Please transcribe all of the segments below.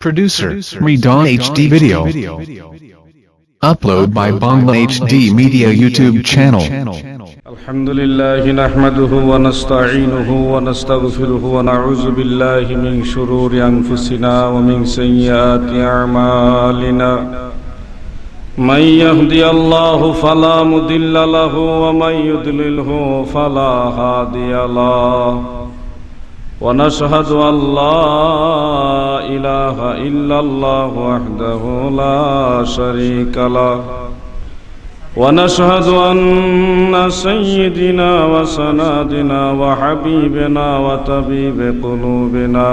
Producer, Redon HD Video. Upload by Bangla HD Media YouTube channel. الحمد لله نحمده ونستعينه ونستغفره ونعوذ بالله من شرور أنفسنا ومن سيئات أعمالنا من يهدي الله فلا مضل له ومن يضلله فلا هادي له ونشهد أن لا إله إلا الله وحده لا شريك له ونشهد أن سيدنا وسندنا وحبيبنا وطبيب قلوبنا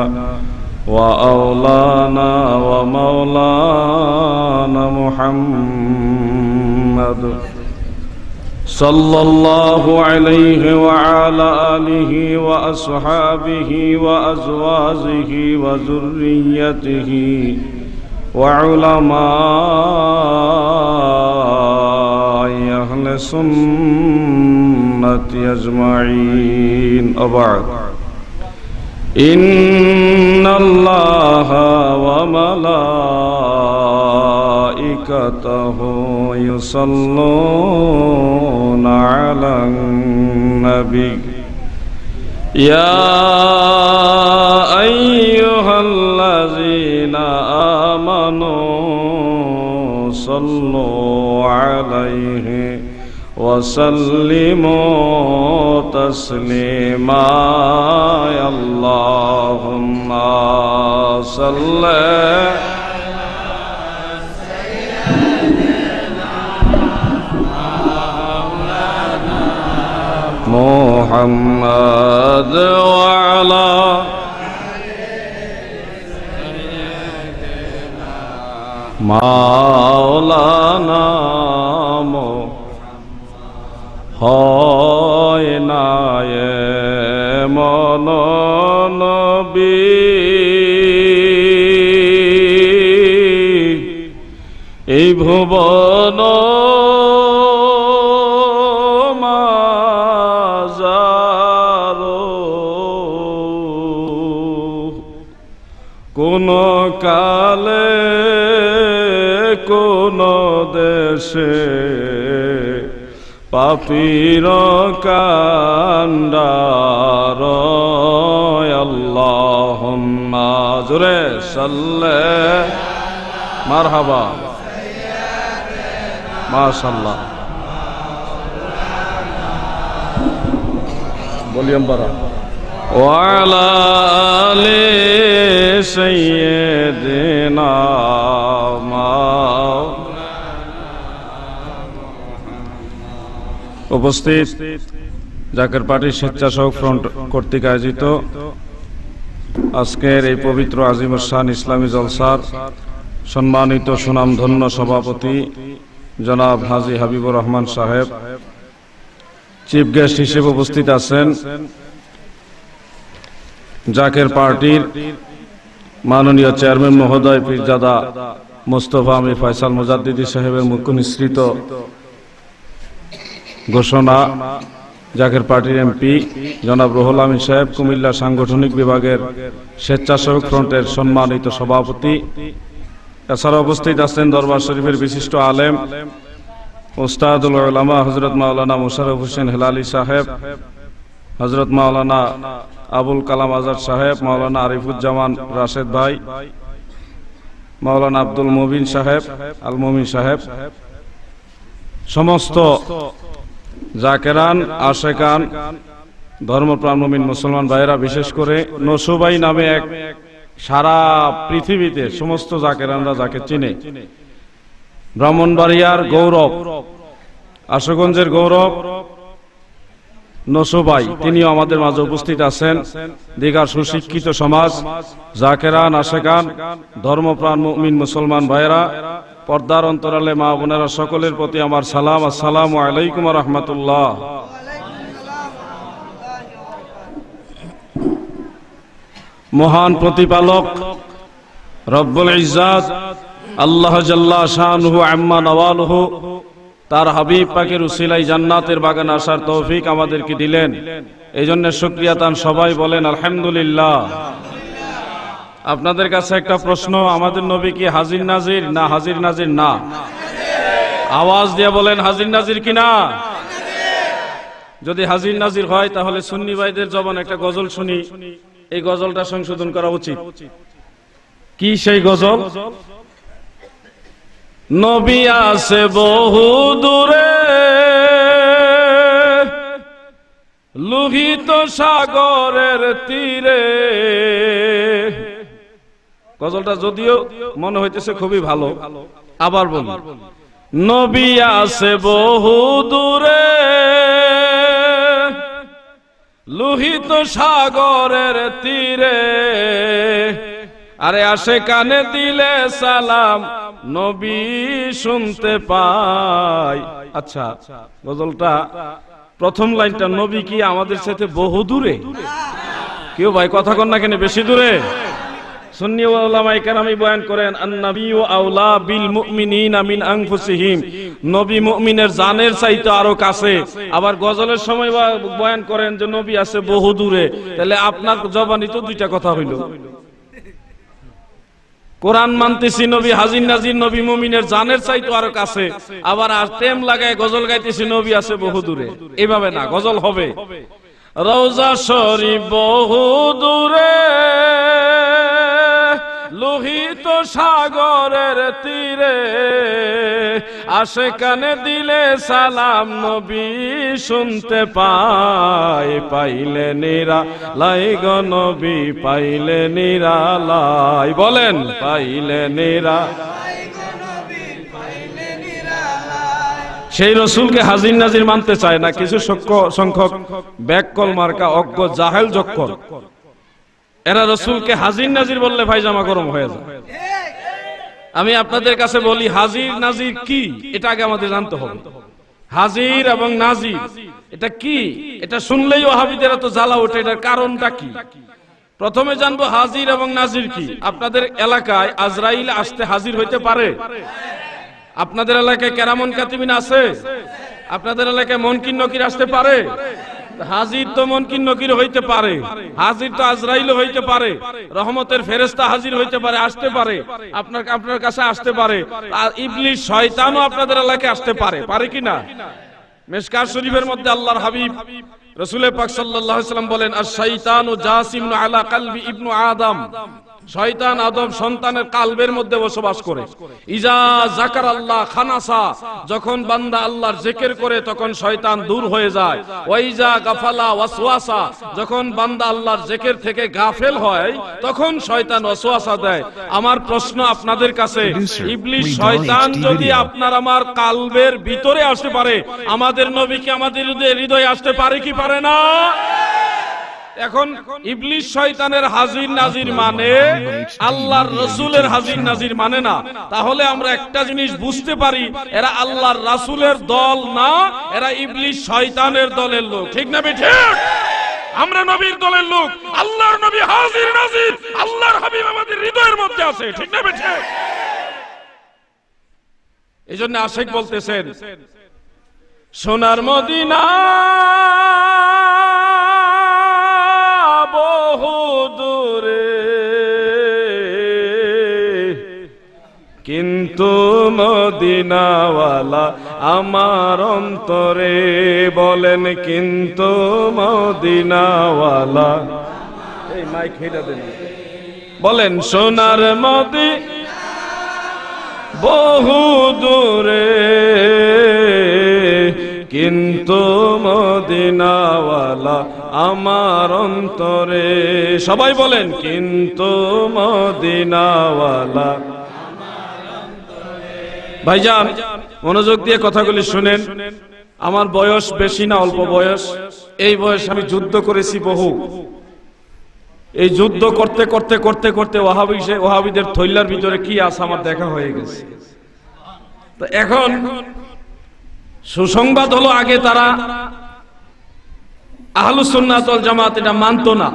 وأولانا ومولانا محمد صلى الله عليه وعلى آله وأصحابه وأزواجه وذريته وعلماء أهل السنة أجمعين وبعد إن الله وملائكته يصلون على النبي يا أيها الذين آمنوا صلوا عليه وسلموا تسليما يا اللهم صل محمد وعلى مولانا হয় না এমন নবী এই ভুবন মাঝারো কোন কালে কোন দেশে পাপীর কান্ডার আল্লাহুম্মা জোরে সাল্লে মারহাবা মাশাআল্লাহ ভলিউম বাড়া ওয়ালা আলি সাইয়্যিদিনা উপস্থিত জাকের পার্টির স্বেচ্ছাসেবক ফ্রন্ট কর্তৃক আয়োজিত আজকের এই পবিত্র আজিমুস শান ইসলামী জলসার সম্মানিত সুনামধন্য সভাপতি জনাব হাজী হাবিবুর রহমান সাহেব, চিফ গেস্ট হিসেবে উপস্থিত আছেন জাকের পার্টির মাননীয় চেয়ারম্যান মহোদয় পীরজাদা মোস্তফা আমির ফয়সাল মুজাদ্দিদি সাহেবের মুখ্য নিঃসৃত ঘোষণা, জাকের পার্টির এমপি জনাব রুহুল আমিন সাহেব, কুমিল্লা সাংগঠনিক বিভাগের স্বেচ্ছাসেবক ফ্রন্টের সম্মানিত সভাপতি। এছাড়া উপস্থিত আছেন দরবার শরীফের বিশিষ্ট আলেম উস্তাদুল উলামা হযরত মাওলানা মুশাররফ হোসেন হেলালি সাহেব, হযরত মাওলানা আবুল কালাম আজাদ সাহেব, মাওলানা আরিফুজ্জামান রাশেদ ভাই, মাওলানা আব্দুল মুবিন সাহেব, আল মুমিন সাহেব, সমস্ত জাকেরান আশেকান ধর্মপ্রাণ মুমিন মুসলমান ভাইয়েরা, বিশেষ করে নসুবাই নামে এক সারা পৃথিবীতে সমস্ত জাকেরানরা যাকে চিনে, ব্রাহ্মণবাড়িয়ার গৌরব, আশুগঞ্জের গৌরব নসুবাই, তিনিও আমাদের মাঝে উপস্থিত আছেন। দীঘার সুশিক্ষিত সমাজ, জাকেরান আশেকান ধর্মপ্রাণ মুমিন মুসলমান ভাইয়েরা, পর্দার অন্তরালে মা বোনেরা, সকলের প্রতি আমার সালাম, আসসালামু আলাইকুম ওয়া রাহমাতুল্লাহ। মহান প্রতিপালক রব্বুল ইজ্জাত আল্লাহ জাল্লা শানুহু আম্মা নওয়ালুহু তার হাবিব পাকের উসিলায় জান্নাতের বাগান আসার তৌফিক আমাদেরকে দিলেন। এই জন্য শুকরিয়া তান সবাই বলেন আলহামদুলিল্লাহ। আপনাদের কাছে একটা প্রশ্ন, আমাদের নবী কি হাজির নাজির না হাজির নাজির না? আওয়াজ দিয়ে বলেন হাজির নাজির কিনা? যদি হাজির নাজির হয় তাহলে সুন্নি ভাইদের জবান একটা গজল শুনি, এই গজলটা সংশোধন করা উচিত। কি সেই গজল? নবী আছে বহু দূরে, লোহিত সাগরের তীরে। গজলটা যদিও মনে হইতেছে খুবই ভালো, আবার বলি, নবী আছে বহু দূরে, লোহিত সাগরের তীরে। আরে আসে কানে দিলে সালাম, নবী শুনতে পাই। আচ্ছা, গজলটা প্রথম লাইনটা, নবী কি আমাদের সাথে বহু দূরে? কেউ ভাই কথা কন না কেন, বেশি দূরে? সুন্নি উলামায়ে কেরামি বয়ান করেন, আন-নাবিয়্যু আওলা বিল মুমিনিনা মিন আনফুসিহিম, নবী মুমিনের জানের চাইতে আরো কাছে। আবার গজলের সময় বয়ান করেন যে নবী আছে বহু দূরে। তাহলে আপনার জবানি তো দুইটা কথা হইল। কোরআন মানতেছি নবী হাজির নাজির, নবী মুমিনের জানের চাইতে আরো কাছে, আবার আর টেম লাগায় গজল গাইতেছি নবী আছে বহু দূরে। এভাবে না, গজল হবে রওজা শরীফ বহু দূরে, লোহিত সাগরের তীরে। আসে কানে দিলে সালাম, নবী শুনতে পাই। পাইলে নিরালাই গো নবী, পাইলে নিরালাই। বলেন পাইলে সেই রসুলকে হাজির নাজির মানতে চায় না কিছু সংখ্যক ব্যাককল মার্কা অজ্ঞ জাহেল জক্কর। এরা রসুলকে হাজির নাজির বললে ভাইজামা গরম হয়ে যায়। আমি আপনাদের কাছে বলি, হাজির নাজির কি এটা আগে আমাদের জানতে হবে। হাজির এবং নাজির এটা কি, এটা শুনলেই ওয়াহাবীদের এত জ্বালা ওঠে। এটার কারণটা কি? প্রথমে জানবো হাজির এবং নাজির কি। আপনাদের এলাকায় আজরাইল আসতে হাজির হইতে পারে? আপনাদের এলাকায় কেরামন কাতিবিন আছে? আপনাদের এলাকায় মুনকির নকির আসতে পারে? হাজির তো মুনকির নকির হইতে পারে, হাজির তো আজরাইল হইতে পারে, রহমতের ফেরেশতা হাজির হইতে পারে, আসতে পারে, আপনার কাছে আসতে পারে। আর ইবলিস শয়তানও আপনাদের এলাকায় আসতে পারে, পারে কিনা? মিশকাত শরীফের মধ্যে আল্লাহর হাবিব রাসূল পাক সাল্লাল্লাহু আলাইহি ওয়াসাল্লাম বলেন, আশ-শাইতানু জাসিমুন আলা কলবি ইবনু আদম। শয়তান আদম সন্তানের কালবের মধ্যে বসবাস করে। ইজা যাকারাল্লাহ খানাসা, যখন বান্দা আল্লাহর জিকির করে তখন শয়তান দূর হয়ে যায়। ওয়াইজা গাফালা ওয়াসওয়াসা, যখন বান্দা আল্লাহর জিকির থেকে গাফেল হয় তখন শয়তান ওয়াসওয়াসা দেয়। আমার প্রশ্ন আপনাদের কাছে, ইবলিস শয়তান যদি আপনার আমার কালবের ভিতরে আসতে পারে, আমাদের নবী কি আমাদের হৃদয়ে আসতে পারে কি পারে না? এখন ইবলিস শয়তানের হাজির নাজির মানে, আল্লাহর রাসূলের হাজির নাজির মানে না। তাহলে আমরা একটা জিনিস বুঝতে পারি, এরা আল্লাহর রাসূলের দল না, এরা ইবলিস শয়তানের দলের লোক। ঠিক না বেঠিক? আমরা নবীর দলের লোক, আল্লাহর নবী হাজির নাজির, আল্লাহর হাবিব আমাদের হৃদয়ের মধ্যে আছে। ঠিক না বেঠিক? এইজন্য আশিক বলতেছেন, সোনার মদিনা বহু দূরে, কিন্তু মদিনাওয়ালা আমার অন্তরে। বলেন কিন্তু মদিনাওয়ালা, এই মাইক হেটা দেন। বলেন সোনার মদিনা বহু দূরে, কিন্তু মদিনাওয়ালা আমার অন্তরে। সবাই বলেন কিন্তু মদিনাওয়ালা। ভাইজান মনোযোগ দিয়ে কথাগুলি শুনেন। আমার বয়স বেশি না, অল্প বয়স। এই বয়স আমি যুদ্ধ করেছি বহু। এই যুদ্ধ করতে করতে করতে করতে ওয়াহাবীদের থৈলার ভিতরে কি আছে আমার দেখা হয়ে গেছে। তো এখন সুসংবাদ হলো, আগে তারা আহলুস সুন্নাত ওয়াল জামাত এটা মানতো না,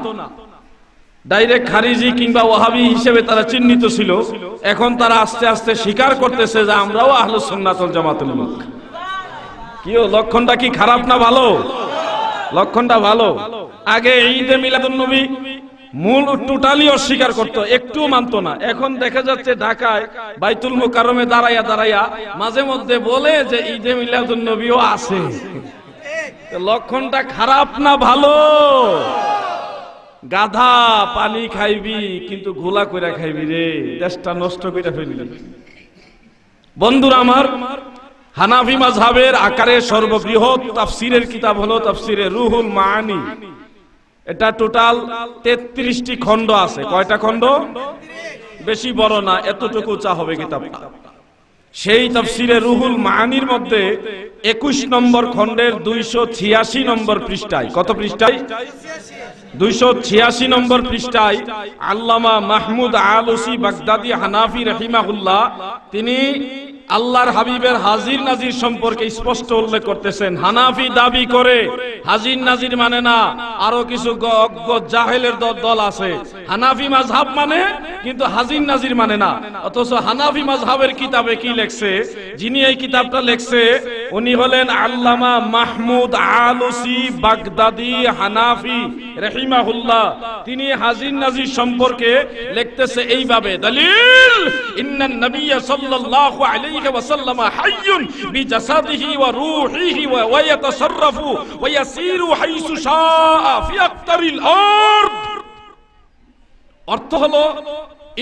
ডাইরেক্ট খারিজি কিংবা ওয়াহাবী হিসেবে তারা চিহ্নিত ছিল। এখন তারা আস্তে আস্তে স্বীকার করতেছে যে আমরাও আহলুস সুন্নাত ওয়াল জামাতের লোক। কি লক্ষণটা কি খারাপ না ভালো? লক্ষণটা ভালো। আগে ঈদে মিলাদুন নবী মূল টোটালি অস্বীকার করতো, একটু মানতো না। এখন দেখা যাচ্ছে ঢাকায় বাইতুল মুকাররমে দাঁড়াইয়া দাঁড়াইয়া মাঝে মধ্যে বলে যে ঈদে মিলাদুন নবীও আছে। লক্ষণটা খারাপ না ভালো? গাধা পানি খাইবি কিন্তু ঘোলা কইরা খাইবি রে, দেশটা নষ্ট কইরা ফেলবি। বন্ধুরা আমার, হানাফি মাযহাবের আকারে সর্ববৃহৎ তাফসীরের কিতাব হলো তাফসীরে রুহুল মাআনি। এটা টোটাল 33টি খণ্ড আছে। কয়টা খণ্ড? বেশি বড় না, এতটুকু উঁচা হবে কিতাবটা। সেই তাফসীরে রুহুল মাআনির মধ্যে 21 নম্বর খণ্ডের 286 নম্বর পৃষ্ঠায়, কত পৃষ্ঠায়? 286 নম্বর পৃষ্ঠায় আল্লামা মাহমুদ আলুসি বাগদাদি হানাফি রাহিমাহুল্লাহ তিনি আল্লাহর হাবিবের হাজির নাজির সম্পর্কে স্পষ্ট উল্লেখ করতেছেন। হানাফি দাবি করে হাজির নাজির মানে না, আরো কিছু জাহেলের দল আছে হানাফি মাযহাব মানে কিন্তু হাজির নাজির মানে না। অথচ হানাফি মাযহাবের কিতাবে কি লেখছে? যিনি এই কিতাবটা লেখছে উনি হলেন আল্লামা মাহমুদ আলুসি বাগদাদি হানাফি রাহিমাহুল্লাহ। তিনি হাজির নাজির সম্পর্কে লিখতেছে এইভাবে, দলিল ইন্নান নাবিয়্য সাল্লাল্লাহু আলাইহি ওয়াসাল্লাম হাইয়ুন বিজাসাদিহি ওয়া রূহিহি ওয়া ইয়াতাসাররাফু ওয়া ইয়াসিরু হাইসু শাআ ফি আকতারিল আরদ। অর্থ হলো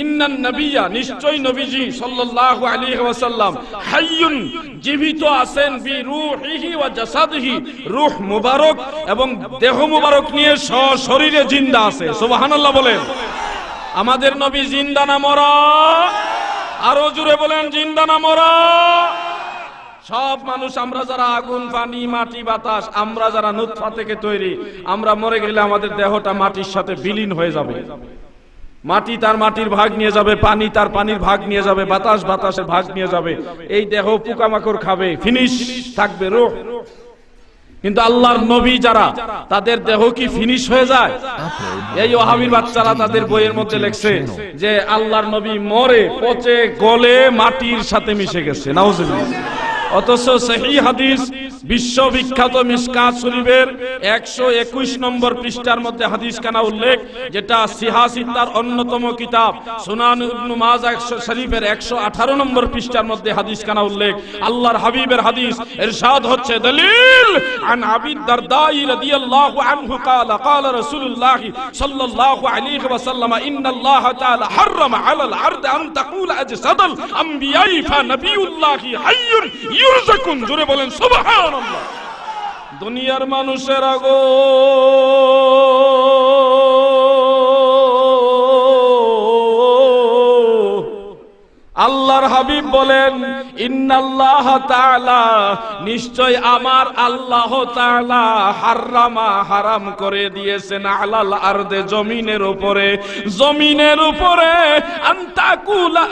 ইন্নান নাবিয়্যা, নিশ্চয় নবীজি সাল্লাল্লাহু আলাইহি ওয়াসাল্লাম হাইয়ুন, জীবিত আছেন, বি রূহিহি ওয়া জাসাদিহি, রূহ মুবারক এবং দেহ মুবারক নিয়ে শরীরে জিন্দা আছে। সুবহানাল্লাহ বলেন। আমাদের নবী জিন্দা না মরা? আরো জোরে বলেন, জিন্দা না মরা? সব মানুষ আমরা যারা আগুন, পানি, মাটি, বাতাস, আমরা যারা নুতফা থেকে তৈরি, আমরা মরে গেলে আমাদের দেহটা মাটির সাথে বিলীন হয়ে যাবে। মাটি তার মাটির ভাগ নিয়ে যাবে, পানি তার পানির ভাগ নিয়ে যাবে, বাতাস বাতাসের ভাগ নিয়ে যাবে। এই দেহ পোকামাকড় খাবে, ফিনিশ থাকবে রূহ। কিন্তু আল্লাহর নবী যারা, তাদের দেহ কি ফিনিশ হয়ে যায়? এই ওয়াহাবীর বাচ্চারা তাদের বইয়ের মধ্যে লেখছে যে আল্লাহর নবী মরে পচে গলে মাটির সাথে মিশে গেছে। নাউজুবিল্লাহ। অথচ সহিহ হাদিস, বিশ্ববিখ্যাত মিশকাত শরীফের 121 নম্বর পৃষ্ঠার মধ্যে হাদিস কানা উল্লেখ, যেটা সিহাসিতার অন্যতম কিতাব সুনান ইবনে মাজাহ শরীফের 118 নম্বর পৃষ্ঠার মধ্যে হাদিস কানা উল্লেখ। আল্লাহর হাবিবের হাদিস, ইরশাদ হচ্ছে, দলিল আন আবি দারদাই রাদিয়াল্লাহু আনহু ক্বালা ক্বালা রাসূলুল্লাহ সাল্লাল্লাহু আলাইহি ওয়াসাল্লাম ইন্নাল্লাহা তাআলা হাররামা আলাল আরদি আন তাকুল আজসাদাল আমবিয়াই ফা নবিয়ুল্লাহি হাইয়ুন ইউরযাকুন। জোরে বলেন সুবহানাল্লাহ। দুনিয়ার মানুষের গো, আল্লাহর হাবিব বলেন, ইন্নাল্লাহা তাআলা, নিশ্চয় আমার আল্লাহ তাআলা, হাররামা, হারাম করে দিয়েছেন, আলাল আরদে, জমিনের উপরে, জমিনের উপরে,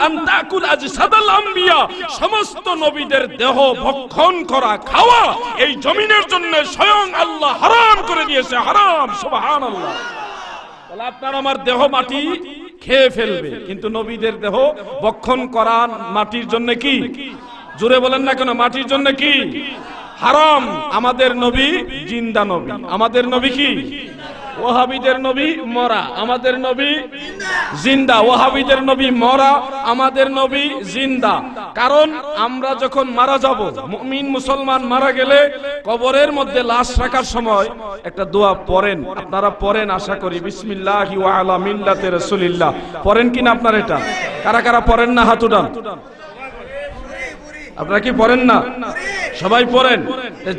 আনতাকুল আজসাদাল আমবিয়া, সমস্ত নবীদের দেহ ভক্ষণ করা, খাওয়া এই জমিনের জন্য স্বয়ং আল্লাহ হারাম করে দিয়েছে। হারাম। সুবহানাল্লাহ। তাহলে আপনার আমার দেহ মাটি খেয়ে ফেলবে, কিন্তু নবীদের দেহ ভক্ষণ করা মাটির জন্য কি? জোরে বলেন না কেন, মাটির জন্য কি? হারাম। আমাদের নবী জিন্দা নবী। আমাদের নবী কি? ওয়াহাবীদের নবী মরা, আমাদের নবী জিন্দা। ওয়াহাবীদের নবী মরা, আমাদের নবী জিন্দা। কারণ আমরা যখন মারা যাব, মুমিন মুসলমান মারা গেলে কবরের মধ্যে লাশ রাখার সময় একটা দোয়া পড়েন, আপনারা পড়েন আশা করি, বিসমিল্লাহি ওয়া আলা মিল্লাতি রাসূলিল্লাহ। পড়েন কিনা আপনারা? এটা কারা কারা পড়েন না? হাত উঠান। আপনারা কি পড়েন না? সবাই পড়েন।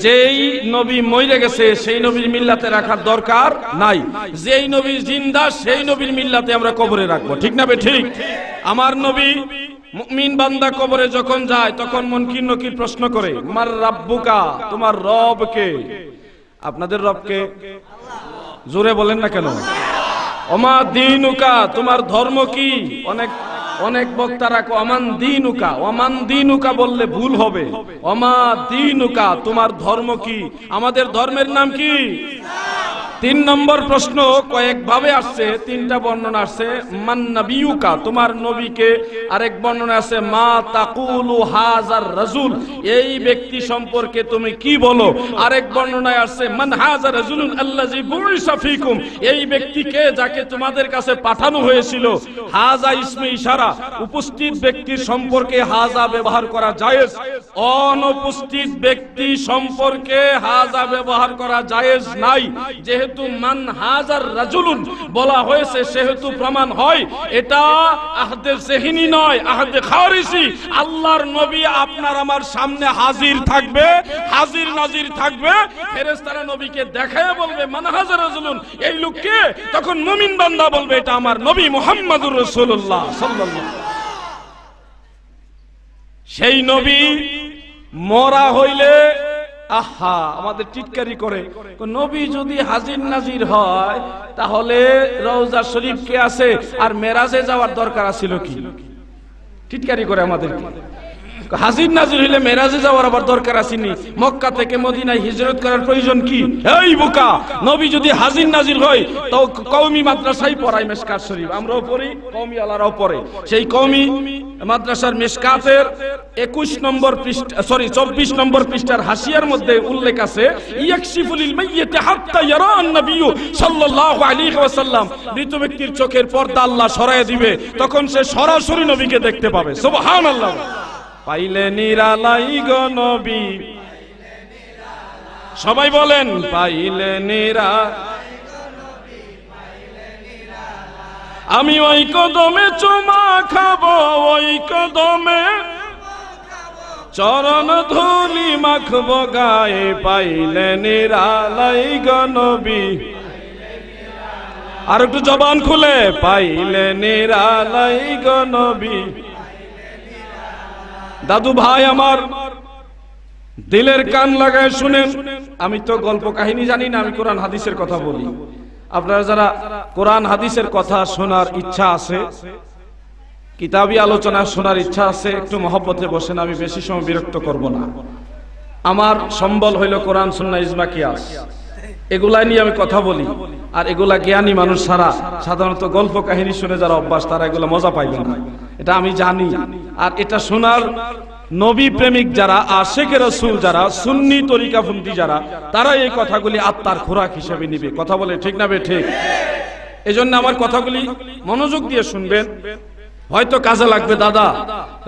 যেই নবী মরে গেছে সেই নবীর মিল্লাতে রাখার দরকার নাই। যেই নবী জিন্দা সেই নবীর মিল্লাতে আমরা কবরে রাখবো। ঠিক না বে ঠিক? আমার নবী, মুমিন বান্দা কবরে যখন যায় তখন মুনকির নকির প্রশ্ন করে, মার রাব্বুকা, তোমার রব কে? আপনাদের রব কে? জোরে বলেন না কেন? ওমা দীনুকা, তোমার ধর্ম কি? অনেক বক্তারা ওমান দীনুকা, ওমান দীনুকা বললে ভুল হবে। ওমা দীনুকা, তোমার ধর্ম কি? আমাদের ধর্মের নাম কি? তিন নম্বর প্রশ্ন কয়েকভাবে আসছে, তিনটা বর্ণনা আসছে। মান নাবিয়ুকা, তোমার নবীকে। আরেক বর্ণনা আছে মা তাকুলু হাজার রাজুল, এই ব্যক্তি সম্পর্কে তুমি কি বলো। আরেক বর্ণনায় আসছে মান হাজার রাজুলুন আল্লাযী বুইসা ফীকুম, এই ব্যক্তিকে যাকে তোমাদের কাছে পাঠানো হয়েছিল। হাজা ইসমে ইশারা, উপস্থিত ব্যক্তির সম্পর্কে হাজা ব্যবহার করা জায়েজ, অনুপস্থিত ব্যক্তি সম্পর্কে হাজা ব্যবহার করা জায়েজ নাই। যেহেতু মান হাজার রাজুলুন বলা হয়েছে সেহেতু প্রমাণ হয় এটা আহদে জেহিনী নয়, আহদে খারিজি। আল্লাহর নবী আপনার আমার সামনে হাজির থাকবে, হাজির নাজির থাকবে, ফেরেশতারা নবীকে দেখায় বলবে মান হাজার রাজুলুন, এই লোক কে? তখন মুমিন বান্দা বলবে এটা আমার নবী মুহাম্মদুর রাসূলুল্লাহ সাল্লাল্লাহু। সেই নবী মরা হইলে আহা আমাদের টিটকারি করে, নবী যদি হাজির নাজির হয় তাহলে রওজা শরীফ কে আছে আর মেরাজে যাওয়ার দরকার ছিল কি? টিটকারি করে আমাদেরকে। হাজির নাজির হইলে মেরাজে যাওয়ার আবার দরকার আসেনি, মক্কা থেকে মদিনায় হিজরত করার প্রয়োজন কি? এই বোকা, নবী যদি হাজির নাজির হয় তো কওমি মাদ্রাসায় পড়ায় মিশকাত শরীফ, আমরাও পড়ি, কওমি আলারাও পড়ে। সেই কওমি মাদ্রাসার মিশকাতের 21 নম্বর পৃষ্ঠা, 24 নম্বর পৃষ্ঠার হাসিয়ার মধ্যে উল্লেখ আছে ইয়াকশিফুল মাইয়িত হাত্তা ইয়ারা আন-নবী সাল্লাল্লাহু আলাইহি ওয়াসাল্লাম, মৃত ব্যক্তির চোখের পর্দা আল্লাহ সরায় দিবে, তখন সে সরাসরি নবীকে দেখতে পাবে। সুবহানাল্লাহ। পাইলে নিরালাই গো নবী, সবাই বলেন পাইলে নিরালাই গো নবী, পাইলে নিরালাই। আমি ওই কদমে চুমা খাবো, ওই কদমে চরণ ধুলি মাখবো গায়ে, পাইলে নিরালাই গো নবী। আর একটু জবান খুলে পাইলে নিরালাই গো নবী। দাদু ভাই আমার দিলের কান লাগায় শুনেন, আমি তো গল্প কাহিনী জানি না, আমি কোরআন হাদিসের কথা বলি। আপনারা যারা কোরআন হাদিসের কথা শোনার ইচ্ছা আছে, কিতাবি আলোচনা শোনার ইচ্ছা আছে, একটু মহব্বতে বসেন, আমি বেশি সময় বিরক্ত করব না। আমার সম্বল হইল কোরআন সুন্নাহ ইজমা কিয়াস, এগুলা নিয়ে আমি কথা বলি। আর এগুলা জ্ঞানী মানুষ ছাড়া সাধারণত গল্প কাহিনী শুনে যারা অভ্যাস তারা এগুলা মজা পাইবে না, এটা আমি জানি। আর এটা শোনার নবী প্রেমিক যারা, আশিকে রাসূল যারা, সুন্নি তরিকাপন্থী যারা, তারা এই কথাগুলি আত্মার খোরাক হিসেবে নিবে। কথা বলে ঠিক না বে ঠিক? এজন্য আমার কথাগুলি মনোযোগ দিয়ে শুনবেন, হয়তো কাজে লাগবে। দাদা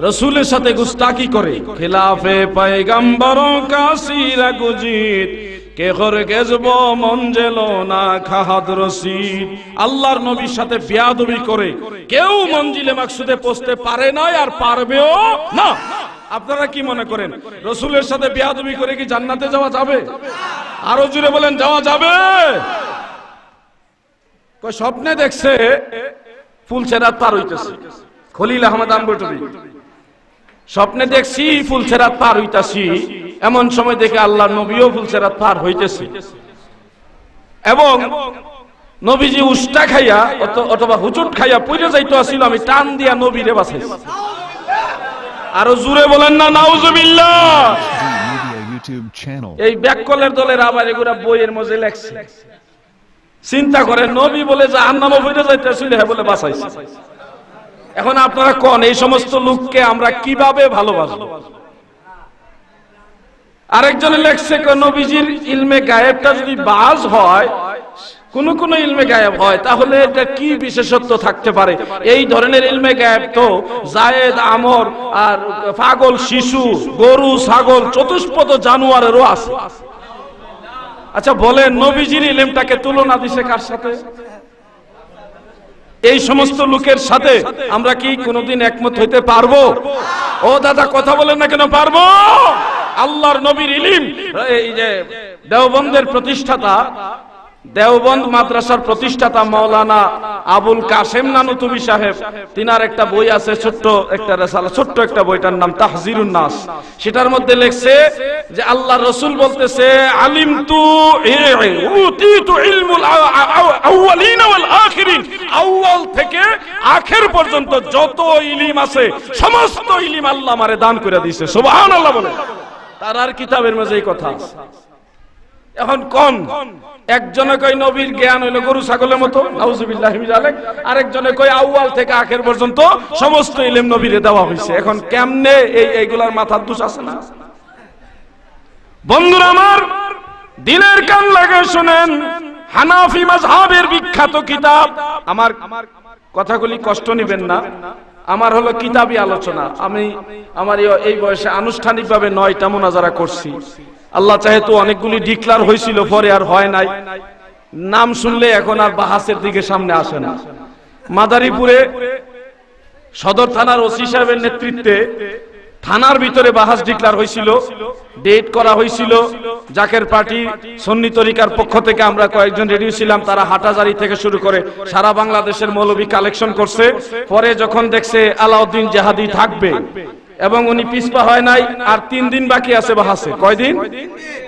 রাসূলের সাথে গুস্তাকি করে খিলাফে পয়গম্বর কাসিরা গুজিত কে করে গেজব মঞ্জেল না খাহাদ রশিদ, আল্লাহর নবীর সাথে বেয়াদবি করে কেউ মঞ্জিলে মাকসুদে পৌঁছতে পারে না আর পারবেও না। আপনারা কি মনে করেন রাসূলের সাথে বেয়াদবি করে কি জান্নাতে যাওয়া যাবে? আরো জোরে বলেন যাওয়া যাবে? কই স্বপ্নে দেখছে ফুলছেরাত পার হইতেছে, খলিল আহমদ আম্বটুবি, স্বপ্নে দেখছি ফুলছেরাত পার হইতাছি, এমন সময় দেখে আল্লাহর নবীও ফুলছেরাত পার হইতেছে এবং নবীজি উষ্টা খাইয়া অথবা হুজুট খাইয়া পড়ে যাইতো আসিল, আমি টান দিয়া নবীরে বাঁচাইছি। আরো জোরে বলেন না নাউজুবিল্লাহ। এই ব্যাককলের দলের আবার এগুলা বইয়ের মধ্যে লেখছে। চিন্তা করেন, নবী বলে জাহান্নামে পড়ে যাইতে আসিল, হ্যাঁ বলে বাঁচাইছি। এখন আপনারা কোন এই সমস্ত লোককে আমরা কিভাবে ভালোবাসবো? আরেকজনে লেখছে নবীজির ইলমে গায়েবটা যদি বাজ হয়, কোন কোন ইলমে গায়েব হয়, তাহলে এটা কি বিশেষত্ব থাকতে পারে? এই ধরনের ইলমে গায়েব তো জায়েদ, আমর আর পাগল শিশু, গরু, ছাগল, চতুষ্পদ জানোয়ারেরও আছে। আচ্ছা বলেন, নবীজির ইলমটাকে তুলনা দিছে কার সাথে? এই সমস্ত লোকের সাথে আমরা কি কোনোদিন একমত হইতে পারবো? ও দাদা কথা বলেন না কেন, পারবো? আল্লাহর নবীর ইলম, এই যে দেওবন্দের প্রতিষ্ঠাতা, দেওবন্দ মাদ্রাসার প্রতিষ্ঠাতা মাওলানা আবুল কাসেম নানুতুবি সাহেব, তিনার একটা বই আছে, ছোট্ট একটা রিসালা, ছোট্ট একটা বইটার নাম তাহজিরুন নাস। সেটার মধ্যে লেখছে যে আল্লাহর রাসূল বলতেছে আলিমতু উতিতু ইলমুল আউয়ালিন ওয়াল আখিরিন, আউয়াল থেকে আখির পর্যন্ত যত ইলম আছে সমস্ত ইলম আল্লাহ আমারে দান করে দিয়েছে। সুবহানাল্লাহ বলে। তার আর কিতাবের মধ্যে এই কথা আছে। এখন কোন একজনে কই নবীর জ্ঞান হইলো গরু ছাগলের মতো, নাউজুবিল্লাহি মিন যালিক, আরেকজনে কই আউয়াল থেকে আখের পর্যন্ত সমস্ত ইলম নবীরে দেওয়া হইছে। এখন কেমনে এইগুলার মাথার দোষ আছে না? বন্ধুরা আমার, দিলের কান লাগায় শুনেন, হানাফি মাযহাবের বিখ্যাত কিতাব, আমার কথাগুলি কষ্ট নেবেন না, আমার হলো কিতাবী আলোচনা। আমি আমার এই বয়সে আনুষ্ঠানিকভাবে 9টা মুনাজারা করছি। আল্লাহ চাহে তো অনেকগুলি ডিক্লার হয়েছিল, পরে আর হয় নাই। নাম শুনলে এখন আর বাহাসের দিকে সামনে আসে না। মাদারীপুরে সদর থানার ওসি সাহেবের নেতৃত্বে থানার ভিতরে বাহাস ডিক্লার হয়েছিল, ডেট করা হয়েছিল। জাকের পার্টি সুন্নি তরিকার পক্ষ থেকে আমরা কয়েকজন রেডি ছিলাম, তারা হাটাজারি থেকে শুরু করে সারা বাংলাদেশের মৌলবী কালেকশন করছে। পরে যখন দেখছে আলাউদ্দিন জাহাদি থাকবে এবং উনি পিছপা হয় নাই, আর 3 দিন বাকি আছে বাহাসে। কয়দিন?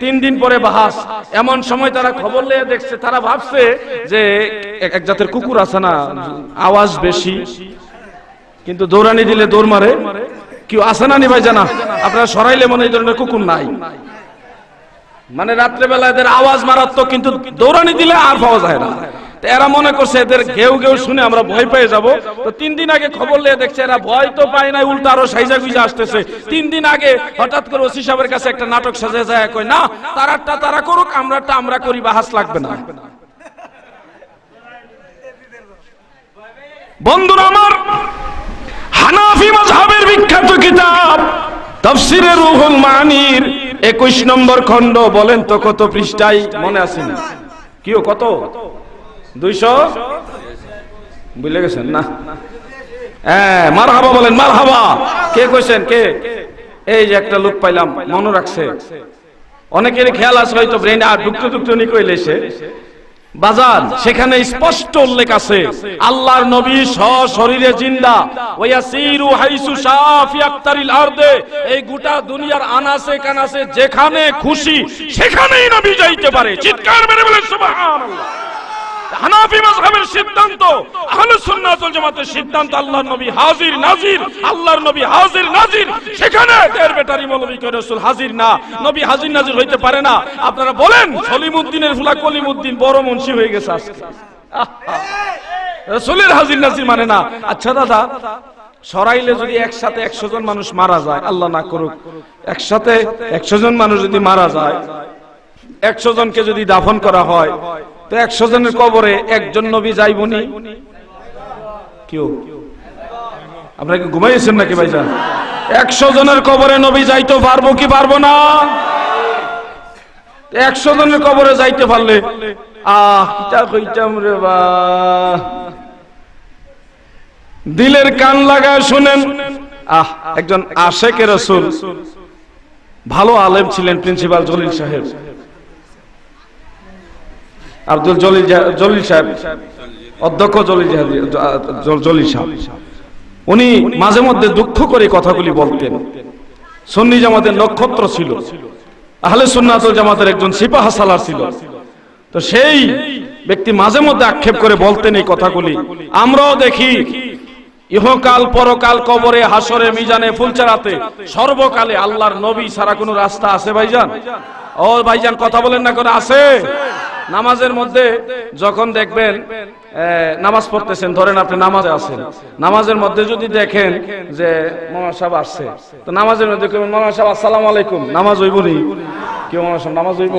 3 দিন পরে বাহাস। এমন সময় তারা খবর নিয়ে দেখছে, তারা ভাবছে যে এক জাতের কুকুর আছে না, আওয়াজ বেশি কিন্তু দৌড়ানি দিলে দৌড় মারে, কেউ আসে না নি ভাই জানা, আপনারা সরাইলে মনে এই ধরনের কুকুর নাই। মানে রাত্রেবেলা এদের আওয়াজ মারাত্মক, কিন্তু দৌড়ানি দিলে আর পাওয়া যায় না। এরা মনে করছে এদের ঘেউ ঘেউ শুনে আমরা ভয় পেয়ে যাব। তো 3 দিন আগে খবর নিয়ে দেখছে এরা ভয় তো পায় নাই, উল্টা আরো সাইজা গুইজা আসতেছে। 3 দিন আগে হঠাৎ করে ওসি সাহেবের কাছে একটা নাটক সাজা যায়, কই না তারাটা তারা করুক, আমরাটা আমরা করি, বাহাস লাগবে না। বন্ধুরা আমার, হানাফি মাযহাবের বিখ্যাত কিতাব তাফসীরে রুহুল মানির 21 নম্বর খণ্ড, বলেন তো কত পৃষ্ঠায় মনে আছে? কিও কত? 200 বুঝলে গেছেন না? হ্যাঁ, মারহাবা বলেন, মারহাবা। কে কইছেন? কে? এই যে একটা লোক পাইলাম মনে রাখছে। অনেকের খেয়াল আছে হয়তো, ব্রেইনে আর ডুকতে ডুকতে নি কইলেছে বাজার, সেখানে স্পষ্ট উল্লেখ আছে আল্লাহর নবী সশরীরে জিন্দা, ওয়াসিরু হাইসু শাফি আক্তারিল আরদে, এই গোটা দুনিয়ার আনাসে কানাসে যেখানে খুশি সেখানেই নবী যাইতে পারে। চিৎকার মেরে বলেন সুবহানাল্লাহ। হানাফি মাযহাবের সিদ্ধান্ত, আহলুস সুন্নাত ওয়াল জামাতের সিদ্ধান্ত, আল্লাহর নবী হাজির নাজির, আল্লাহর নবী হাজির নাজির। সেখানে এর বেটারি মৌলবী কয় রাসূল হাজির না, নবী হাজির নাজির হইতে পারে না। আপনারা বলেন সলিমউদ্দিনের ফুলা কলিমউদ্দিন বড় মুন্সি হয়ে গেছে আজকে, রাসূলের হাজির নাজির মানে না। আচ্ছা দাদা, সরাইলে যদি একসাথে 100 জন মানুষ মারা যায়, আল্লাহ না করুক, একসাথে 100 জন মানুষ যদি মারা যায়, 100 জনকে যদি দাফন করা হয়, তো 100 জনের কবরে একজন নবী যাইবনি? কেউ আপনাকে ঘুমাইছেন নাকি ভাইজান? 100 জনের কবরে নবী যাইতে পারবো কি পারবো না? 100 জনের কবরে যাইতে পারলে কিটা কইতাম রে বা। দিলের কান লাগায় শুনেন, একজন আশেকে রাসূল, ভালো আলেম ছিলেন, প্রিন্সিপাল জলিল সাহেব, আব্দুল জলিল সাহেব, অধ্যক্ষ জলিল সাহেব। উনি মাঝে মধ্যে দুঃখ করে কথাগুলি বলতেন। সুন্নি জামাতের নক্ষত্র ছিল, আহলে সুন্নাত ওয়াল জামাতের একজন সিপাহী সালার ছিল। তো সেই ব্যক্তি মাঝে মধ্যে আক্ষেপ করে বলতেন এই কথাগুলি। আমরাও দেখি ইহকাল পরকাল, কবরে, হাসরে, মিজানে, ফুলচারাতে, সর্বকালে আল্লাহর নবী ছাড়া কোনো রাস্তা আছে ভাইজান? ও ভাইজান কথা বলেন না করে, আছে? নামাজের মধ্যে যখন দেখবেন নামাজ পড়তেছেন, ধরেন আপনি নামাজে আছেন, নামাজের মধ্যে যদি দেখেন যে মামা সাহেব আসছে, তো নামাজের মধ্যে কেউ মামা সাহেব আসসালামু আলাইকুম, নামাজ হইব নি? কেউ মামা সাহেব নামাজ হইব?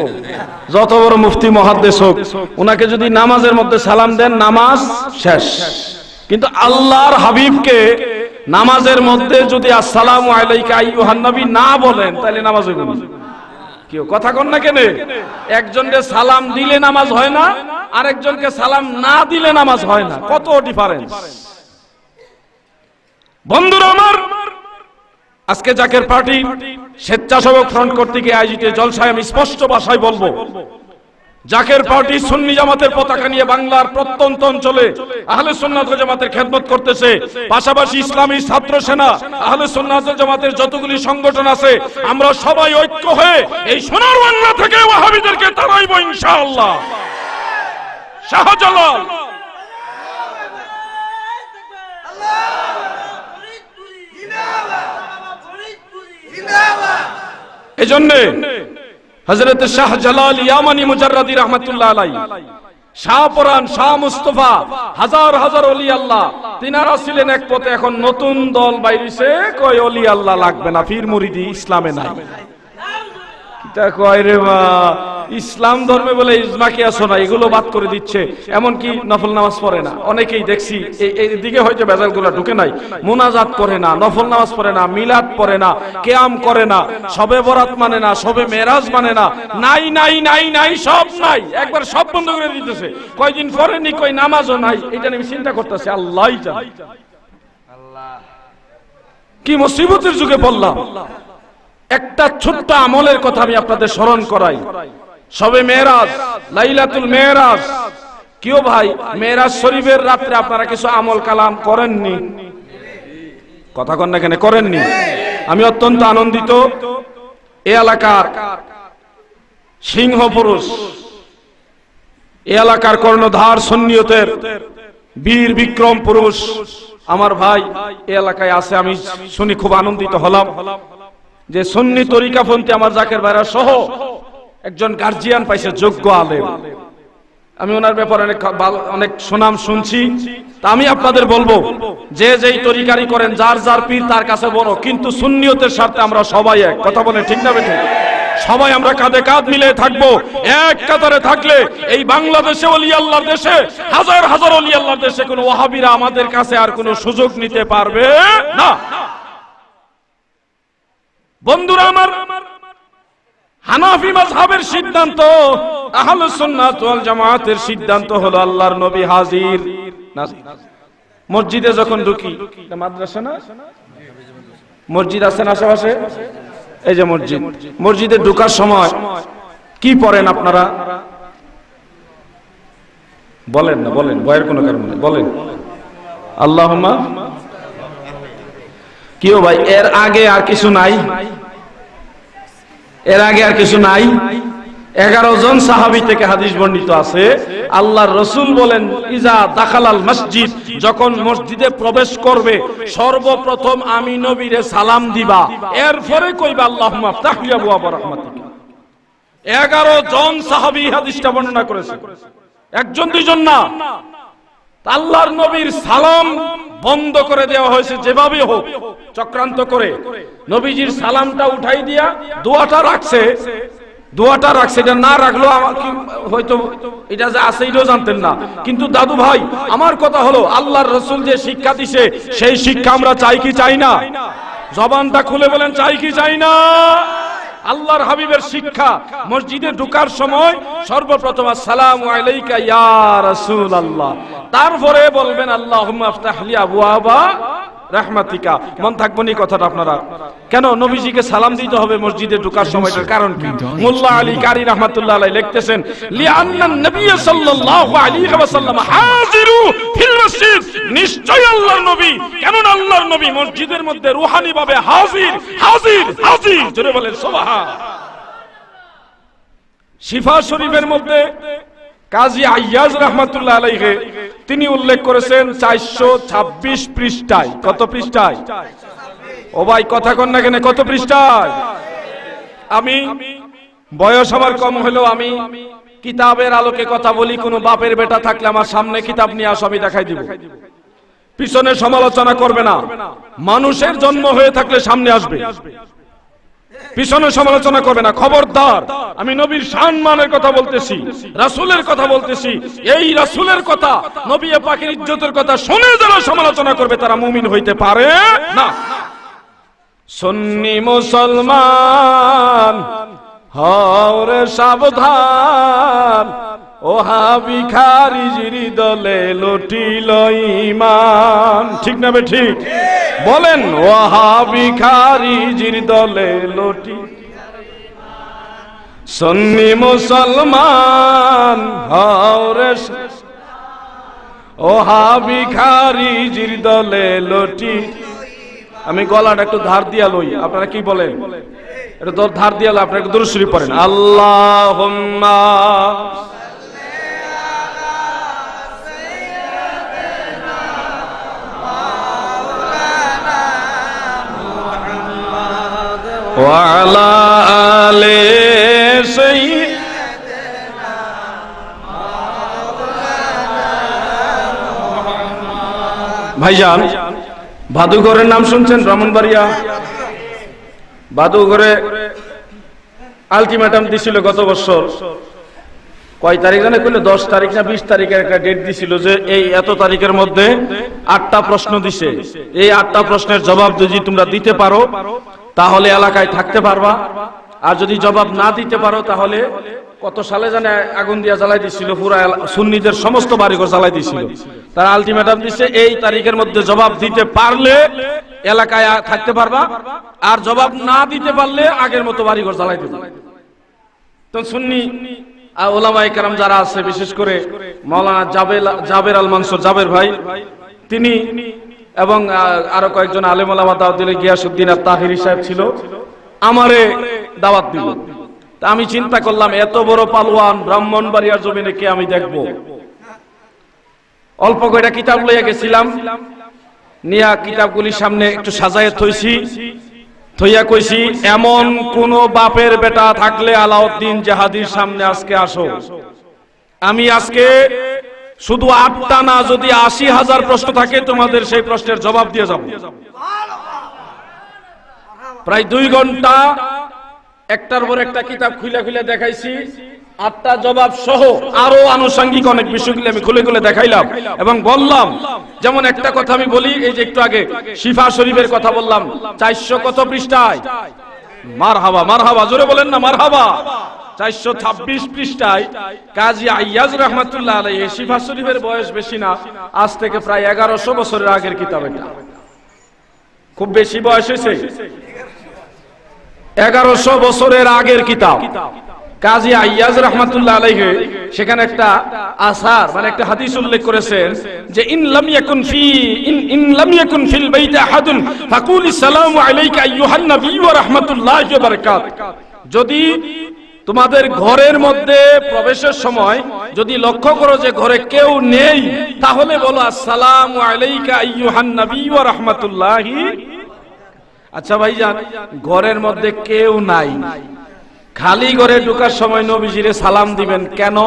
যত বড় মুফতি মুহাদ্দিস হোক, ওনাকে যদি নামাজের মধ্যে সালাম দেন, নামাজ শেষ। কিন্তু আল্লাহর হাবিবকে নামাজের মধ্যে যদি আসসালামু আলাইকা আইয়ুহান নবী না বলেন, তাহলে নামাজ হইব না। কেউ কথা কন না কেন? একজনকে সালাম দিলে নামাজ হয় না, আরেকজনকে সালাম না দিলে নামাজ হয় না। কত ডিফারেন্স বন্ধুরা আমার। আজকে জাকের পার্টি স্বেচ্ছাসেবক ফ্রন্ট কর্তৃক আয়োজিত জলসায় আমি স্পষ্ট ভাষায় বলবো, জাকের পার্টি সুন্নি জামাতের পতাকা নিয়ে বাংলার প্রত্যন্ত অঞ্চলে আহলে সুন্নাত ওয়াল জামাতের খেদমত করতেছে। পাশাপাশি ইসলামী ছাত্র সেনা, আহলে সুন্নাত ওয়াল জামাতের যতগুলি সংগঠন আছে, আমরা সবাই ঐক্য হয়ে এই সোনার বাংলা থেকে ওয়াহাবিদেরকে তাড়াইব ইনশাআল্লাহ। শাহজালাল এজন্য হযরত শাহ জালাল ইয়ামানি মুজাররাদি রাহমাতুল্লাহ আলাইহি, শাহ পরান, শাহ মুস্তাফা, হাজার হাজার ওলি আল্লাহ, তিনারা ছিলেন এক পথে। এখন নতুন দল বাইরিছে, কয় ওলি আল্লাহ লাগবে না, পীর মুরিদি ইসলামে নাই। কিটা কয় রে মা, ইসলাম ধর্মে বলে ইজমা কি আসো না, এগুলো বাদ করে দিচ্ছে। এমনকি নফল নামাজ পড়ে না, অনেকেই দেখছি এই দিকে হয়তো বেজালগুলো ঢুকে নাই। মুনাজাত করে না, নফল নামাজ পড়ে না, মিলাদ পড়ে না, কিয়াম করে না, শবে বরাত মানে না, শবে মেরাজ মানে না, নাই নাই নাই নাই, সব নাই, একবার সব বন্ধ করে দিতেছে। কয়দিন পরেনি, কই নামাজও নাই। এটা আমি চিন্তা করতেছি, আল্লাহই জানে কি মুসিবতের যুগে পড়লাম। একটা ছোট্ট আমলের কথা আমি আপনাদের স্মরণ করাই। শবে মেরাজ, লাইলাতুল মেরাজ। কিও ভাই, মেরাজ শরীফের রাত্রে আপনারা কিছু আমল কালাম করেননি? কথা কন না কেন, করেননি? আমি অত্যন্ত আনন্দিত। এই এলাকার সিংহ পুরুষ, এই এলাকার কর্ণধার সুন্নিয়তের বীর বিক্রম পুরুষ আমার ভাই এই এলাকায় আছে। আমি শুনি খুব আনন্দিত হলাম যে সুন্নি তরিকাপন্থী আমার জাকের ভাইরা সহ একজন গার্জিয়ান পাইছে, যোগ্য আলেম। আমি ওনার ব্যাপারে অনেক সুনাম শুনছি। তা আমি আপনাদের বলবো, যে যেই তরিকারি করেন, যার যার পীর তার কাছে বড়, কিন্তু সুন্নিয়তের স্বার্থে আমরা সবাই এক। কথা বলেন ঠিক না বেঠিক? সবাই আমরা কাঁধে কাঁধ মিলে থাকবো, এক কাতারে থাকলে এই বাংলাদেশে ওলি আল্লাহর দেশে, হাজার হাজার ওলি আল্লাহর দেশে কোন ওয়াহাবিরা আমাদের কাছে আর কোনো সুযোগ নিতে পারবে না। বন্ধুরা আমার, হানাফি মাযহাবের সিদ্ধান্ত, আহলুস সুন্নাত ওয়াল জামাতের সিদ্ধান্ত হলো আল্লাহর নবী হাজির। মসজিদে যখন ঢুকি, এটা মাদ্রাসা না, মসজিদ আছে না আশেপাশে? এই যে মসজিদ, মসজিদে ঢোকার সময় কি পড়েন আপনারা? বলেন না, বলেন, ভয়ের কোনো কারণ নেই, বলেন আল্লাহুম্মা। কিও ভাই, এর আগে আর কিছু নাই? এর আগে আর কিছু নাই? 11 জন সাহাবী থেকে হাদিস বর্ণিত আছে, আল্লাহর রাসূল বলেন, ইজা দাখালাল মসজিদ, যখন মসজিদে প্রবেশ করবে সর্বপ্রথম আমি নবীরে সালাম দিবা, এরপরে কইবা আল্লাহুম্মা আফতাহ লি আবওয়াব রাহমাতিকা। 11 জন সাহাবী হাদিসটা বর্ণনা করেছে, একজন দুইজন না। আল্লাহর নবীর সালাম বন্ধ করে দেওয়া হয়েছে যেভাবে হোক, চক্রান্ত করে নবীজির সালামটা উঠাই দিয়া দোয়াটা রাখছে। দোয়াটা রাখছে, এটা না রাখলো হয়তো এটা যে আছে এটাও জানতেন না। কিন্তু দাদু ভাই, আমার কথা হলো, আল্লাহর রাসূল যে শিক্ষা দিছে সেই শিক্ষা আমরা চাই কি চাই না? জবানটা খুলে বলেন, চাই কি চাই না? আল্লাহর হাবিবের শিক্ষা, মসজিদে ঢোকার সময় সর্বপ্রথম আসসালামু আলাইকা ইয়া রাসূলুল্লাহ, তারপরে বলবেন আল্লাহুম্মা আফতাহ লি আবওয়াবা রাহমাতিকা। মন থাকবনি কথাটা আপনারা? কেন নবীজিকে সালাম দিতে হবে মসজিদে ঢোকার সময়টার কারণ কি? মোল্লা আলী কারি রাহমাতুল্লাহ আলাইহি লিখতেছেন, লিআন্নান নবী সাল্লাল্লাহু আলাইহি ওয়াসাল্লাম হাজিরু ফিল মসজিদ, নিশ্চয় আল্লাহর নবী, কেন আল্লাহর নবী মসজিদের মধ্যে রূহানি ভাবে হাজির হাজির হাজির। জোরে বলেন সুবহান। শিফা শরীফের মধ্যে কাজী আইয়াজ রাহমাতুল্লাহ আলাইহি তিনি উল্লেখ করেছেন 426 পৃষ্ঠায়। কত পৃষ্ঠায়? ও ভাই কথা কন না কেন, কত পৃষ্ঠায়? আমি বয়স আমার কম হলেও আমি কিতাবের আলোকে কথা বলি। কোন বাপের বেটা থাকলে আমার সামনে কিতাব নিয়ে আসো, আমি দেখাই দিব। পিছনে সমালোচনা করবে না। মানুষের জন্ম হয়ে থাকলে সামনে আসবে, পিছনে সমালোচনা করবে না। খবরদার, আমি নবীর সম্মানের কথা বলতেছি, রাসূলের কথা বলতেছি। এই রাসূলের কথা, নবী পাকের ইজ্জতের কথা শুনে যারা সমালোচনা করবে তারা মুমিন হইতে পারে না। সুন্নি মুসলমান হও রে সাবধান, ওহাবি খারিজির দলে লুটিল ঈমান। ঠিক না বে ঠিক? বলেন, ওহাবি খারিজির দলে লুটি। সুন্নি মুসলমান হও রে, ওহাবি খারিজির দলে লুটি। আমি গলাটা একটু ধার দিয়া লই, আপনারা কি বলেন? এটা ধার দিয়া লই, আপনারা একটু দুরূদ শরীফ পড়েন। আল্লাহুম্মা ওয়া আলা আলি ভাইজান, ভাদুঘরের নাম শুনছেন? ব্রাহ্মণবাড়িয়া ভাদুঘরে আলটিমেটাম দিছিল গত বছর, কয় তারিখ জানে কইলে 10 তারিখ না 20 তারিখের একটা ডেট দিছিল যে এই এত তারিখের মধ্যে 8টা প্রশ্ন দিছে, এই 8টা প্রশ্নের জবাব যদি তোমরা দিতে পারো তাহলে এলাকায় থাকতে পারবা, আর যদি জবাব না দিতে পারো তাহলে কত সালে জানে আগুন দিয়া জ্বালাই দিছিল, পুরা সুন্নিদের সমস্ত বাড়িঘর জ্বালাই দিছিল। তারা আলটিমেটাম দিছে এই তারিখের মধ্যে জবাব দিতে পারলে এলাকায় থাকতে পারবা, আর জবাব না দিতে পারলে আগের মতো বাড়িঘর জ্বালাই দেবে। তো সুন্নি ওলামায়ে কেরাম যারা আছে, বিশেষ করে মাওলানা জাবের আল মানসুর জাবের ভাই, তিনি এবং আরো কয়েকজন আলেম ওলামা দাওয়াত দিলে, গিয়াসউদ্দিন আর তাহিরি সাহেব ছিল, আমারে দাওয়াত দিল। তা আমি চিন্তা করলাম এত বড় পালোয়ান ব্রাহ্মণবাড়িয়ার জমিনে কে আমি দেখব। অল্প কয়টা কিতাব লইয়া গেছিলাম, নিয়া কিতাবগুলির সামনে একটু সাজায় থইয়া কইছি, এমন কোন বাপের বেটা থাকলে আলাউদ্দিন জাহাদির সামনে আজকে আসো, আমি আজকে শুধু 8টা না, যদি 80,000 প্রশ্ন থাকে তোমাদের সেই প্রশ্নের জবাব দিয়ে যাব। প্রায় 2 ঘন্টা একটার পর একটা কিতাব খুলে খুলে দেখাইছি, 8টা জবাব সহ আরো আনুষঙ্গিক অনেক বিষয়গুলো আমি খুলে খুলে দেখাইলাম এবং বললাম। যেমন একটা কথা আমি বলি, এই যে একটু আগে শিফা শরীফের কথা বললাম, 400 কত পৃষ্ঠায়? মারহাবা, মারহাবা, জোরে বলেন না মারহাবা। 426 পৃষ্ঠায় কাজী আইয়াজ রাহমাতুল্লাহ আলাইহি, শিফা শরীফের বয়স বেশি না, আজ থেকে প্রায় 1100 বছরের আগের কিতাব, এটা খুব বেশি বয়স হয়েছে, 1100 বছরের আগের কিতাব। কাজী আইয়াজ রাহমাতুল্লাহ আলাইহি সেখানে একটা আসার মানে একটা হাদিস উল্লেখ করেছেন যে ইন লাম ইয়াকুন ফিল বাইতি আহাদুন ফাকুলি সালামু আলাইকা আইয়ুহান নবী ওয়া রাহমাতুল্লাহি ওয়া বারাকাতুহু। যদি তোমাদের ঘরের মধ্যে প্রবেশের সময় যদি লক্ষ্য করো যে ঘরে কেউ নেই, তাহলে বলো আসসালামু আলাইকা আইয়ুহান নবী ওয়া রাহমাতুল্লাহি। আচ্ছা ভাইজান, ঘরের মধ্যে কেউ নাই, খালি ঘরে ঢোকার সময় নবীজিরে সালাম দিবেন কেন?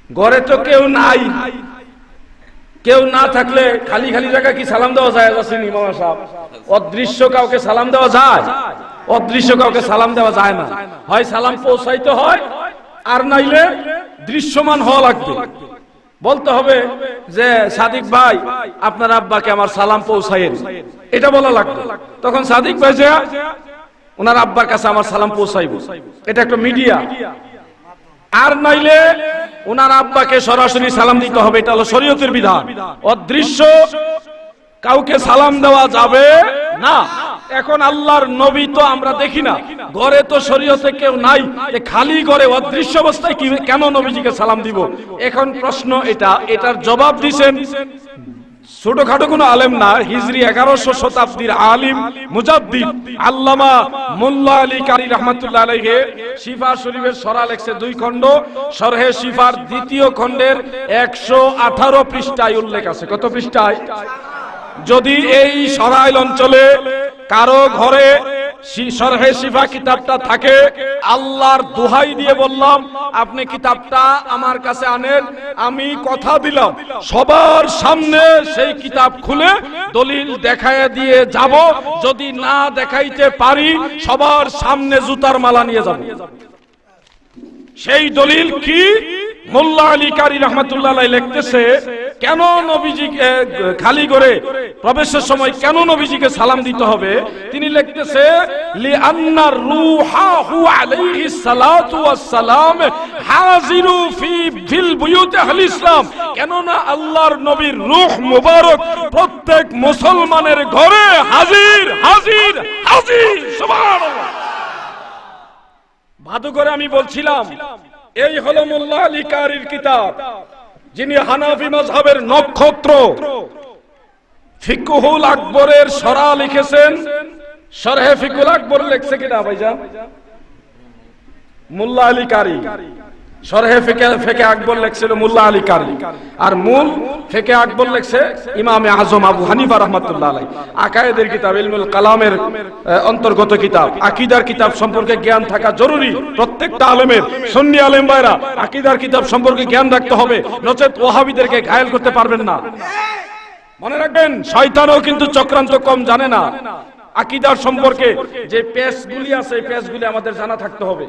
ঘরে তো কেউ নাই, কেউ না থাকলে খালি খালি জায়গায় কি সালাম দেওয়া যায়? আসেনি মামা সাহেব, অদৃশ্য কাউকে সালাম দেওয়া যায়? অদৃশ্য কাউকে সালাম দেওয়া যায় না, হয় সালাম পৌঁছাইতে হয়, আর নাইলে দৃশ্যমান হওয়া লাগবে। বলতে হবে যে সাদিক ভাই আপনার আব্বাকে আমার সালাম পৌঁছায়েন, এটা বলা লাগবে। তখন সাদিক ভাই যে ওনার আব্বার কাছে আমার সালাম পৌঁছাইব, এটা একটা মিডিয়া। আর নাইলে ওনার আব্বাকে সরাসরি সালাম দিতে হবে, এটা হলো শরীয়তের বিধান। অদৃশ্য কাউকে সালাম দেওয়া যাবে না। এখন আল্লাহর নবী তো আমরা দেখি না, ঘরে তো শরীয়তে কেউ নাই, খালি ঘরে অদৃশ্য অবস্থায় কেন নবীজিকে সালাম দিব? এখন প্রশ্ন এটার জবাব দিবেন ছোটখাটো কোনো আলেম না, হিজরি 1100 শতাব্দীর আলিম মুজাদ্দিদ আল্লামা মোল্লা আলী কারি রাহমাতুল্লাহ আলাইহি শিফা শরীফের সরা লেখছে 2 খণ্ড, শরহে শিফার 2য় খণ্ডের 118 পৃষ্ঠায় উল্লেখ আছে। কত পৃষ্ঠায়? যদি এই সরাইল অঞ্চলে কারো ঘরে শরহে শিফা কিতাবটা থাকে, আল্লাহর দোহাই দিয়ে বললাম আপনি কিতাবটা আমার কাছে আনেন, আমি কথা দিলাম সবার সামনে সেই কিতাব খুলে দলিল দেখায় দিয়ে যাব। যদি না দেখাইতে পারি সবার সামনে জুতার মালা নিয়ে যাব। সেই দলিল কি? মোল্লা আলী কারি রাহমাতুল্লাহ আলাইহি লিখতেছে, কেন নবীজিকে খালি করে প্রবেশের সময় কেন নবীজিকে সালাম দিতে হবে? তিনি লিখতেছে লিআন্না রূহাহু আলাইহিস সালাতু ওয়াস সালাম হাজিরু ফিল বুয়ুত আহলি ইসলাম। কেন না আল্লাহর নবীর রূহ মুবারক প্রত্যেক মুসলমানের ঘরে হাজির হাজির হাজির। সুবহানাল্লাহ। ভাদুঘরে আমি বলছিলাম এই হলো মোল্লা আলী কারির কিতাব, যিনি হানাফি মাযহাবের নক্ষত্র। ফিকহুল আকবরের সরা লিখেছেন, শরহে ফিকহুল আকবর লিখছে কিনা ভাইজান? মোল্লা আলী কারি শরহে ফিকে আকবর লেখছিল মোল্লা আলী কারি, আর মূল ফিকে আকবর লেখছে ইমামে আজম আবু হানিফা রাহমাতুল্লাহ আলাইহি। আকায়েদের কিতাব, ইলমুল কালামের অন্তর্গত কিতাব, আকীদার কিতাব সম্পর্কে জ্ঞান থাকা জরুরি। প্রত্যেকটা আলেমের, সুন্নি আলেম ভাইরা আকীদার কিতাব সম্পর্কে জ্ঞান রাখতে হবে, নচেত ওয়াহাবিদেরকে ঘায়েল করতে পারবেন না। মনে রাখবেন, শয়তানও কিন্তু চক্রান্ত কম জানে না। আকীদার সম্পর্কে যে পেশগুলি আছে, এই পেশগুলি আমাদের জানা থাকতে হবে,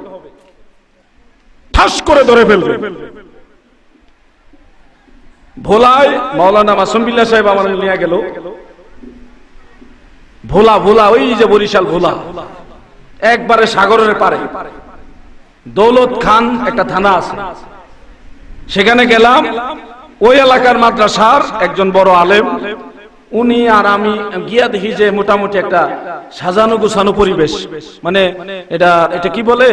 ঠাস করে ধরে ফেলবে। ভোলায় মাওলানা মাসুম বিল্লাহ সাহেব আমার নিয়ে গেল। ভোলা ওই যে বরিশাল ভোলা, একবারে সাগরের পারে দৌলত খান একটা থানা আছে, সেখানে গেলাম। ওই এলাকার মাদ্রাসার একজন বড় আলেম, উনি আর আমি গিয়া দেখি যে মোটামুটি একটা সাজানো গুছানো পরিবেশ, মানে এটা কি বলে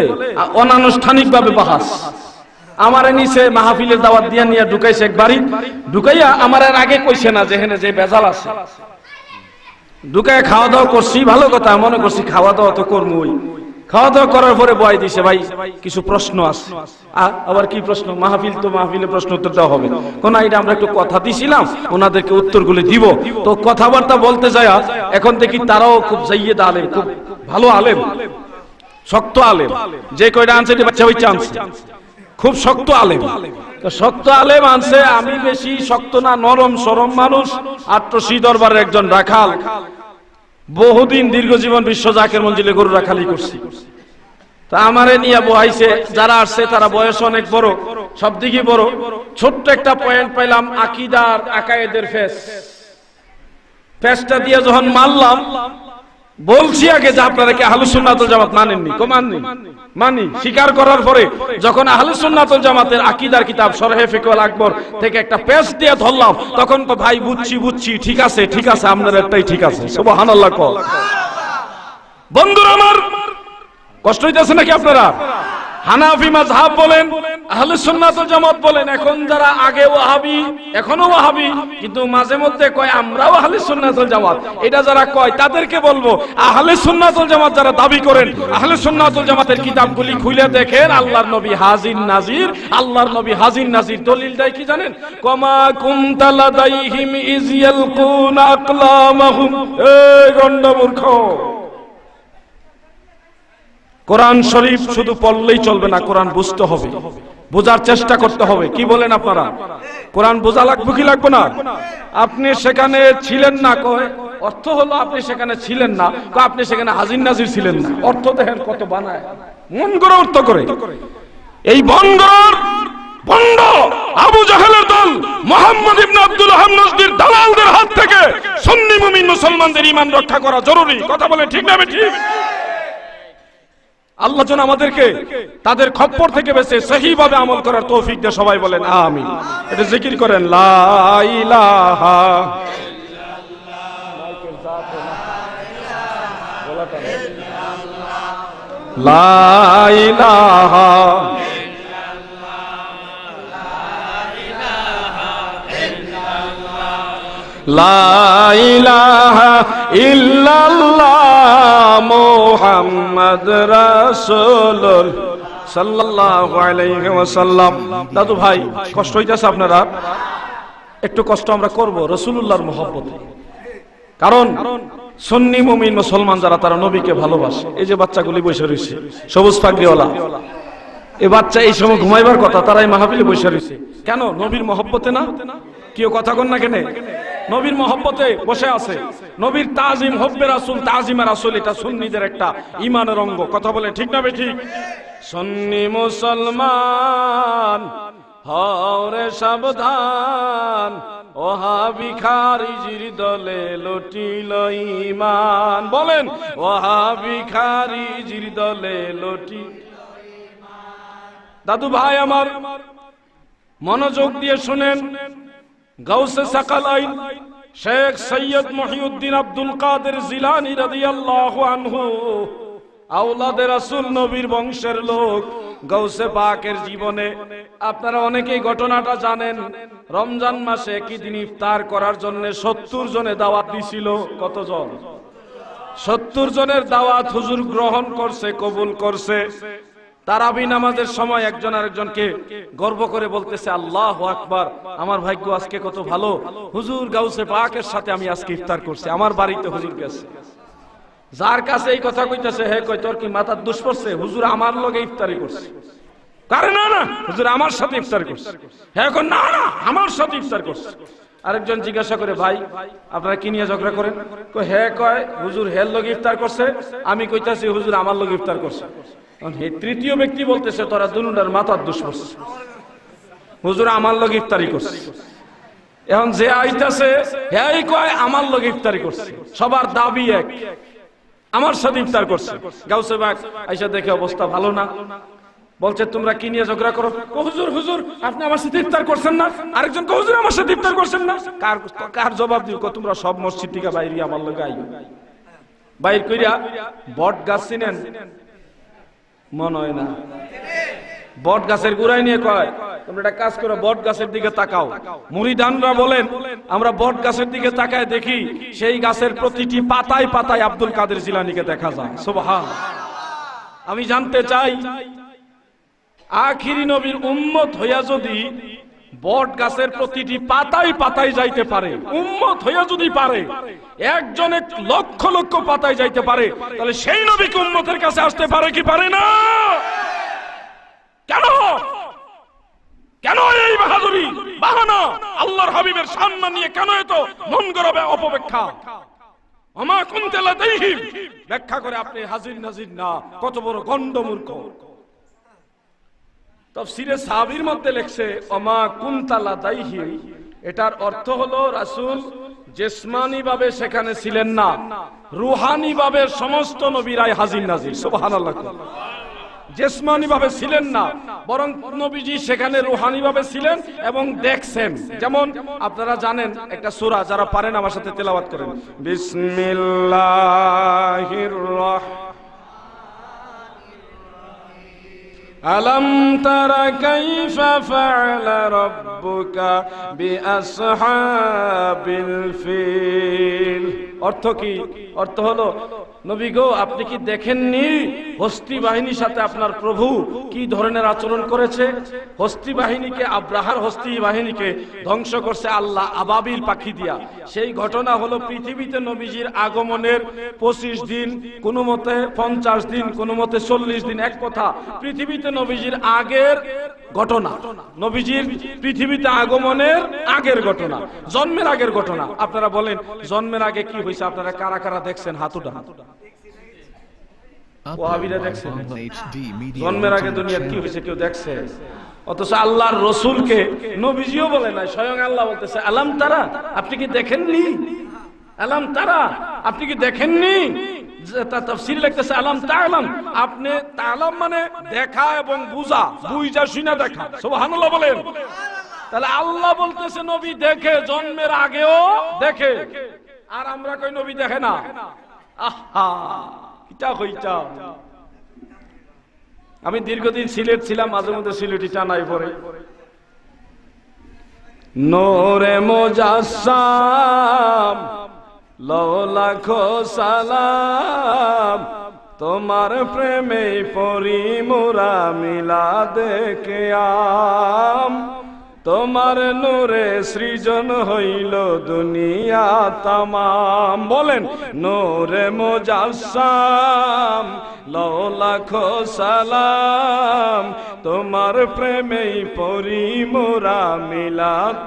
অনানুষ্ঠানিক ভাবে বাহাস। আমার নিচে মাহফিলের দাওয়াত দিয়া নিয়ে ঢুকাইছে একবারই, ঢুকাইয়া আমার আর আগে কইছে না যেখানে যে বেজাল আছে। ঢুকায় খাওয়া দাওয়া করছি, ভালো কথা, মনে করছি খাওয়া দাওয়া তো করবই। খাওয়া দাওয়া করার পরে বয় দিছে, ভাই কিছু প্রশ্ন আছে। আবার কি প্রশ্ন? মাহফিল তো, মাহফিলে প্রশ্ন উত্তর দেওয়া হবে। কোন এটা আমরা একটু কথা দিছিলাম, ওনাদেরকে উত্তরগুলো দিব। তো কথাবার্তা বলতে যায় এখন দেখি তারাও খুব জাইয়েদ আলেম, খুব ভালো আলেম, শক্ত আলেম। যে কয়টা আনছে বাচ্চা বাচ্চা আনছে, খুব শক্ত আলেম। তো শক্ত আলেম আনছে, আমি বেশি শক্ত না, নরম সরম মানুষ, আট্রসি দরবারের একজন রাখাল, বহুদিন দীর্ঘ জীবন বিশ্ব জাকের মঞ্জিলে গরু রাখালি করছি। তা আমারে নিয়ে বহাইছে, যারা আসছে তারা বয়স অনেক বড়, সব দিকে বড়। ছোট্ট একটা পয়েন্ট পাইলাম, আকীদার আকায়েদের ফেসটা দিয়ে যখন মারলাম, বলছি আগে যে আপনারা কি আহলুস সুন্নাত ওয়াল জামাত মানেননি? মানি। স্বীকার করার পরে যখন আহলুস সুন্নাত ওয়াল জামাতের আকীদার কিতাব শরহে ফিকহুল আকবর থেকে একটা পেজ দিয়ে ধরলাম, তখন তো ভাই বুঝছি, ঠিক আছে আপনার একটাই ঠিক আছে। সুবহানাল্লাহ। বন্ধুরা আমার, কষ্ট হইতেছে নাকি আপনারা? হানাফি মাযহাব বলেন, আহলে সুন্নাত ওয়াল জামাত বলেন, এখন যারা আগে ওয়াহাবি, এখনো ওয়াহাবি, কিন্তু মাঝে মধ্যে কয় আমরাও আহলে সুন্নাত ওয়াল জামাত, এটা যারা কয় তাদেরকে বলবো, আহলে সুন্নাত ওয়াল জামাত যারা দাবি করেন, আহলে সুন্নাত ওয়াল জামাতের কিতাবগুলি খুলে দেখেন, আল্লাহর নবী হাজির নাজির দলিল দেয় কি জানেন? কমা কুনতা লাদাইহিম ইয ইয়ালকুনা আকলামাহুম। এই গন্ডমূর্খ, কোরআন শরীফ শুধু পড়লেই চলবে না, কোরআন বুঝতে হবে, বোঝার চেষ্টা করতে হবে। কি বলেন আপনারা? কোরআন বোঝা লাগবে কি লাগবে না? আপনি সেখানে ছিলেন না, কয় অর্থ হলো আপনি সেখানে ছিলেন না, আপনি সেখানে হাজির নাজির ছিলেন না। অর্থ দেখেন কত বানায়, মন করে অর্থ করে। এই ভণ্ড আবু জাহেলের দল, মুহাম্মদ ইবনে আব্দুল ওয়াহাব নজদীর দালালদের হাত থেকে সুন্নি মুমিন মুসলমানদের ঈমান রক্ষা করা জরুরি। কথা বলেন ঠিক না ঠিক? আল্লাহ যেন আমাদেরকে তাদের খপ্পর থেকে বেঁচে সহিভাবে আমল করার তৌফিক দেয়। সবাই বলেন আমিন। এটা জিকির করেন, লা ইলাহা লা ইলাহা লা ইলাহা ইল্লাল্লাহ মুহাম্মদ রাসূলুল্লাহ সাল্লাল্লাহু আলাইহি ওয়াসাল্লাম। দাদু ভাই, কষ্ট হইতাছে আপনারা? একটু কষ্ট আমরা করব রাসূলুল্লাহর মহব্বতে। কারণ সুন্নি মুমিন মুসলমান যারা, তারা নবীকে ভালোবাসে। এই যে বাচ্চাগুলি বসে রয়েছে সবুজ পাগড়িওয়ালা, এই বাচ্চা এই সময় ঘুমাইবার কথা, তারা এই মাহফিলে বসে রয়েছে কেন? নবীর মহব্বতে না? কেউ কথা কন না কেন? নবীর মহব্বতে বসে আছে। নবীর তাজিম, হব্বে রাসূল, তাজিমে রাসূল, এটা সুন্নিদের একটা ঈমানের অঙ্গ। কথা বলে ঠিক না ঠিক? সুন্নি মুসলমান হওরে সাবধান, ওহাবি খারিজির দলে লুটিল ঈমান। বলেন, ওহাবি খারিজির দলে লুটি। দাদু ভাই আমার, মনোযোগ দিয়ে শুনেন। গাউসে সাকালাইন শেখ সৈয়দ মহিউদ্দিন আব্দুল কাদের জিলানী রাদিয়াল্লাহু আনহু, আওলাদে রাসূল, নবীর বংশের লোক। গাউসে পাকের জীবনে আপনারা অনেকেই ঘটনাটা জানেন। রমজান মাসে একই দিন ইফতার করার জন্য 70 জনে দাওয়াত দিছিল। কতজন? 70 জনের দাওয়াত হুজুর গ্রহণ করছে, কবুল করছে। তারাবি নামাজের সময় একজন আরেকজনকে গর্ব করে বলতেছে আল্লাহু আকবার, আমার ভাগ্য আজকে কত ভালো, হুজুর গাউসে পাকের সাথে আমি আজকে ইফতার করছি, আমার বাড়িতে হুজুর গেছে। যার কাছে এই কথা কইতেছে হে কয় তোর কি মাথার দোষ পড়ছে, হুজুর আমার লগে ইফতারি করছে। কারে না না হুজুর আমার সাথে ইফতার করছে, হ্যাঁ কয় না না আমার সাথে ইফতার করছে। আরেকজন জিজ্ঞাসা করে ভাই আপনারা কি নিয়ে ঝগড়া করেন, কয় হ্যাঁ কয় হুজুর হের লগে ইফতার করছে, আমি কইতাছি হুজুর আমার লগে ইফতার করছে। তৃতীয় ব্যক্তি বলতেছে তোরা দুনুটার মাথার দোষ পড়ছে, হুজুর আমার লগে ইফতারি করছে। এখন যে আইতাছে হ্যাঁ কয় আমার লগে ইফতারি করছে, সবার দাবি এক, আমার সাথে ইফতার করছে। গাউসে পাক আইসা দেখে অবস্থা ভালো না, বলছে তোমরা কি নিয়ে ঝগড়া করো, হুজুর হুজুর আপনি আমার সাথে ইফতার করছেন না, আরেকজন হুজুর আমার সাথে ইফতার করছেন না। কার কার জবাব দিও, তোমরা সব মসজিদ থেকে বাইরে আমার লগে আইও। বাইর কইরা বট গাছ চিনেন, মনে হয় না, বট গাছের গোড়ায় নিয়ে কয় তোমরা একটা কাজ করো, বট গাছের দিকে তাকাও। মুরিদানরা বলেন আমরা বট গাছের দিকে তাকায় দেখি সেই গাছের প্রতিটি পাতায় পাতায় আব্দুল কাদের জিলানীকে দেখা যায়। সুবহানাল্লাহ। আমি জানতে চাই আখিরি নবীর উম্মত হইয়া যদি বট গাছের প্রতিটি পাতায় পাতায় যাইতে পারে, উম্মত হইয়া যদি পারে একজনে লক্ষ লক্ষ পাতায় যাইতে পারে, তাহলে সেই নবীকে উম্মতের কাছে আসতে পারে কি পারে না? কেন কেন এই বাহাদুরি বাহানা, আল্লাহর হাবিবের সম্মান নিয়ে কেন এত মন গড়াবে অপব্যাখ্যা? আমা কুনতা লাদাইহিম, ব্যাখ্যা করে আপনি হাজির নাজির না, কত বড় গন্ডমূর্খ। তাফসীরে সাহাবীর মধ্যে লেখছে আমা কুনতা লাদাইহিম, এটার অর্থ হলো রাসূল জিসমানি ভাবে সেখানে ছিলেন না, রূহানি ভাবে সমস্ত নবীরাই হাজির নাজির। সুবহানাল্লাহ। জিসমানি ভাবে ছিলেন না, বরং নবীজি সেখানে রূহানি ভাবে ছিলেন এবং দেখছেন। যেমন আপনারা জানেন একটা সূরা, যারা পারেন আমার সাথে তেলাওয়াত করেন, বিসমিল্লাহির আলম তারা কাইফা ফাআলা রাব্বুকা বিআসহাবিল ফিল। অর্থ কি? অর্থ হলো নবী গো আপনি কি দেখেননি হস্তি বাহিনীর সাথে আপনার প্রভু কি ধরনের আচরণ করেছে? হস্তি বাহিনীকে, আব্রাহার হস্তি বাহিনীকে ধ্বংস করছে আল্লাহ আবাবিল পাখি দিয়া। সেই ঘটনা হলো পৃথিবীতে নবীজির আগমনের 25 দিন, কোনো মতে 50 দিন, কোনো মতে 40 দিন, এক কথা পৃথিবীতে নবীজির আগের ঘটনা, নবীজির পৃথিবীতে আগমনের আগের ঘটনা, জন্মের আগের ঘটনা। আপনারা বলেন জন্মের আগে কি হয়েছে? আপনারা কারা কারা দেখছেন? হাত উঠান। ওয়াহাবিরা দেখছেন জন্মের আগে দুনিয়ার কি হয়েছে? কেউ দেখছে? অথচ আল্লাহর রসুলকে নবীজিও বলে নাই, স্বয়ং আল্লাহ বলতেছে আলাম তারা, আপনি কি দেখেননি? আলাম তারা, আপনি কি দেখেননি? তাফসীরে লিখতেছে আলাম তাআলাম, আপনি তাআলাম মানে দেখা এবং বুঝা, বুঝা শুনা দেখা। সুবহানাল্লাহ বলেন। তাহলে আল্লাহ বলতেছে নবী দেখে, জন্মের আগেও দেখে, আর আমরা কই নবী দেখে না। আহা কিটা কইটা। আমি দীর্ঘদিন সিলেট ছিলাম, মাঝে মধ্যে সিলেটি টানাই পড়ে। নূরে মুজাসসাম লাও লাখো সালাম, তোমার প্রেমে পড়ি মোরা মিলাদে কিয়াম, তোমার নূরে সৃজন হইল দুনিয়া তামাম। বলেন নূরে মুজাসসাম লাও লাখো সালাম, তোমার প্রেমে পড়ি মোরা মিলাদ।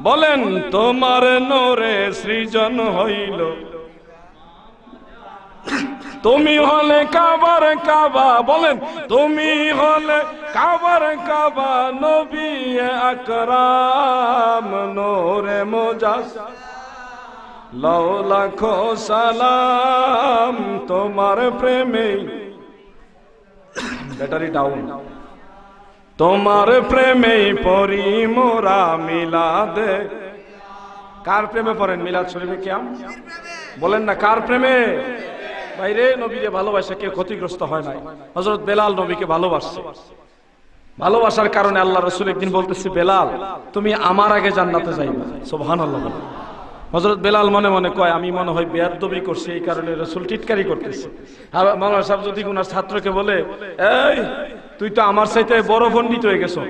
বলেন তোমার নূরে সৃজন হইল, তুমি হলে কাবার কাবা। বলেন তুমি হলে কাবার কাবা, নবী আকরাম নূরে মুজাসসাম লাও লাখো সালাম, তোমার প্রেমে। Battery down. তোমার প্রেমে পড়ি মোরা মিলাদে। কার প্রেমে পড়েন মিলাদ শরীফে কিয়াম? বলেন না কার প্রেমে? বাইরে নবীকে ভালোবাসা কেউ ক্ষতিগ্রস্ত হয় নাই। হযরত বেলাল নবীকে ভালোবাসছে, ভালোবাসার কারণে আল্লাহ রাসূল একদিন বলতেছে বেলাল তুমি আমার আগে জান্নাতে যাইবা। সুবহানাল্লাহ। হযরত বেলাল মনে মনে কয় আমি মনে হয় বেয়াদবি করছি, এই কারণে রাসূল টিটকারি করতেছে। মাওলানা সাহেব যদি কোন ছাত্রকে বলে, এই তুই তো আমার চাইতে বড় পণ্ডিত হয়ে গেছো,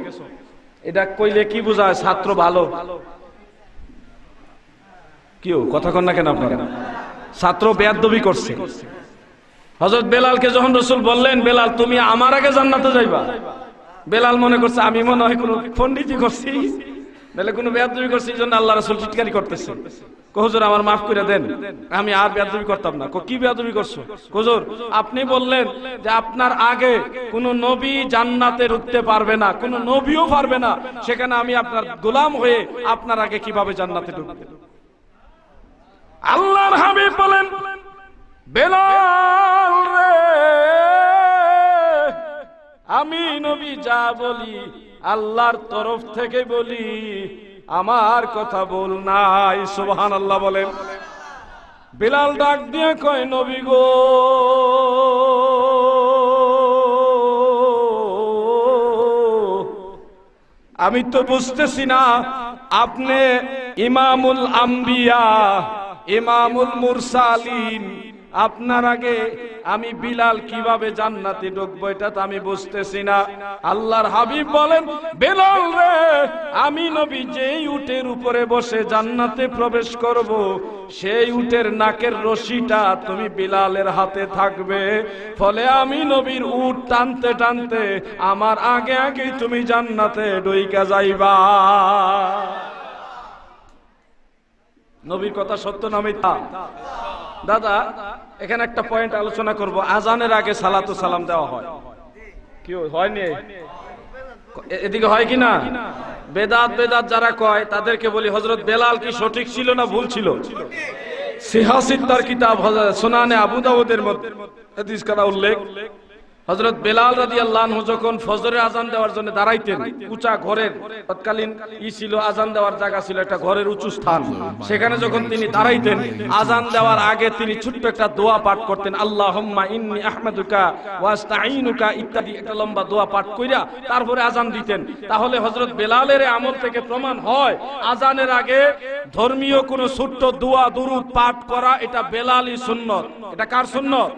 এটা কইলে কি বোঝায়? ছাত্র ভালো। কেউ কথা কন না কেন আপনারা? ছাত্র বেয়াদবি করছে। হযরত বেলালকে যখন রাসূল বললেন, বেলাল তুমি আমার আগে জান্নাতে যাইবা, বেলাল মনে করছে আমি মনে হয় কোনো পণ্ডিতই করছি, নাহলে কোনো বেয়াদবি করছি, এই জন্য আল্লাহ রাসূল টিটকারি করতেছে। হুজুর আমার মাফ করে দেন, আমি আর বেয়াদবি করতাম না। কি বেয়াদবি করছো? হুজুর আপনি বললেন যে আপনার আগে কোনো নবী জান্নাতে ঢুকতে পারবে না, কোনো নবীও পারবে না, সেখানে আমি আপনার গোলাম হয়ে আপনার আগে কিভাবে জান্নাতে ঢুকব? আল্লাহর হাবিব বলেন, বেলাল রে, আমি নবী যা বলি আল্লাহর তরফ থেকে বলি, আমার কথা বল নাই। সুবহানাল্লাহ বলেন। বেলাল ডাক দিয়ে কয়, নবী গো, আমি তো বুঝতেছি না আপনি ইমামুল আম্বিয়া, ইমামুল মুরসালিন, আপনার আগে আমি বিলাল কিভাবে জান্নাতে ঢুকবো এটা তো আমি বুঝতেছি না। আল্লাহর হাবিব বলেন, বেলাল রে, আমি নবী যেই উটের উপরে বসে জান্নাতে প্রবেশ করব, সেই উটের নাকের রশিটা তুমি বিলালের হাতে থাকবে, ফলে আমি নবীর উট টানতে টানতে আমার আগে আগেই তুমি জান্নাতে ঢুইকা যাইবা। নবীর কথা সত্য না মিথ্যা? দাদা এখানে একটা পয়েন্ট আলোচনা করব। আজানের আগে সালাতু সালাম দেওয়া হয়, কি হয়নি? এদিকে হয় কিনা? বেদাত বেদাত যারা কয় তাদেরকে বলি, হযরত বেলাল কি সঠিক ছিল না ভুল ছিল? সিহাসিত্তার কিতাব সুনানে আবু দাউদের মধ্যে হাদিস করা উল্লেখ, হযরত বেলাল রাদিয়াল্লাহু আনহু যখন ফজরের আজান দেওয়ার জন্য দাঁড়াইতেন, উঁচা ঘরের তৎকালীন ছিল, আজান দেওয়ার জায়গা ছিল একটা ঘরের উঁচু স্থান, সেখানে যখন তিনি দাঁড়াইতেন, আজান দেওয়ার আগে তিনি ছোট্ট একটা দোয়া পাঠ করতেন, আল্লাহুম্মা ইন্নী আহমাদুকা ওয়া আস্তাঈনুকা ইত্যাদি একটা লম্বা দোয়া পাঠ কইরা তারপরে আজান দিতেন। তাহলে হযরত বেলালের আমল থেকে প্রমাণ হয় আজানের আগে ধর্মীয় কোনো ছোট্ট দোয়া দুরূদ পাঠ করা এটা বেলালই সুন্নাত। এটা কার সুন্নাত?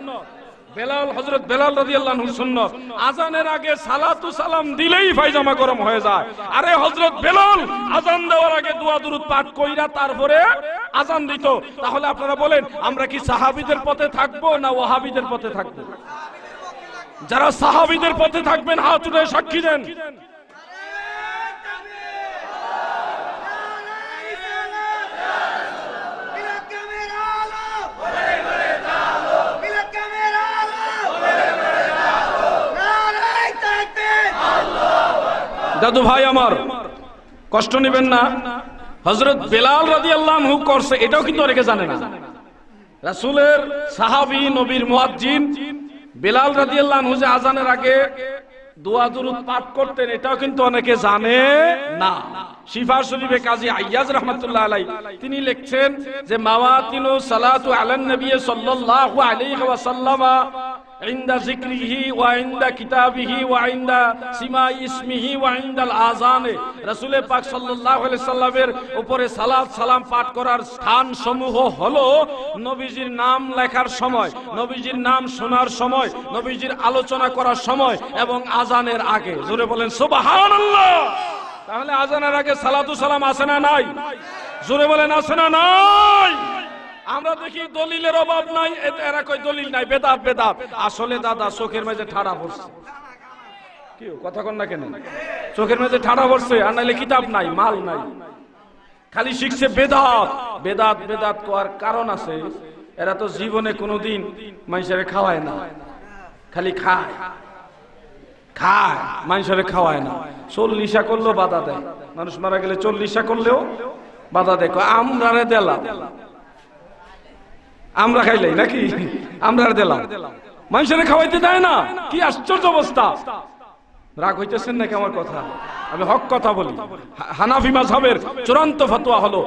বেলাল, হযরত বেলাল রাদিয়াল্লাহু আনহু সুন্নাত। আজানের আগে সালাতু সালাম দিলেই পায়জামা গরম হয়ে যায়। আরে হযরত বেলাল আজান দেওয়ার আগে দোয়া দুরূদ পাঠ কইরা তারপরে আজান দিত। তাহলে আপনারা বলেন আমরা কি সাহাবীদের পথে থাকবো না ওয়াহাবীদের পথে থাকবো? যারা সাহাবীদের পথে থাকবেন হাত উঠে সাক্ষী দেন। দাদু ভাই আমার কষ্ট নেবেন না, হযরত বেলাল রাদিয়াল্লাহু আনহু করছে এটাও কিন্তু অনেকে জানে না। রাসূলের সাহাবী, নবীর মুয়াজ্জিন বেলাল রাদিয়াল্লাহু আনহু যে আজানের আগে দোয়া দুরূদ পাঠ করতেন এটাও কিন্তু অনেকে জানে না। শিফা শরীফে কাজী আইয়াজ রাহমাতুল্লাহ আলাইহি তিনি লিখছেন যে মাওয়াতিনু সালাতু আলান নবী সাল্লাল্লাহু আলাইহি ওয়াসাল্লাম ইনদা যিকরিহি ওয়া ইনদা কিতাবিহি ওয়া ইনদা সিমাই ইসমিহি ওয়া ইনদাল আযানে, রাসূল পাক সাল্লাল্লাহু আলাইহি সাল্লামের উপরে সালাত সালাম পাঠ করার স্থান সমূহ হলো নবীজির নাম লেখার সময়, নবীজির নাম শোনার সময়, নবীজির আলোচনা করার সময় এবং আজানের আগে। জোরে বলেন সুবহানাল্লাহ। তাহলে আজানের আগে সালাতু সালাম আছে না নাই? জোরে বলেন আছে না নাই? আমরা দেখি দলিলের অভাব নাই, এরা কই দলিল নাই, বেদাত বেদাত। আসলে দাদা চোখের মেঝে ঠাড়া পড়ছে। কি কথা কন না কেন? চোখের মেঝে ঠাড়া পড়ছে, আর নাইলে কিতাব নাই, মাল নাই, খালি শিখছে বেদাত বেদাত বেদাত। কোয়ার কারণ আছে, এরা তো জীবনে কোনোদিন মানুষের খাওয়ায় না, খালি খায় খায়, মানুষের খাওয়ায় না। 40 করলেও বাধা দেয়, মানুষ মারা গেলে 40 করলেও বাধা দেয়। আমরা দিলাম, আমরা খাইলাই নাকি, আমরা দিলাম, মানুষের খাওয়াইতে দেয় না। কি আশ্চর্য অবস্থা! রাগ হইতেছেন নাকি আমার কথা? আমি হক কথা বলি। হানাফি মাযহাবের চূড়ান্ত ফতোয়া হলো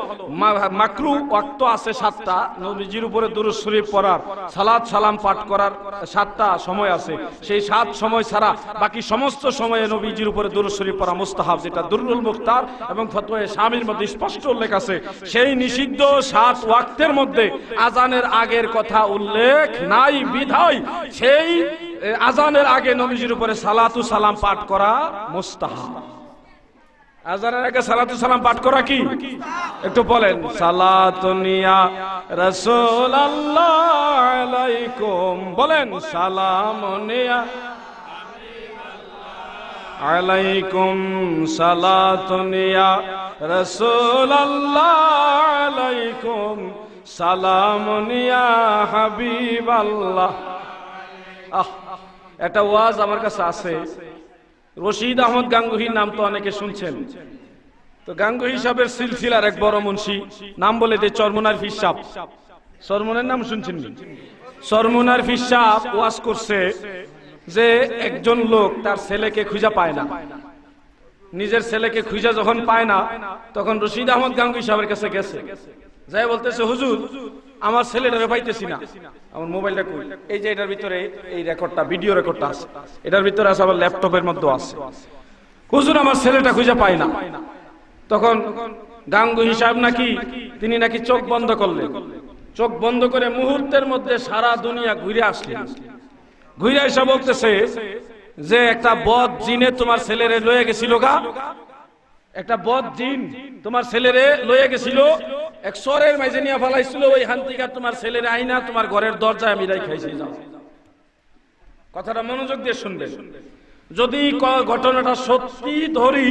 মাকরু ওয়াক্ত আছে 7টা, নবীজির উপরে দুরূদ শরীফ পড়ার, সালাত সালাম পাঠ করার 7টা সময় আছে। সেই 7 সময় ছাড়া বাকি সমস্ত সময়ে নবীজির উপরে দুরূদ শরীফ পড়া মুস্তাহাব, যেটা দুরুল মুখতার এবং ফতোয়ায়ে শামির মধ্যে স্পষ্ট উল্লেখ আছে। সেই নিষিদ্ধ 7 ওয়াক্তের মধ্যে আজানের আগের কথা উল্লেখ নাই বিধায় সেই আজানের আগে নবীজির উপরে সালাতু সালাম পাঠ করা মুস্তাহাব। আজানের আগে সালাতু সালাম পাঠ করা কি? একটু বলেন, সালাতুন ইয়া রাসূলুল্লাহ আলাইকুম, বলেন সালামুন ইয়া আলাইকুম, সালাতুন ইয়া রাসূলুল্লাহ আলাইকুম, সালামুন ইয়া হাবিবাল্লাহ। একটা ওয়াজ আমার কাছে আছে, রশিদ আহমদ গাঙ্গুহির নাম তো অনেকে শুনছেন। তো গাঙ্গুহি সাহেবের সিলসিলার এক বড় মুন্সি, নাম বলে দে চরমুনার ফির সাহেব। চরমুনার নাম শুনছেন? চরমুনার ফির সাহেব ওয়াজ করছে যে একজন লোক তার ছেলেকে খুঁজে পায় না। নিজের ছেলেকে খুঁজে যখন পায় না, তখন রশিদ আহমদ গাঙ্গুহি সাহেবের কাছে গেছে, যাই বলতেছে, হুজুর আমার ছেলেটারে পাইতেছি না, আমার মোবাইলটা কই? এই যে এটার ভিতরে এই রেকর্ডটা, ভিডিও রেকর্ডটা আছে, এটার ভিতরে আছে, আবার ল্যাপটপের মধ্যে আছে। হুজুর আমার ছেলেটা খুঁজে পায় না। তখন গাঙ্গুহি সাহেব তিনি নাকি চোখ বন্ধ করলেন। চোখ বন্ধ করে মুহূর্তের মধ্যে সারা দুনিয়া ঘুরে আসলেন। ঘুরে এসে বলতেছে যে একটা বদ জিনে তোমার ছেলেরে লয়ে গেছিল গা, একটা বদ জিন তোমার ছেলেরে লয়ে গেছিল, এক সরের মাঝে নিয়ে ফেলাইছিল, ওই হান্তিকা তোমার ছেলেরে আইনা তোমার ঘরের দরজায় আমি রাখাইছি। যাও, কথাটা মনোযোগ দিয়ে শুনবেন। যদি ঘটনাটা সত্যি ধরি,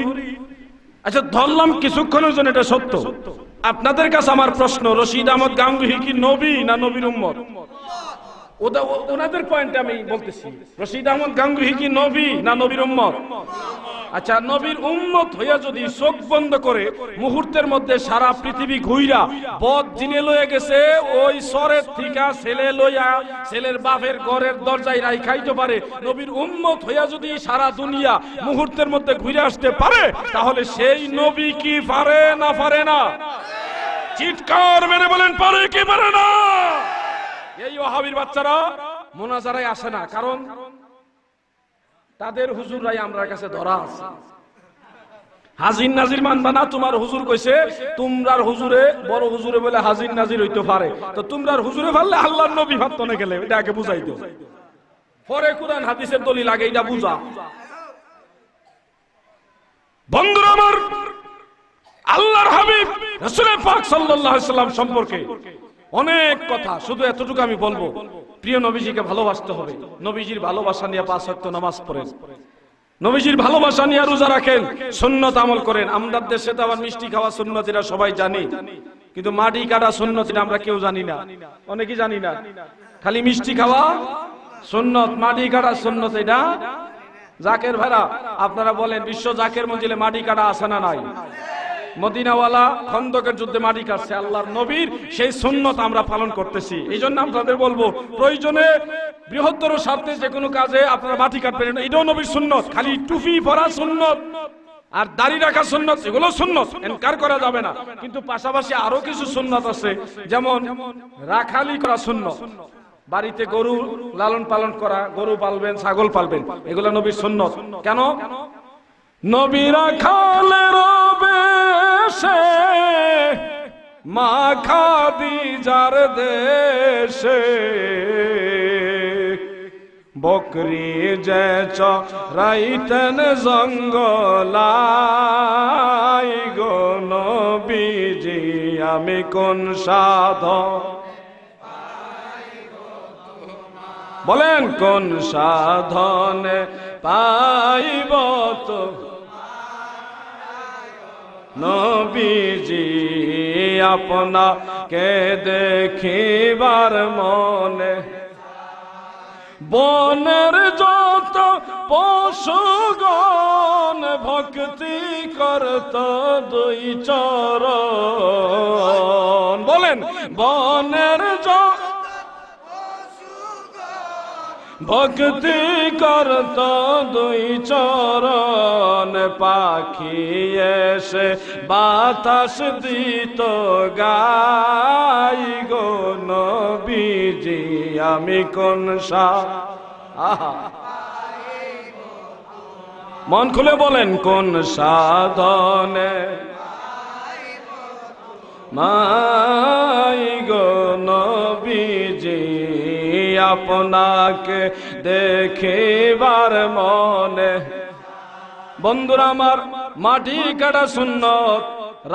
আচ্ছা ধরলাম কিছুক্ষণের জন্য এটা সত্য, আপনাদের কাছে আমার প্রশ্ন, রশিদ আহমদ গাঙ্গুহি কি নবী না নবীর উম্মত? ওনাদের পয়েন্টে আমি বলতেছি, রশিদ আহমদ গাঙ্গুহি কি নবী না নবীর উম্মত? আচ্ছা, নবীর উম্মত হইয়া যদি চোখ বন্ধ করে মুহূর্তের মধ্যে সারা পৃথিবী ঘুইরা বদ জিনে লয়ে গেছে, ওই সরের থিকা ছেলে লইয়া ছেলের বাপের ঘরের দরজায় রাইখাইতে পারে, নবীর উম্মত হইয়া যদি সারা দুনিয়া মুহূর্তের মধ্যে ঘুরে আসতে পারে, তাহলে সেই নবী কি পারে না পারে না? চিৎকার মেরে বলেন, পারে কি পারে না? এই ওয়াহাবির বাচ্চারা মুনাজারায় আসে না, কারণ তাদের হুজুররাই আমরা কাছে ধরা আছে। হাজির নাজির মানবা না, তোমার হুজুর কইছে তোমরার হুজুরে, বড় হুজুরে বলে হাজির নাজির হইতে পারে, তো তোমরার হুজুরে পারলে আল্লাহর নবী ভাবতো না গেলে, এটা আগে বুঝাই দাও। পরে কুরআন হাদিসের দলিল আগে এটা বুঝা। বন্ধুরা আমার, আল্লাহর হাবিব রাসূল পাক সাল্লাল্লাহু আলাইহি সাল্লাম সম্পর্কে অনেক কথা, শুধু এতটুকু আমি বলবো, প্রিয় নবীজিকে ভালোবাসতে হবে। নবীজির ভালোবাসা নিয়ে 5 ওয়াক্ত নামাজ পড়েন, নবীজির ভালোবাসা নিয়ে রোজা রাখেন, সুন্নত আমল করেন। আমাদের দেশে তো আবার মিষ্টি খাওয়া সুন্নত, এটা সবাই জানে, কিন্তু মাটি কাটা সুন্নত এটা আমরা কেউ জানি না, অনেকেই জানি না। খালি মিষ্টি খাওয়া সুন্নত, মাটি কাটা সুন্নত এটা জাকের ভাড়া। আপনারা বলেন, বিশ্ব জাকের মঞ্জিলে মাটি কাটা আছে না নাই? মদিনাওয়ালা খন্দকের যুদ্ধে মাটি কাটছে, আল্লাহর নবীর সেই সুন্নত আমরা পালন করতেছি। এই জন্য আপনাদের বলবো, প্রয়োজনে বৃহত্তর স্বার্থে যে কোনো কাজে আপনারা মাটি কাটবেন, এটাও নবীর সুন্নত। খালি টুপি পরা সুন্নত আর দাড়ি রাখা সুন্নত, এগুলো সুন্নত, ইনকার করা যাবে না, কিন্তু পাশাপাশি আরো কিছু সুন্নত আছে, যেমন রাখালি করা সুন্নত, বাড়িতে গরু লালন পালন করা, গরু পালবেন, ছাগল পালবেন, এগুলো নবীর সুন্নত। কেন? নবী রাখালের বেশে মা খাদিজার দেশে বকরি যে চরাইতেন জঙ্গলাই গো নবীজি, আমি কোন সাধন, বলেন কোন সাধনে পাইব তো নবীজি, আপনাকে দেখিবার মনে। বনের যত পশুগণ ভক্তি করত দুই চরণ, বলেন বনের যত ভক্তি করত দুই চরণ, পাখি এসে বাতাস দিত গাই গো নবীজি আমি কোন আহা মন খুলে বলেন কোন সাধনে মাই গো নবীজি আপনাকে দেখিবার মনে। বন্ধুরা আমার, মাটি কাটা সুন্নত,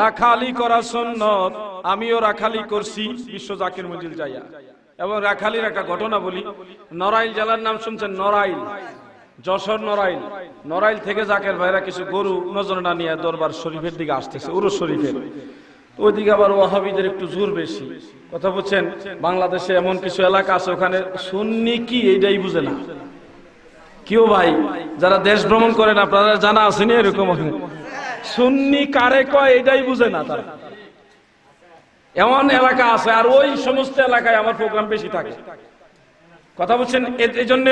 রাখালি করা সুন্নত। আমিও রাখালি করছি বিশ্ব জাকির মঞ্জিল যাইয়া। এবং রাখালির একটা ঘটনা বলি। নড়াইল জেলার নাম শুনছেন? নড়াইল, যশোর নড়াইল। নড়াইল থেকে জাকের ভাইরা কিছু গরু নজরানা নিয়ে দরবার শরীফের দিকে আসতেছে, উরুস শরীফের। ওইদিকে আবার ওয়াহাবিদের একটু জোর বেশি, কথা বলছেন। বাংলাদেশে এমন কিছু এলাকা আছে ওখানে সুন্নি কি এইটাই বুঝে না কেউ। ভাই যারা দেশ ভ্রমণ করেন আপনারা জানা আছে না এরকম সুন্নি কারে কয় এটাই বুঝে না তারা। এমন এলাকা আছে, আর ওই সমস্ত এলাকায় আমার প্রোগ্রাম বেশি থাকে, কথা বলছেন। এই জন্য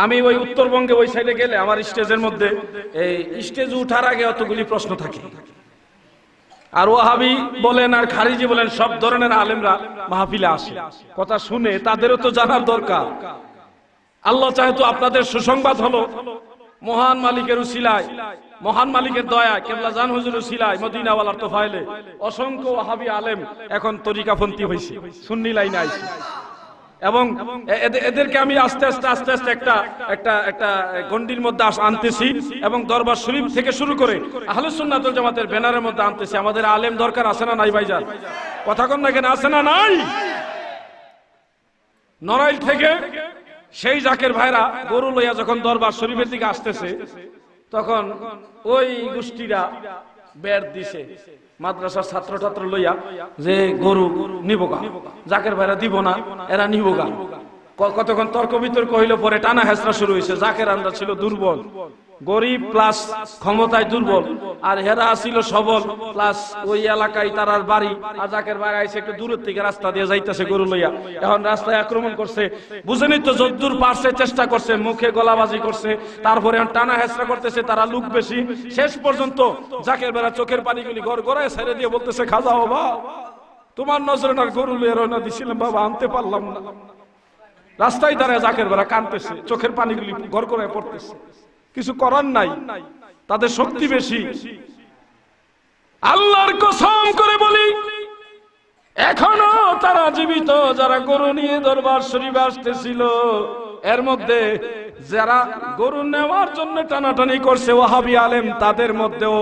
আমি ওই উত্তরবঙ্গে ওই সাইডে গেলে আমার স্টেজের মধ্যে এই স্টেজে উঠার আগে অতগুলি প্রশ্ন থাকে। আর ওয়াহাবি বলেন আর খারিজি বলেন সব ধরনের আলেমরা মাহফিলে আসে, কথা শুনে তাদেরও তো জানার দরকার। আল্লাহ চাহে তো আপনাদের সুসংবাদ হলো মহান মালিকের উসিলায়, মহান মালিকের দয়া, কেবলা জান হুজুর উসিলায়, মদিনাওয়ালার তোফায়েলে অসংখ্য ওয়াহাবি আলেম এখন তরিকাপন্থী হয়েছে, সুন্নি লাইনে আইছে। এবং এদেরকে আমি আস্তে আস্তে একটা গন্ডির মধ্যে আনতেছি এবং দরবার শরীফ থেকে শুরু করে আহলে সুন্নাত ওয়াল জামাতের ব্যানারের মধ্যে আনতেছি। আমাদের আলেম দরকার আছে না নাই ভাইজান? কথা কন না কেন, আছে না নাই? নড়াইল থেকে সেই জাকের ভাইরা গরু লইয়া যখন দরবার শরীফের দিকে আসতেছে, তখন ওই গোষ্ঠীরা বের দিছে মাদ্রাসার ছাত্র ছাত্র লইয়া যে গরু নিবগা, জাকের ভাইরা দিব না, এরা নিবগা। কতক্ষণ তর্ক বিতর্ক হইল, পরে টানা হেসরা শুরু হয়েছে। জাকের আন্দাজ ছিল দুর্বল, গরিব প্লাস ক্ষমতায় দুর্বল, আর হেরা ছিল সবল প্লাস ওই এলাকায় তারার বাড়ি। আর জাকের ভাই আইসে একটু দূরের থেকে রাস্তা দিয়ে যাইতেছে গরু লইয়া, এখন রাস্তায় আক্রমণ করছে। বুঝেনি তো, যদ্দূর পারছে চেষ্টা করছে, মুখে গলাবাজি করছে, তারপরে এখন টানা হেসরা করতেছে। তারা লোক বেশি, শেষ পর্যন্ত জাকের বেড়া চোখের পানিগুলি গড় গড়ায় ছেড়ে দিয়ে বলতেছে, খাজা বাবা তোমার নজরানার গরু লইয়া রওনা দিছিলাম বাবা, আনতে পারলাম না। রাস্তায় দাঁড়ায় জাকের বেড়া কাঁদতেছে, চোখের পানিগুলি গড় গড়ায় পড়তেছে। কিছু করার নাই, তাদের শক্তি বেশি। আল্লাহর কসম করে বলি, এখনো তারা জীবিত। যারা গরু নিয়ে দরবার শরীফে আসতেছিল, এর মধ্যে যারা গরু নেওয়ার জন্য টানাটানি করছে ওয়াহাবি আলেম, তাদের মধ্যেও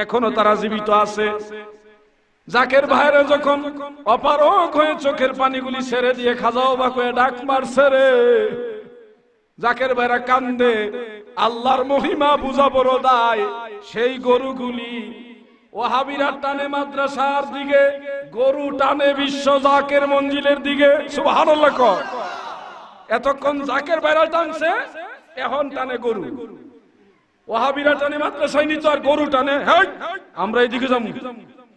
এখনো তারা জীবিত আছে। জাকের ভাইরা যখন অপারগ হয়ে চোখের পানিগুলি ছেড়ে দিয়ে খাজাও বা কয়ে ডাক মারছে রে, জাকের ভাইরা কান্দে। আল্লাহর মহিমা বুঝা বড় দায়। সেই গরুগুলি ওয়াহাবিরা টানে মাদ্রাসার দিকে, গরু টানে বিশ্ব জাকের মঞ্জিলের দিকে। সুবহানাল্লাহ কর। এতক্ষণ জাকের ভাইরা টানছে, এখন টানে গরু। ওয়াহাবিরা টানে মাদ্রাসায় নিত, আর গরু টানে আমরা এইদিকে যাবো।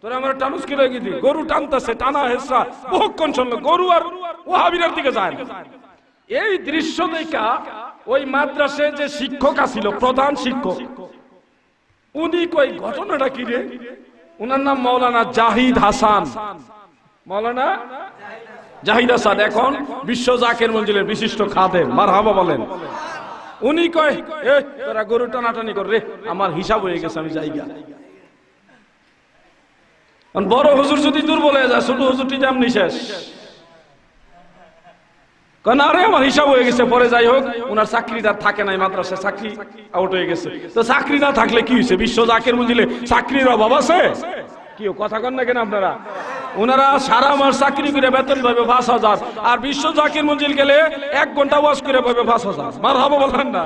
তোরা আমার টানুস কি লাগি দি, গরু টানতেছে, টানা হেসরা বহুক্ষণ শুনলো, গরু আর ওয়াহাবিরার দিকে যায়। এই দৃশ্য দেখা ওই মাদ্রাসায় যে শিক্ষক আছিল, প্রধান শিক্ষক, উনি কই ঘটনাটা কি রে? উনার নাম মাওলানা জাহিদ হাসান। মাওলানা জাহিদ হাসান এখন বিশ্ব জাকের মঞ্জিলের বিশিষ্ট খাদেম, মারহাবা বলেন। উনি কয়, এ তোরা গরু টানাটানি কর রে, আমার হিসাব হয়ে গেছে, আমি যাইগা। বড় হুজুর যদি দুর্বল হয়ে যায়, ছোট হুজুরটি যেমনি শেষ। আরে আমার হিসাব হয়ে গেছে। পরে যাই হোক, উনার চাকরিটা থাকে নাই, মাদ্রাসায় চাকরি আউট হয়ে গেছে। তো চাকরি না থাকলে কি হয়েছে? বিশ্ব জাকের মঞ্জিলে চাকরির অভাব আছে? কি কথা কন না কেন আপনারা? ওনারা সারা মাস চাকরি করে বেতন পাবে ৫,০০০, আর বিশ্ব জাকির মঞ্জিল গেলে ১ ঘন্টা ওয়াজ করে পাবে ৫,০০০। মারহাবা বলেন না।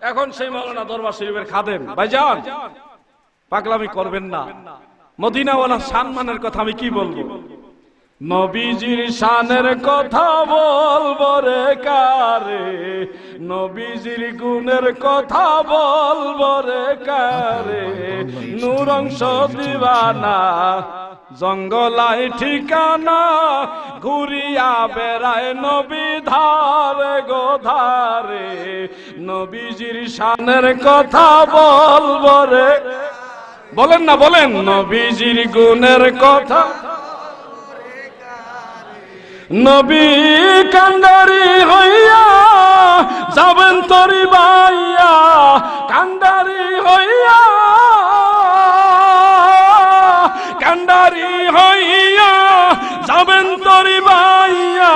এখন সেই মাওলানা দরবার শরীফের খাদেম। ভাইজান পাগলামি করবেন না। মদিনাওয়ালা সম্মানের কথা আমি কি বলবো? নবীজির শানের কথা বলবো রে কারে, নবীজির গুণের কথা বলবো রে কারে, নূর অংশ দিবানা জঙ্গলাই ঠিকানা ঘুরিয়া বেড়ায় নবী ধারে গো ধারে, নবীজির শানের কথা বলবো রে, বলেন না বলেন, নবীজির গুণের কথা। নবী কান্ডারি হইয়া যাবেন তরি বাইয়া, কান্ডারি হইয়া, কান্ডারি হইয়া যাবেন তরি বাইয়া,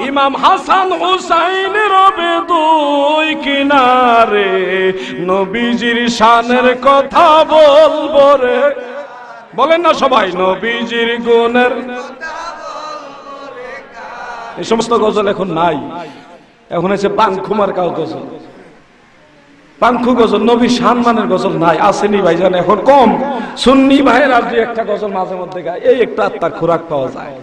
ইমাম হাসান হুসাইন রবে দুই কিনারে, নবীজির শানের কথা বলবো রে, বলেন না সবাই, নবীজির গুণের। এই সমস্ত গজল এখন নাই, এখন আছে পানখুমার কাউ গজল, পানখু গজল, নবী সম্মানের গজল নাই, আসেনি ভাইজান, এখন কম। সুন্নি ভাইয়ের আর দুই একটা গজল মাঝে মধ্যে গায়, এই একটা আত্মার খোরাক পাওয়া যায়।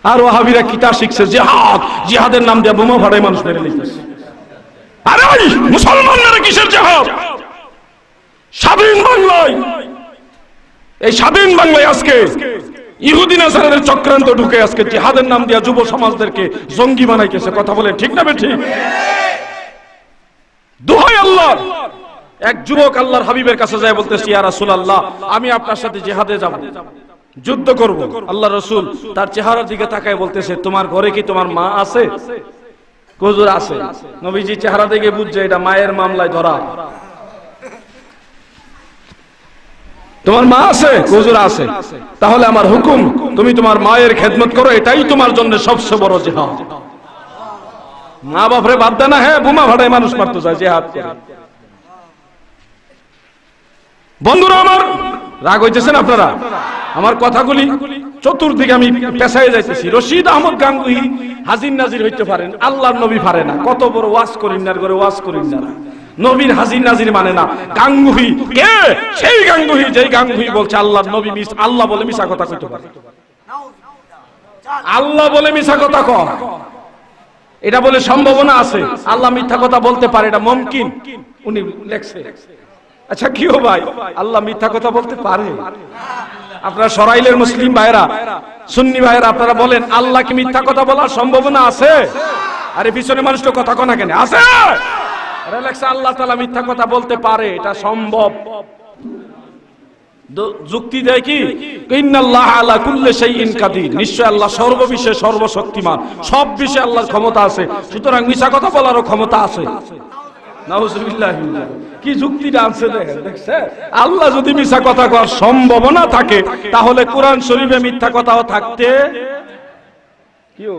আর ওয়াহাবিরা কিতা শিখছে, জিহাদ, জিহাদের নাম দিয়ে বোমা ফাটায় মানুষ মেরে নিতেছে। আরে মুসলমানরা কিসের জিহাদ? স্বাধীন বাংলায়, এই স্বাধীন বাংলায় আজকে ইহুদি নাসারাদের চক্রান্ত ঢুকে আজকে জিহাদের নাম দিয়া যুব সমাজদেরকে জঙ্গি বানাইতেছে। কথা বলে ঠিক না বেঠিক? দোহাই আল্লাহ, এক যুবক আল্লাহর হাবিবের কাছে যায় বলতেছে, ইয়া রাসূলুল্লাহ, আমি আপনার সাথে জিহাদে যাব, যুদ্ধ করব। আল্লাহ রাসূল তার চেহারার দিকে তাকায় বলতেছে, তোমার ঘরে কি তোমার মা আছে? হুজুর আছে। নবীজি চেহারা দেখে বুঝছে এটা মায়ের মামলায় ধরা। তোমার মা আছে? হুজুর আছে। তাহলে আমার হুকুম, তুমি তোমার মায়ের খেদমত করো, এটাই তোমার জন্য সবচেয়ে বড় জিহাদ। মা বাপরে বাদ দেয় না, হ্যাঁ বোমা ফাটায় মানুষ মারতে যায় জিহাদ করে। বন্ধুরা আমার, রাগ হইতেছেন আপনারা? আমার কথাগুলি চতুর্দিকে আমি পেছায় যাইতেছি। রশিদ আহমদ গাঙ্গুহি হাজির নাজির হইতে পারেন, আল্লাহর নবী পারে না। কত বড় ওয়াজ করিন না করে ওয়াজ করিন না, নবীর হাজির নাজির মানে না। গাঙ্গুহি কে? সেই গাঙ্গুহি যেই গাঙ্গুহি বলছে আল্লাহর নবী আল্লাহ বলে মিছা কথা কইতে পারে, আল্লাহ বলে মিছা কথা কয়, এটা বলে সম্ভাবনা আছে। আল্লাহ মিথ্যা কথা বলতে পারে, এটা মুমকিন। উনি লেখছে। আচ্ছা কিও ভাই, আল্লাহ মিথ্যা কথা বলতে পারে? আপনারা সরাইলের মুসলিম ভাইরা, সুন্নি ভাইরা, আপনারা বলেন আল্লাহ কি মিথ্যা কথা বলার সম্ভাবনা আছে? আরে পিছনে মানুষ তো কথা কনা কেন আছে? আরে লেখছে আল্লাহ তাআলা মিথ্যা কথা বলতে পারে, এটা সম্ভব। যুক্তি দেয় কি? ইন্নাল্লাহা আলা কুল্লি শাইইন কাদির, নিশ্চয় আল্লাহ সর্ববিষয়ে সর্বশক্তিমান, সব বিষয়ে আল্লাহর ক্ষমতা আছে, সুতরাং মিথ্যা কথা বলারও ক্ষমতা আছে। নাউজুবিল্লাহ। কি যুক্তিটা আনছে দেখেন, দেখছে? আল্লাহ যদি মিথ্যা কথা কওয়ার সম্ভাবনা থাকে, তাহলে কোরআন শরীফে মিথ্যা কথাও থাকতে কিও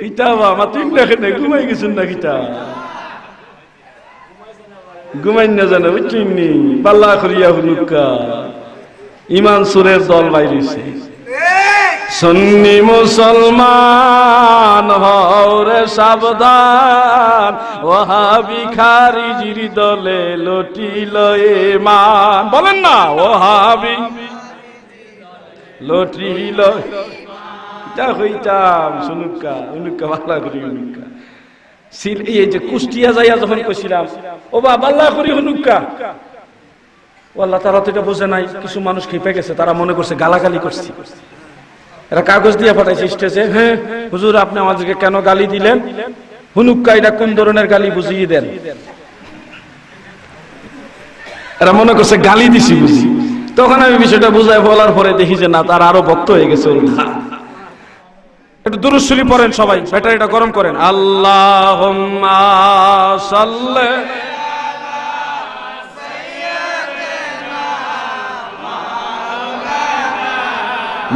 এটা বাবা ঠিক দেখেন, ঘুমাই গেছেন না কিটা? ঘুমাই না জানে, বুঝছেন নি? পাল্লা করিয়া হুলুকা ইমান সুরের দল বাইরেছে। সুন্নি মুসলমান হওরে সাবধান, ওয়াহাবি খারিজির দলে লটিল ঈমান। বলেন না, ওয়াহাবি লটিল। এটা হইতাম শুনুকা উনুকা বাল্লা করি উনুকা সিল। এই যে কুষ্টিয়া যাইয়া যখন কইছিলাম, ও বা বাল্লা করি হুনুকা, আল্লাহ তারা তো এটা বোঝে নাই। কিছু মানুষ খেপে গেছে, তারা মনে করছে গালাগালি করছি। এরা কাগজ দিয়ে পাঠাইছে স্টেজে, হ্যাঁ হুজুর আপনি আমাদেরকে কেন গালি দিলেন? হুনুক্কা এটা কোন ধরনের গালি বুঝিয়ে দেন। এরা মনে করছে গালি দিছি বুঝি। তখন আমি বিষয়টা বুঝাই বলার পরে দেখি যে না, তারা আরো ভক্ত হয়ে গেছে। একটু দুরূদ শরীফ পড়েন সবাই, ব্যাটারিটা গরম করেন। আল্লাহুম্মা সাল্লি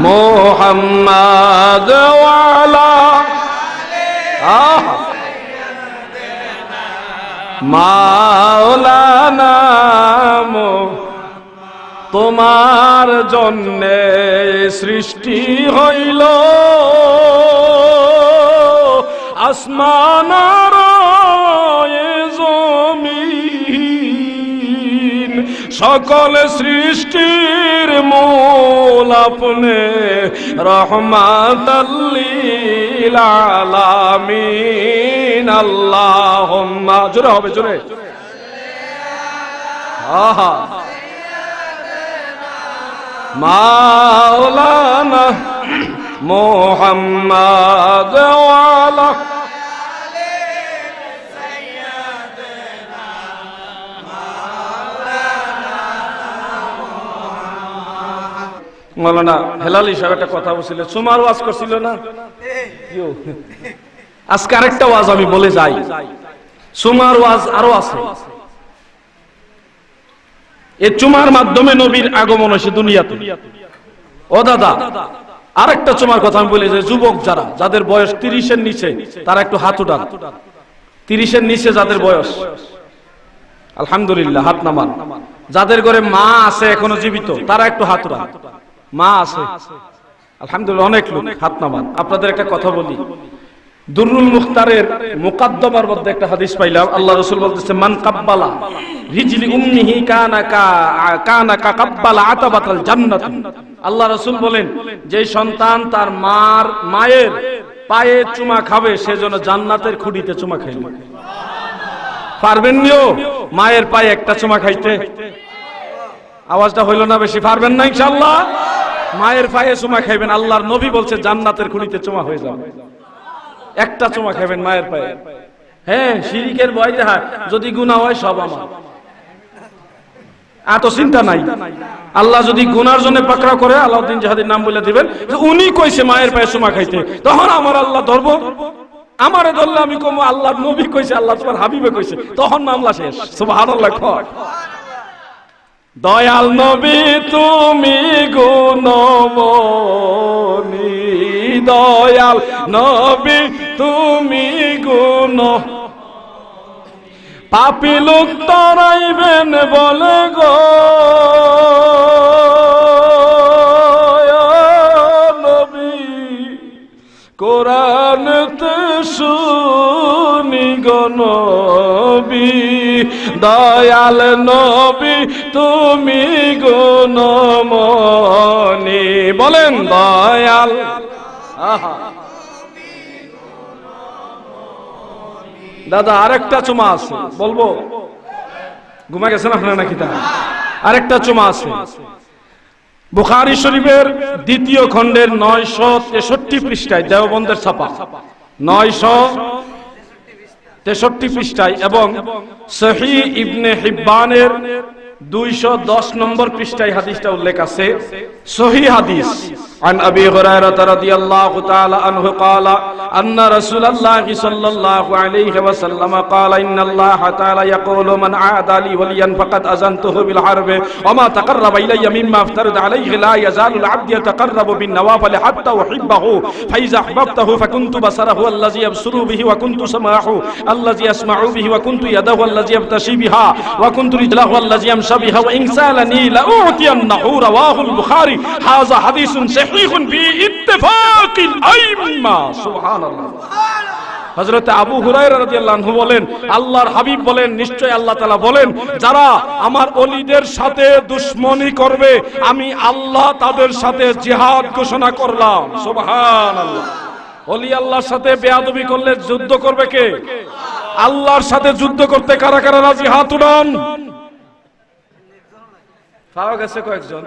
মুহাম্মাদ ওয়া আলা মাওলানা। তোমার জন্যে সৃষ্টি হইল আসমান আর জমিন, সকল সৃষ্টির মূল আপনি, রহমাতাল লিল আলামিন। আল্লাহুম্মা, জোরে হবে জোরে, আহা মাওলানা মুহাম্মদ ওয়ালা মৌলানা হেলালি সাহেব একটা কথা বলছিল, চুমার ওয়াজ করছিল না? আজকে আরেকটা ওয়াজ আমি বলে যাই, চুমার ওয়াজ আরো আছে। এই চুমার মাধ্যমে নবীর আগমন হয়েছে দুনিয়াতে। ও দাদা, আরেকটা চুমার কথা আমি বলি, যে যুবক যারা, যাদের বয়স 30-এর নিচে, তারা একটু হাত উঠান। 30-এর নিচে যাদের বয়স, আলহামদুলিল্লাহ হাত নামান। যাদের ঘরে মা আছে এখনো জীবিত, তারা একটু হাত উঠান। মা আছে আলহামদুলিল্লাহ, অনেক লোক, হাত নামান। আপনাদের একটা কথা বলি, দুররুল মুখতারের মুকাদ্দমার মধ্যে একটা হাদিস পাইলাম, আল্লাহ রাসূল বলতেছে, মান কাব্বালা রিজলি উম্মিহি কানা কাব্বালা আতাবাতাল জান্নাত। আল্লাহ রাসূল বলেন, যে সন্তান তার মায়ের পায়ে চুমা খাবে, সেজন্য জান্নাতের খুঁটিতে চুমা খাইবে। পারবেন নিও মায়ের পায়ে একটা চুমা খাইতে? আওয়াজটা হইল না বেশি? পারবেন না ইনশাআল্লাহ? মায়ের পায়ে চুমা খাইবেন, আল্লাহর নবী বলছে জান্নাতের খুঁটিতে চুমা হয়ে যাবে। একটা চুমা খাবেন মায়ের পায়ে। হ্যাঁ, শিরিকের ভয় দেখায়, যদি গুনাহ হয় সব আমার, এত চিন্তা নাই। আল্লাহ যদি গুনার জন্য পাকড়াও করে, আলাউদ্দিন জাহাদির নাম বলে দিবেন যে উনি কইছে মায়ের পায়ে চুমা খাইতে, তখন আমার আল্লাহ ধরবো। আমারে ধরলে আমি কম আল্লাহর নবী কইছে, আল্লাহ তোমার হাবিবে কইছে, তখন মামলা শেষ। সুবহানাল্লাহ। দয়াল নবী তুমি গুণমণি, দয়াল নবী তুমি গুণ, পাপী লোক তরাইবেন বলে গো নবী, কোরআনতে শুনি গো নবী, দয়াল নবী তুমি গুণমণি। বলেন দয়াল। দাদা আরেকটা চুমা আছে, বলবো? ঘুমা গেছেন আপনারা নাকি? তা আরেকটা চুমা আছে, বুখারী শরীফের 2য় খণ্ডের 963 পৃষ্ঠায়, দেওবন্দের ছাপা 963 পৃষ্ঠায়, এবং সহিহ ইবনে হিব্বানের 210 নম্বর পৃষ্ঠায় হাদিসটা উল্লেখ আছে, সহিহ হাদিস। عن أبي هريرة رضي الله تعالى عنه قال أن رسول الله صلى الله عليه وسلم قال إن الله تعالى يقول من عادى لي وليا فقد أذنته بالحرب وما تقرب إلي مما افترض عليه لا يزال العبد يتقرب بالنوافل حتى أحبه فإذا أحببته فكنت بصره الذي يبصر به وكنت سمعه الذي يسمع به وكنت يده الذي يبتشي بها وكنت رجله الذي يمشي بها وإن سألني لأعطينه رواه البخاري هذا حديث صحيح باتفاق الأئمة سبحان الله। হযরত আবু হুরায়রা রাদিয়াল্লাহু আনহু বলেন, আল্লাহর হাবিব বলেন, নিশ্চয় আল্লাহ তাআলা বলেন, যারা আমার ওলিদের সাথে দুশমনি করবে, আমি আল্লাহ তাদের সাথে জিহাদ ঘোষণা করলাম। সুবহানাল্লাহ। ওলি আল্লাহর সাথে বেয়াদবি করলে যুদ্ধ করবে কে? আল্লাহর সাথে যুদ্ধ করতে কারা কারা রাজি? হাত উঠান। পাওয়া গেছে কয়েকজন।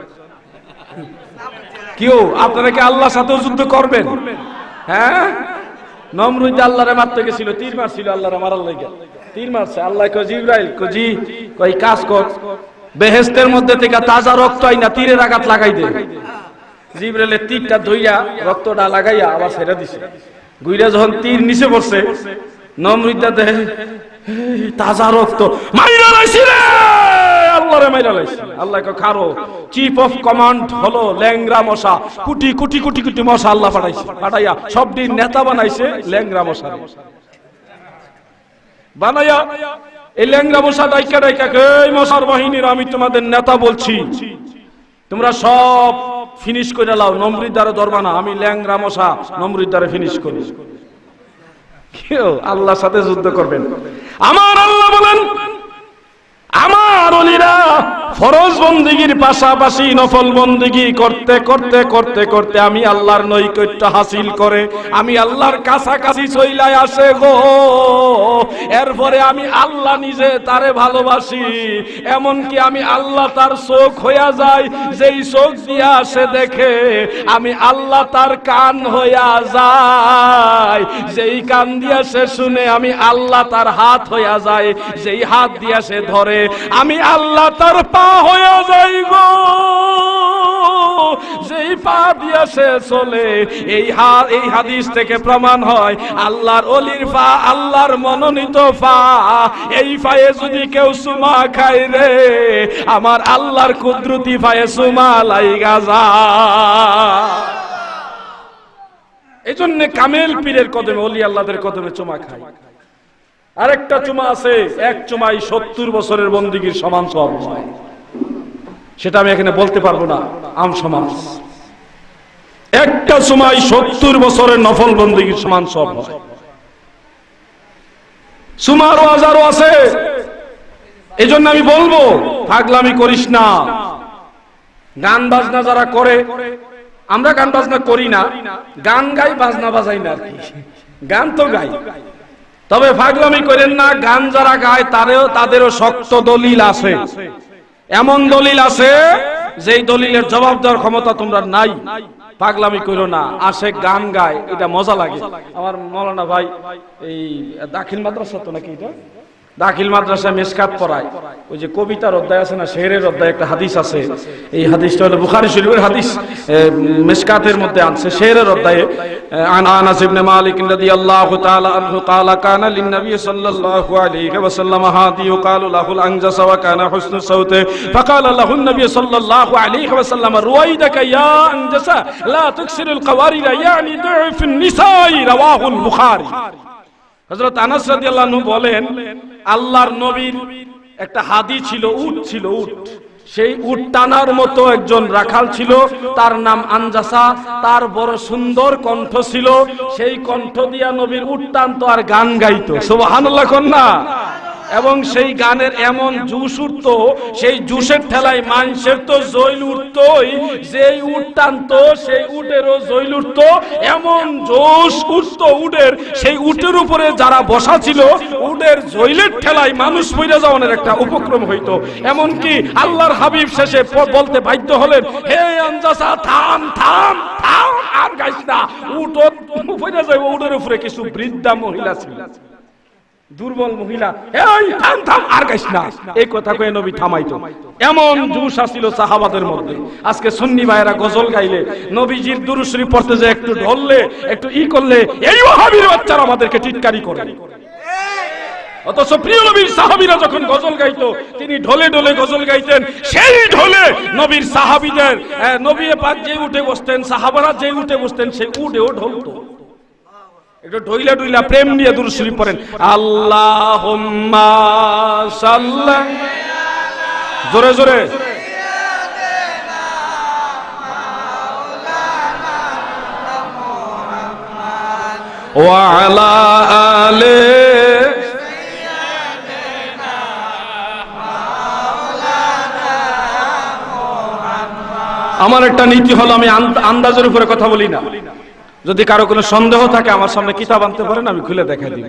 কেউ আপনারা কি আল্লাহর সাথে যুদ্ধ করবেন? হ্যাঁ, নমরুদ আল্লাহরে মারতে গেছিল, তীর মারছিল, আল্লাহরে মারার লাগা তীর মারছে। আল্লাহ কয় জিবরাইল, কই কই কাজ কর, বেহেশতের মধ্যে থেকে তাজা রক্ত আইনা তীরের আঘাত লাগাই দে। জিবরাইলের তীরটা ধইয়া রক্তটা লাগাইয়া আবার ছেড়ে দিছে। গুইরা যখন তীর নিচে পড়ছে, নমরুদা দেখে তাজা রক্ত, মাইরা লাইছি রে, আল্লাহরে মাইরা লাইছে। আল্লাহ কয় খারো, চিফ অফ কমান্ড হলো ল্যাংরা মশা, কোটি কোটি কোটি কোটি মশা আল্লাহ পাঠাইছে, পাঠাইয়া সব দিন নেতা বানাইছে ল্যাংরা মশা বানাইয়া। এই ল্যাংরা মশা ডাইকা ডাইকা, এই মশার বাহিনীর আমি তোমাদের নেতা বলছি, তোমরা সব ফিনিশ করে লাও, নমরুদারে ধরবা না, আমি ল্যাংরা মশা নমরুদারে ফিনিশ করি। কেউ আল্লাহর সাথে যুদ্ধ করবেন? আমার আল্লাহ বলেন, আমার ওলিরা ফরজ বন্দেগীর পাশাপাশি নফল বন্দেগী করতে করতে করতে করতে আমি আল্লাহর নৈকট্য হাসিল করে আমি আল্লাহর কাছাকাছি চইলাই আসে গো। এরপরে আমি আল্লাহ নিজে তারে ভালোবাসি, এমনকি আমি আল্লাহ তার চোখ হইয়া যায়, যেই চোখ দিয়া সে দেখে আমি আল্লাহ তার কান হইয়া যায়, যেই কান দিয়া সে শুনে আমি আল্লাহ তার হাত হইয়া যায়, যেই হাত দিয়া সে ধরে আমি আল্লাহ তার পা হইয়া যাই গো, যেই পা দিয়া সে চলে। এই হাদিস থেকে প্রমাণ হয় আল্লাহর ওলির পা আল্লাহর মনোনীত পা। এই পায়ে যদি কেউ চুমা খায় রে, আমার আল্লাহর কুদরতি পায়ে চুমা লাইগা যায়। এই জন্য কামেল পীরের কদমে, ওলি আল্লাহদের কদমে চুমা খায়। আরেকটা চুমা আছে, এক চুমাই 70 বছরের বন্দিগির সমান সব হয়, সেটা আমি এখানে বলতে পারবো না, আম সমাজ। একটা চুমাই 70 বছরের নফল বন্দিগির সমান সব হয়। চুমারও হাজারও আছে। এই জন্য আমি বলবো পাগলামি করিস না। গান বাজনা যারা করে, আমরা গান বাজনা করি না, গান গাই বাজনা বাজাই না আর কি, গান তো গাই, তবে পাগলামি করেন না। গান যারা গায় তাদেরও শক্ত দলিল আছে, এমন দলিল আছে যেই দলিলের জবাব দেওয়ার ক্ষমতা তোমরা নাই। পাগলামি করো না। আসে গান গায়, এটা মজা লাগে। আমার মৌলানা ভাই এই দাখিল মাদ্রাসা তো নাকি, এটা দাখিল মাদ্রাসায় মেশকাত পড়ায়। ওই যে কবিতার অধ্যায় আছে না, শেরের অধ্যায়, একটা হাদিস আছে। এই হাদিসটা হলো বুখারী শরীফের হাদিস, মেশকাতের মধ্যে আনছে শেরের অধ্যায়ে। আনাস ইবনে মালিক রাদিয়াল্লাহু তাআলা আনহু قال كان للنبي صلى الله عليه وسلم هادي يقال له الانجس وكان حسن الصوت فقال له النبي صلى الله عليه وسلم رويدك يا انجس لا تكسر القوارير يعني ضعف النساء رواه البخاري। হযরত আনাস রাদিয়াল্লাহু আনহু বলেন, আল্লাহর নবীর একটা হাদি ছিল, উট ছিল, উট। সেই উট টানার মতো একজন রাখাল ছিল, তার নাম আনজাসা। তার বড় সুন্দর কণ্ঠ ছিল, সেই কণ্ঠ দিয়া নবীর উট টানতো আর গান গাইতো। সুবহানাল্লাহ কন্যা। এবং সেই গানের এমন জুস উঠতো, সেই জুসের ঠেলায় মানুষের তো জৈল উঠতোই, যেই উট টানতো সেই উটেরও জৈল উঠতো, এমন জোশ উঠতো উটের, সেই উটের উপরে যারা বসা ছিল উটের জৈলের ঠেলায় মানুষ পইরা যাওয়ার একটা উপক্রম হইতো। এমনকি আল্লাহর হাবিব শেষে বলতে বাধ্য হলেন, হে আনজাসা, থাম থাম থাম, আর গাইস না, উট পইরা যাইবো। উটের উপরে কিছু বৃদ্ধা মহিলা ছিল, দুর্বল মহিলা, এই থাম থাম, আর গাইস না, এই কথা কয়ে নবী থামাইতো। এমন জোশ ছিল সাহাবাদের মধ্যে। আজকে সুন্নি ভাইরা গজল গাইলে, নবীজির দুরূদ শরীফ পড়তে যে একটু ঢললে, একটু করলে, এই ওয়াহাবীর বাচ্চারা আমাদেরকে টিটকারি করে। অথচ প্রিয় নবীর সাহাবীরা যখন গজল গাইতো, তিনি ঢলে ঢলে গজল গাইতেন। সেই ঢলে নবীর সাহাবীদের, নবী পাক যে উঠে বসতেন, সাহাবারা যে উঠে বসতেন, সেই উঠেও ঢলতো। একটু ঢইলা ঢইলা প্রেম নিয়ে দুরূদ শরীফ পড়েন, আল্লাহুম্মা সাল্লি, জোরে জোরে, ওয়া আলা আলি। আমার একটা নীতি হলো, আমি আন্দাজের উপরে কথা বলি না। যদি কারো কোনো সন্দেহ থাকে আমার সামনে কিতাব আনতে পারেন, আমি খুলে দেখাই দিব।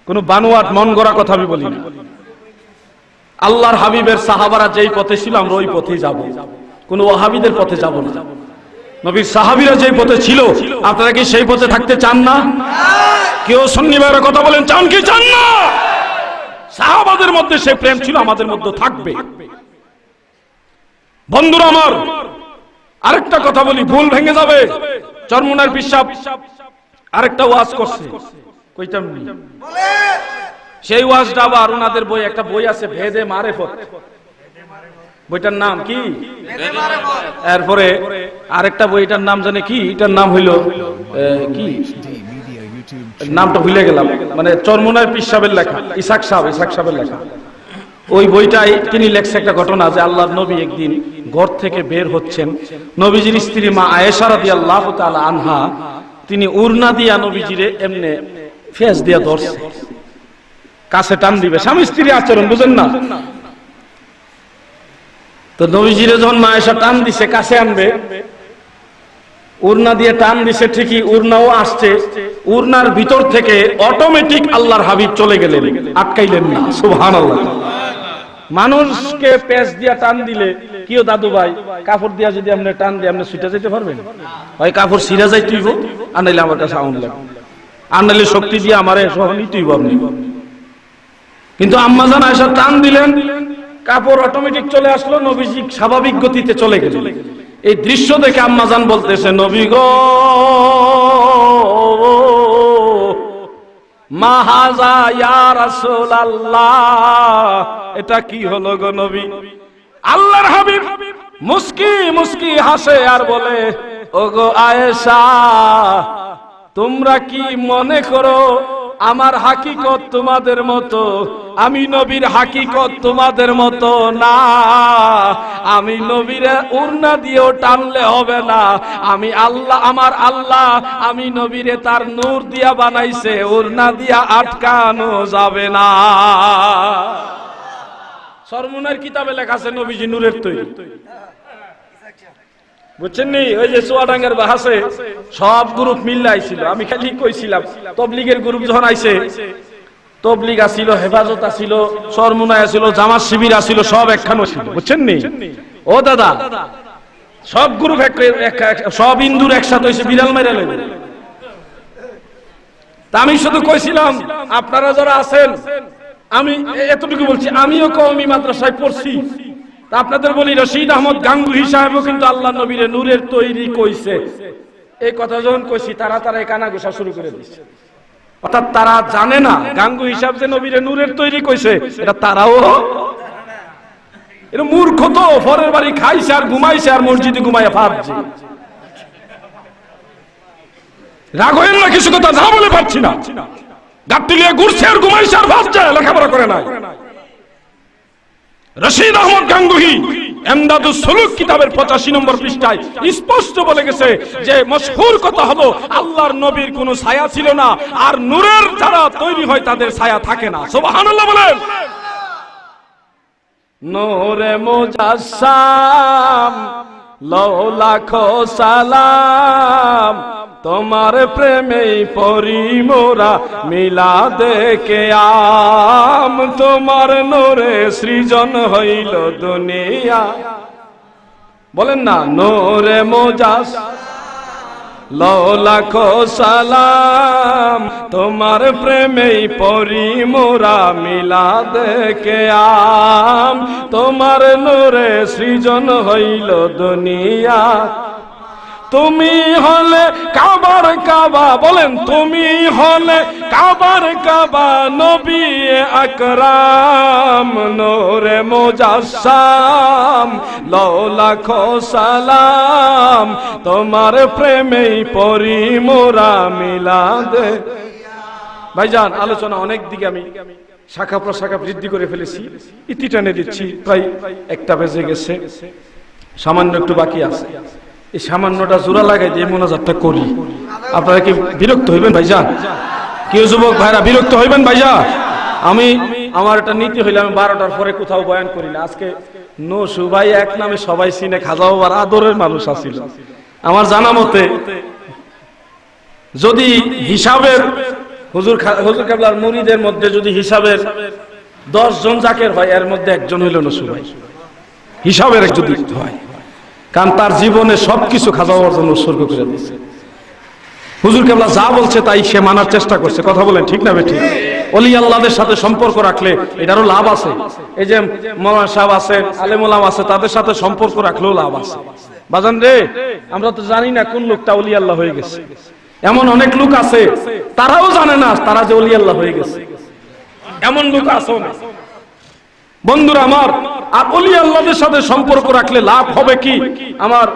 কোনো বানোয়াট মন গড়া কথা আমি বলি না। আল্লাহর হাবিবের সাহাবারা যেই পথে ছিল আমরা ওই পথেই যাব, কোনো ওয়াহাবীদের পথে যাব না। নবীর সাহাবীরা যেই পথে ছিল, আপনারা কি সেই পথে থাকতে চান না? কেউ সুন্নি ভাইরা কথা বলেন, চান কি চান না? সাহাবাদের মধ্যে সেই প্রেম ছিল, আমাদের মধ্যে থাকবে। বন্ধুরা আমার, আরেকটা কথা বলি, ভুল ভেঙে যাবে। চরমুনার পিসাব আরেকটা ওয়াজ করছে, কইতাম সেই ওয়াজটা আবার ওনাদের বই, একটা বই আছে ভেদে মারেফত, বইটার নাম কি? এরপরে আরেকটা বইটার নাম জানে কি? এটার নাম হইল কি, নামটা ভুলে গেলাম, মানে চরমুনার পিসাবের লেখা, ইসাক সাহেবের লেখা। ওই বইটাই তিনি লেখছে একটা ঘটনা, যে আল্লাহর নবী একদিন ঘর থেকে বের হচ্ছেন, নবীজির স্ত্রী মা আয়েশা রাদিয়াল্লাহু তাআলা আনহা, তিনি উরনা দিয়া নবীজিরে এমনে ফেস দিয়া ধরছে, কাছে টান দিবে, স্বামী স্ত্রী আচরণ বুঝেন না, তো নবীজিরে যখন মা আয়েশা টান দিছে কাছে আনবে, উড়না দিয়ে টান দিছে ঠিকই, উড়নাও আসছে, উড়নার ভিতর থেকে অটোমেটিক আল্লাহর হাবিব চলে গেলেন, আটকাইলেন না। সুবহানাল্লাহ। মানুষকে পেঁচ দিয়া টান দিলে কিও দাদু ভাই, কাপড় দিয়া যদি আপনি টান দিয়ে আপনি ছুটে যেতে পারবেন? হয় কাপড় ছিঁড়া যাই তুইব, আর নাইলে আমার কাছে আউন লাগবে, আর নাইলে শক্তি দিয়ে আমারে সহনই তুইব আপনি। কিন্তু আম্মা জান আয়েশা টান দিলেন, কাপড় অটোমেটিক চলে আসলো, নবীজি স্বাভাবিক গতিতে চলে গেলেন। এই দৃশ্য দেখে আম্মা জান বলতেছে, নবী গো মা হাযা ইয়া রাসূলুল্লাহ, এটা কি হলো গো নবী? আল্লাহর হাবিব মুস্কি মুস্কি হাসে আর বলে, ওগো আয়েশা, তোমরা কি মনে করো আমার হাকিকত তোমাদের মতো? আমি নবীর হাকিকত তোমাদের মতো না। আমি নবীরে উড়না দিয়েও টানলে হবে না। আমি আল্লাহ, আমার আল্লাহ আমি নবীরে তার নূর দিয়া বানাইছে, উড়না দিয়া আটকানো যাবে না। সরমুনের কিতাবে লেখা আছে নবীজি নূরের তৈরি, বুঝছেন নি? ওই যে চুয়াডাঙ্গার বাহাসে সব গ্রুপ মিললে আইছিল, আমি খালি কইছিলাম তবলিগের গ্রুপ যখন আইছে, তবলিগ আসিল, হেফাজত আসিল, সরমুনায় আসিল, জামাত শিবির আসিল, সব একখানে ছিল, বুঝছেন নি? ও দাদা, সব গ্রুপ সব ইন্দুর একসাথে হয়েছে, বিড়াল মাইরা লইবে। তা আমি শুধু কইছিলাম আপনারা যারা আছেন, আমি এতটুকু বলছি, আমিও কওমি মাদ্রাসায় পড়ছি। তা আপনাদের বলি, রশিদ আহমদ গাঙ্গুহি সাহেবও কিন্তু আল্লাহ নবীরে নূরের তৈরি কইছে। এই কথা যখন কইছি, তারা এই কানা ঘোষা শুরু করে দিচ্ছে। অর্থাৎ তারা জানে না গাঙ্গুহি সাহেব যে নবীরে নূরের তৈরি কইছে, এটা তারাও, এটা মূর্খ তো, পরের বাড়ি খাইছে আর ঘুমাইছে আর মসজিদে ঘুমাইয়া ভাবছে। রাগ হইল না, কিছু কথা না বলে পারছি না, গাড়ি লিয়ে ঘুরছে আর ঘুমাইছে আর ভাবছে, লেখাপড়া করে নাই। রশিদ আহমদ গাঙ্গুহি এমদাদুস সুলুক কিতাবের 85 নম্বর পৃষ্ঠায় স্পষ্ট বলে গেছে যে মশহুর কথা হলো আল্লাহর নবীর কোনো ছায়া ছিল না, আর নূরের যারা তৈরি হয় তাদের ছায়া থাকে না। সুবহানাল্লাহ বলেন। নূরে মুজাসসাম লাউ লাখো সালাম, তোমার প্রেমেই পরি মোরা মিলাদে কিয়াম, তোমার নূরে সৃজন হইল দুনিয়া। বলেন না, নূরে মুজাসসাম লাউ লাখো সালাম, তোমার প্রেমেই পরি মোরা মিলাদে কিয়াম, তোমার নূরে সৃজন হইল দুনিয়া। তুমি হলে কাবার কাবা, বলেন তুমি হলে কাবার কাবা, নবী আকরাম নূরে মুজাসসাম লাউ লাখো সালাম, তোমার প্রেমেই পরি মোরা মিলাদে। ভাইজান, আলোচনা অনেক দিকে আমি শাখা প্রশাখা বৃদ্ধি করে ফেলেছি, ইতি টেনে দিচ্ছি, প্রায় 1টা বেজে গেছে, সামান্য একটু বাকি আছে। এই সামান্যটা জোড়া লাগাই দিয়ে মোনাজাতটা করি। আপনারা কি বিরক্ত হইবেন ভাইজান? কেউ যুবক ভাইরা বিরক্ত হইবেন ভাইজান? আমার এটা নীতি হইলে আমি 12টার পরে কোথাও বয়ান করি না। আজকে নসু ভাই এক নামে সবাই চিনে, খাজা বাবার আদরের মানুষ আছিল। আমার জানা মতে যদি হিসাবের হুজুর কেবলার মুরিদের মধ্যে যদি হিসাবের 10 জন জাকের হয়, এর মধ্যে একজন হইল নসু ভাই, হিসাবের একজন হয়। কারণ তার জীবনে সবকিছু খাজা বাবার জন্য উৎসর্গ করে দিয়েছে। হুজুর কেবলা যা বলছে তাই সে মানার চেষ্টা করছে। কথা বলেন ঠিক না বেঠিক? ওলি আল্লাহদের সাথে সম্পর্ক রাখলে এটারও লাভ আছে। এই যে মাওলানা সাহেব আছেন, আলেম ওলামা আছে, তাদের সাথে সম্পর্ক রাখলেও লাভ আছে। বাজান রে, আমরা তো জানি না কোন লোকটা ওলি আল্লাহ হয়ে গেছে। এমন অনেক লোক আছে তারাও জানে না তারা যে ওলি আল্লাহ হয়ে গেছে, এমন লোক আছে না। বন্ধুরা আমার, আর ওলি আল্লাহদের সাথে সম্পর্ক রাখলে লাভ হবে কি? আমার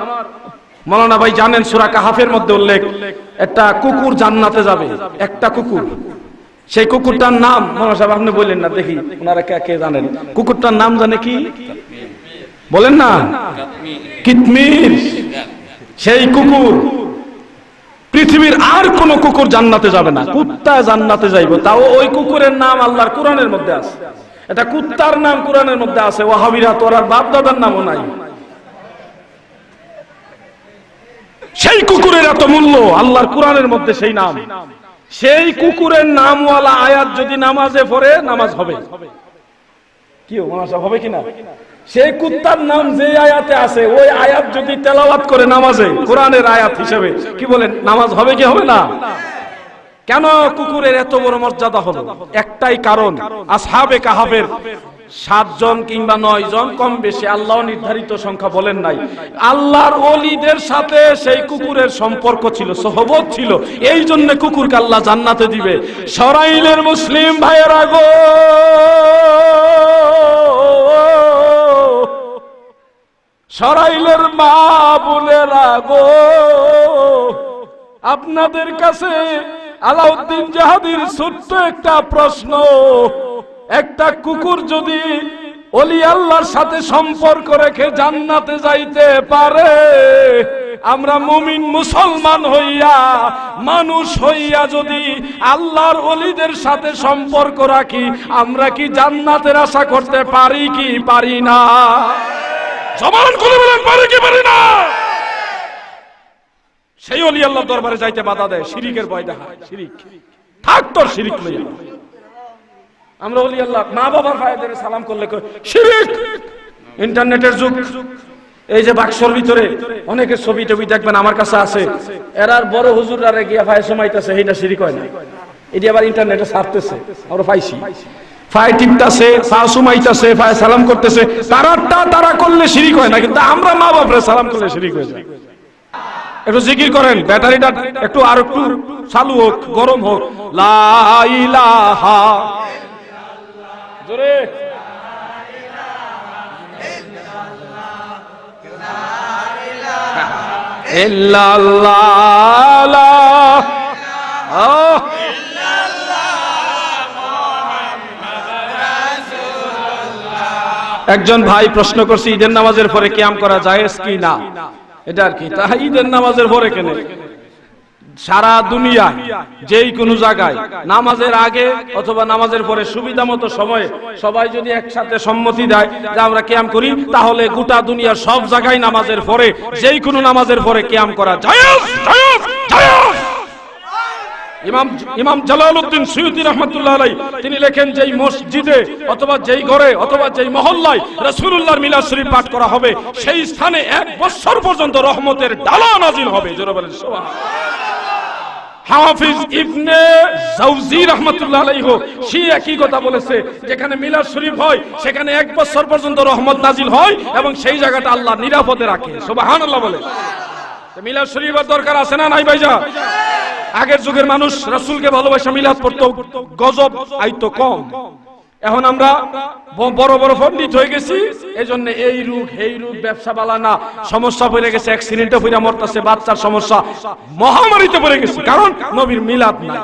মাওলানা ভাই জানেন, সূরা কাহাফের মধ্যে উল্লেখ, একটা কুকুর জান্নাতে যাবে, একটা কুকুর। সেই কুকুরটার নাম মাওলানা সাহেব আপনি বললেন না, দেখি ওনারা কে জানেন কুকুরটার নাম? জানে কি? বলেন না। কিতমির। সেই কুকুর, পৃথিবীর আর কোন কুকুর জান্নাতে যাবে না, কুত্তা জান্নাতে যাইব। তাও ওই কুকুরের নাম আল্লাহর কোরআনের মধ্যে আছে। এটা কুত্তার নাম কোরআনের মধ্যে আছে, ওয়াহাবিরা তোর আর বাপ দাদার নামও নাই। সেই কুকুরের এত মূল্য আল্লাহর কোরআনের মধ্যে, সেই নাম, সেই কুকুরের নামওয়ালা আয়াত যদি নামাজে পড়ে নামাজ হবে। কি হবে কিনা? সেই কুত্তার নাম যে আয়াতে আছে ওই আয়াত যদি তেলাওয়াত করে নামাজে, কোরআনের আয়াত হিসেবে, কি বলেন নামাজ হবে কি হবে না? কেন কুকুরের এত বড় মর্যাদা হলো? একটাই কারণ, আসহাবে কাহাফের 7 জন কিংবা 9 জন, কম বেশি আল্লাহ নির্ধারিত সংখ্যা বলেন নাই, আল্লাহর ওলিদের সাথে সেই কুকুরের সম্পর্ক ছিল, সোহবত ছিল। এই জন্য কুকুরকে আল্লাহ জান্নাতে দিবে। সরাইলের মুসলিম ভাইয়েরা গো, সরাইলের মা বোনেরা গো, আপনাদের কাছে আলাউদ্দিন জাহাদির ছোট্ট একটা প্রশ্ন। একটা কুকুর যদি ওলি আল্লাহর সাথে সম্পর্ক রেখে জান্নাতে যাইতে পারে, আমরা মুমিন মুসলমান হইয়া, মানুষ হইয়া যদি আল্লাহর ওলিদের সাথে সম্পর্ক রাখি, আমরা কি জান্নাতের আশা করতে পারি কি পারি না? সমান করে বলেন, পারি কি পারি না? সেই ওলি আল্লাহর দরবারে যাইতে বাধা দেয়, শিরিকের ভয় দেখায়। শিরিক থাক, তোর শিরিক লইয়া আমরা ওলি আল্লাহ মা বাবার পায়ে ধরে সালাম করলে শিরিক। ইন্টারনেটের যুগ, এই যে বাক্সর ভিতরে অনেকের ছবি টবি দেখবেন আমার কাছে আছে, এরার বড় হুজুররা গিয়া ফায়ে সমাইতেছে, এইটা শিরিক হয় না? এটি আবার ইন্টারনেটে ছাড়তেছে, আমরা পাইছি। ফায়ে টিপতেছে, সাহা সুমাইতেছে, ফায়ে সালাম করতেছে, তারা করলে শিরিক হয় না, কিন্তু আমরা মা বাপরে সালাম করলে শিরিক হয়ে যায়। একটু জিকির করেন, ব্যাটারিটা একটু আর একটু চালু হোক, গরম হোক। লা ইলাহা জোরে, একজন ভাই প্রশ্ন করছে ঈদের নামাজের পরে কিয়াম করা জায়েজ কি না, এটা আর কি। তা ঈদের নামাজের পরে কেন? সারা দুনিয়ায় যেই কোনো জায়গায় নামাজের আগে অথবা নামাজের পরে সুবিধা মতো সময়ে সবাই যদি একসাথে সম্মতি দেয় যে আমরা কিয়াম করি, তাহলে গোটা দুনিয়ার সব জায়গায় নামাজের পরে, যেই কোনো নামাজের পরে কিয়াম করা জায়েজ, জায়েজ, জায়েজ। ইমাম জালালউদ্দিন সুয়ুতী রাহমাতুল্লাহ আলাইহি তিনি লেখেন, যেই মসজিদে অথবা যেই ঘরে অথবা যেই মহল্লায় রাসূলুল্লাহর মিলাদ শরীফ পাঠ করা হবে, সেই স্থানে 1 বছর পর্যন্ত রহমতের ডালা নাজিল হবে। জোরে বলেন সুবহানাল্লাহ। হাফিজ ইবনে জাওজি রাহমাতুল্লাহ আলাইহি সে একই কথা বলেছে, যেখানে মিলাদ শরীফ হয় সেখানে 1 বছর পর্যন্ত রহমত নাজিল হয় এবং সেই জায়গাটা আল্লাহ নিরাপদে রাখে। সুবহানাল্লাহ বলে। মিলাদ শরীফের দরকার আছে না নাই ভাইজান? আগের যুগের মানুষ রাসূলকে ভালোবাসা মিলাদ পড়তো, গজব আইতো কম। এখন আমরা বড় বড় পণ্ডিত হয়ে গেছি, এজন্য এই রোগ এই রোগ, ব্যবসা বালা না, সমস্যা পড়ে গেছে, অ্যাক্সিডেন্টে পড়ে মরতেছে, বাচ্চার সমস্যা, মহামারীতে পড়ে গেছি, কারণ নবীর মিলাদ নাই।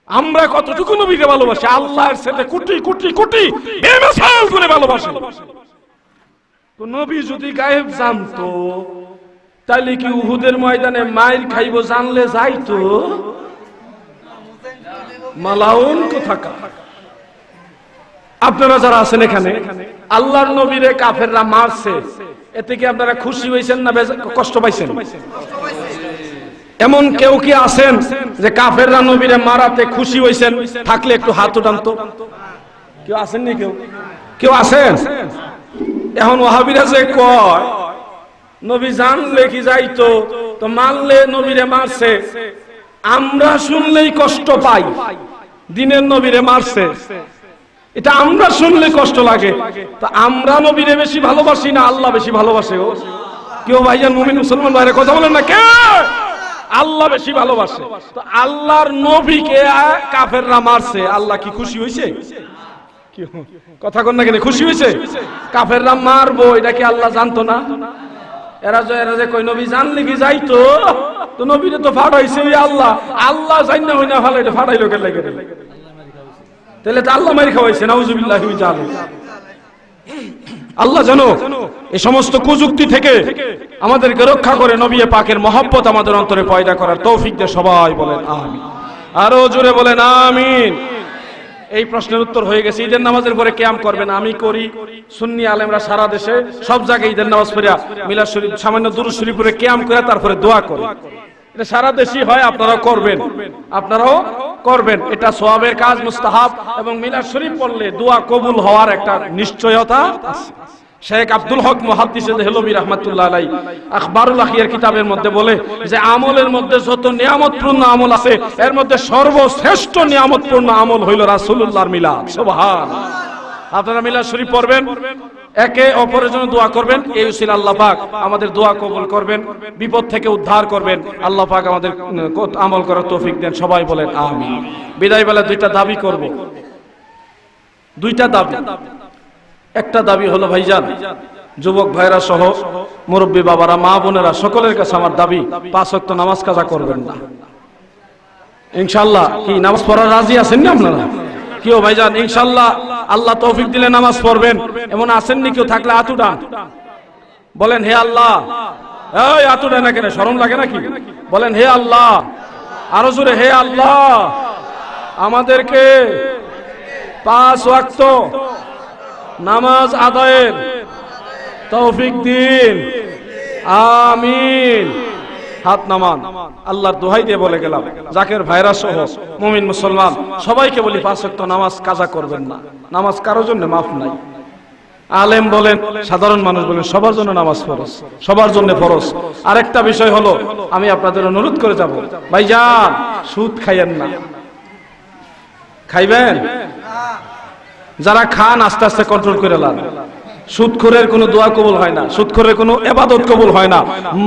আমরা কতটুকু নবীকে ভালোবাসি, আল্লাহর সাথে কোটি কোটি কোটি বেমিসাল করে ভালোবাসি। তো নবী যদি গায়েব জানতো, তাহলে কি উহুদের ময়দানে মাইর খাইব জানলে যাইতো? মালাউন কোথাকা। আপনারা যারা আছেন এখানে, আল্লাহর নবীরে কাফেররা মারছে, এতে কি আপনারা খুশি হয়েছেন না কষ্ট পাইছেন? এমন কেউ কি আছেন যে কাফেররা নবীরে মারাতে খুশি হয়েছেন? থাকলে একটু হাত উঠান তো। কেউ আছেন নি? কেউ আছেন? এখন ওয়াহাবিরা যে কয় নবী জানলে কি যাইতো, তো মারলে নবীরে মারছে, আমরা শুনলেই কষ্ট পাই। দিনের নবীরে মারছে, এটা আমরা শুনলে কষ্ট লাগে। তো আমরা নবীরে বেশি ভালোবাসি না আল্লাহ বেশি ভালোবাসে? কেউ ভাইজান মুমিন মুসলমান ভাইরা কথা বলেন না, কে? আল্লাহ বেশি ভালোবাসে। তো আল্লাহর নবীকে কাফেররা মারছে, আল্লাহ কি খুশি হয়েছে? কথা কন না কেন? খুশি হয়েছে? কাফেররা মারবো এটা কি আল্লাহ জানতো না? এরা যে কই নবী জানলে কি যাইতো, তো নবীরে তো ফাড়াইছে ওই আল্লাহ। আল্লাহ জান্না হই না ফাড়াইলো, ফাড়াইলো কে লাগে? তাহলে তো আল্লাহ মারি খাওয়াইছে। নাউজুবিল্লাহি মিন যালিক। আল্লাহ জানো এই সমস্ত কুযুক্তি থেকে আমাদেরকে রক্ষা করে নবী পাকের মহব্বত আমাদের অন্তরে পয়দা করার তৌফিক দে। সবাই বলেন আমিন। আরো জোরে বলেন আমিন। এই প্রশ্নের উত্তর হয়ে গেছে। ঈদের নামাজের পরে কিয়াম করবেন, আমি করি, সুন্নি আলেমরা সারা দেশে সব জায়গায় ঈদের নামাজ পড়ে মিলাদ শরীফ সামান্য দুরূদ শরীফ পড়ে কিয়াম করে তারপরে দোয়া করে। এটা সারা দেশই হয়, আপনারাও করবেন, আপনারাও করবেন। এটা সওয়াবের কাজ, মুস্তাহাব, এবং মিলাদ শরীফ পড়লে দোয়া কবুল হওয়ার একটা নিশ্চয়তা আছে। শেখ আব্দুল হক মুহাদ্দিস দেহলভী রাহমাতুল্লাহ আলাইহি আখবারুল আখিয়ার কিতাবের মধ্যে বলে যে আমলের মধ্যে যত নিয়ামতপূর্ণ আমল আছে এর মধ্যে সর্বশ্রেষ্ঠ নিয়ামতপূর্ণ আমল হইল রাসূলুল্লাহর মিলাদ। সুবহানাল্লাহ। আপনারা মিলাদ শরীফ পড়বেন, একে অপরের জন্য দোয়া করবেন, এই উসিলা আল্লাহ পাক আমাদের দোয়া কবুল করবেন, বিপদ থেকে উদ্ধার করবেন। আল্লাহ পাক আমাদের আমল করার তৌফিক দেন। সবাই বলেন আমিন। বিদায় বেলা দুইটা দাবি করব, দুইটা দাবি। একটা দাবি হলো ভাইজান, যুবক ভাইরা সহ মুরব্বী বাবারা, মা বোনেরা, সকলের কাছে আমার দাবি, 5 ওয়াক্ত নামাজ কাজা করবেন না ইনশাআল্লাহ। কি নামাজ পড়ার রাজি আছেন না আপনারা? কেউ ভাইজান ইনশাআল্লাহ আল্লাহ তৌফিক দিলে নামাজ পড়বেন এমন আছেন নি? কেউ থাকলে হাত উঠান, বলেন হে আল্লাহ। এই হাত উঠায় না কেন, শরম লাগে নাকি? বলেন হে আল্লাহ, আরো জোরে, হে আল্লাহ আমাদেরকে 5 ওয়াক্ত নামাজ আদায়ের তৌফিক দিন, আমিন। হাত নামান, আল্লাহর দোহাই দিয়ে বলে গেলাম, জাকের ভাইরা সহ মুমিন মুসলমান সবাইকে বলি 5 ওয়াক্ত নামাজ কাজা করবেন না। নামাজ কারোর জন্য মাফ নাই। আলেম বলেন, সাধারণ মানুষ বলেন, সবার জন্য নামাজ ফরজ, সবার জন্য ফরজ। আরেকটা বিষয় হলো, আমি আপনাদের অনুরোধ করে যাব, ভাইজান সুদ খাইয়েন না। খাইবেন? যারা খান আস্তে আস্তে কন্ট্রোল করে লান। সুদখোরের কোনো দোয়া কবুল হয় না, সুদখোরের কোনো ইবাদত কবুল হয় না।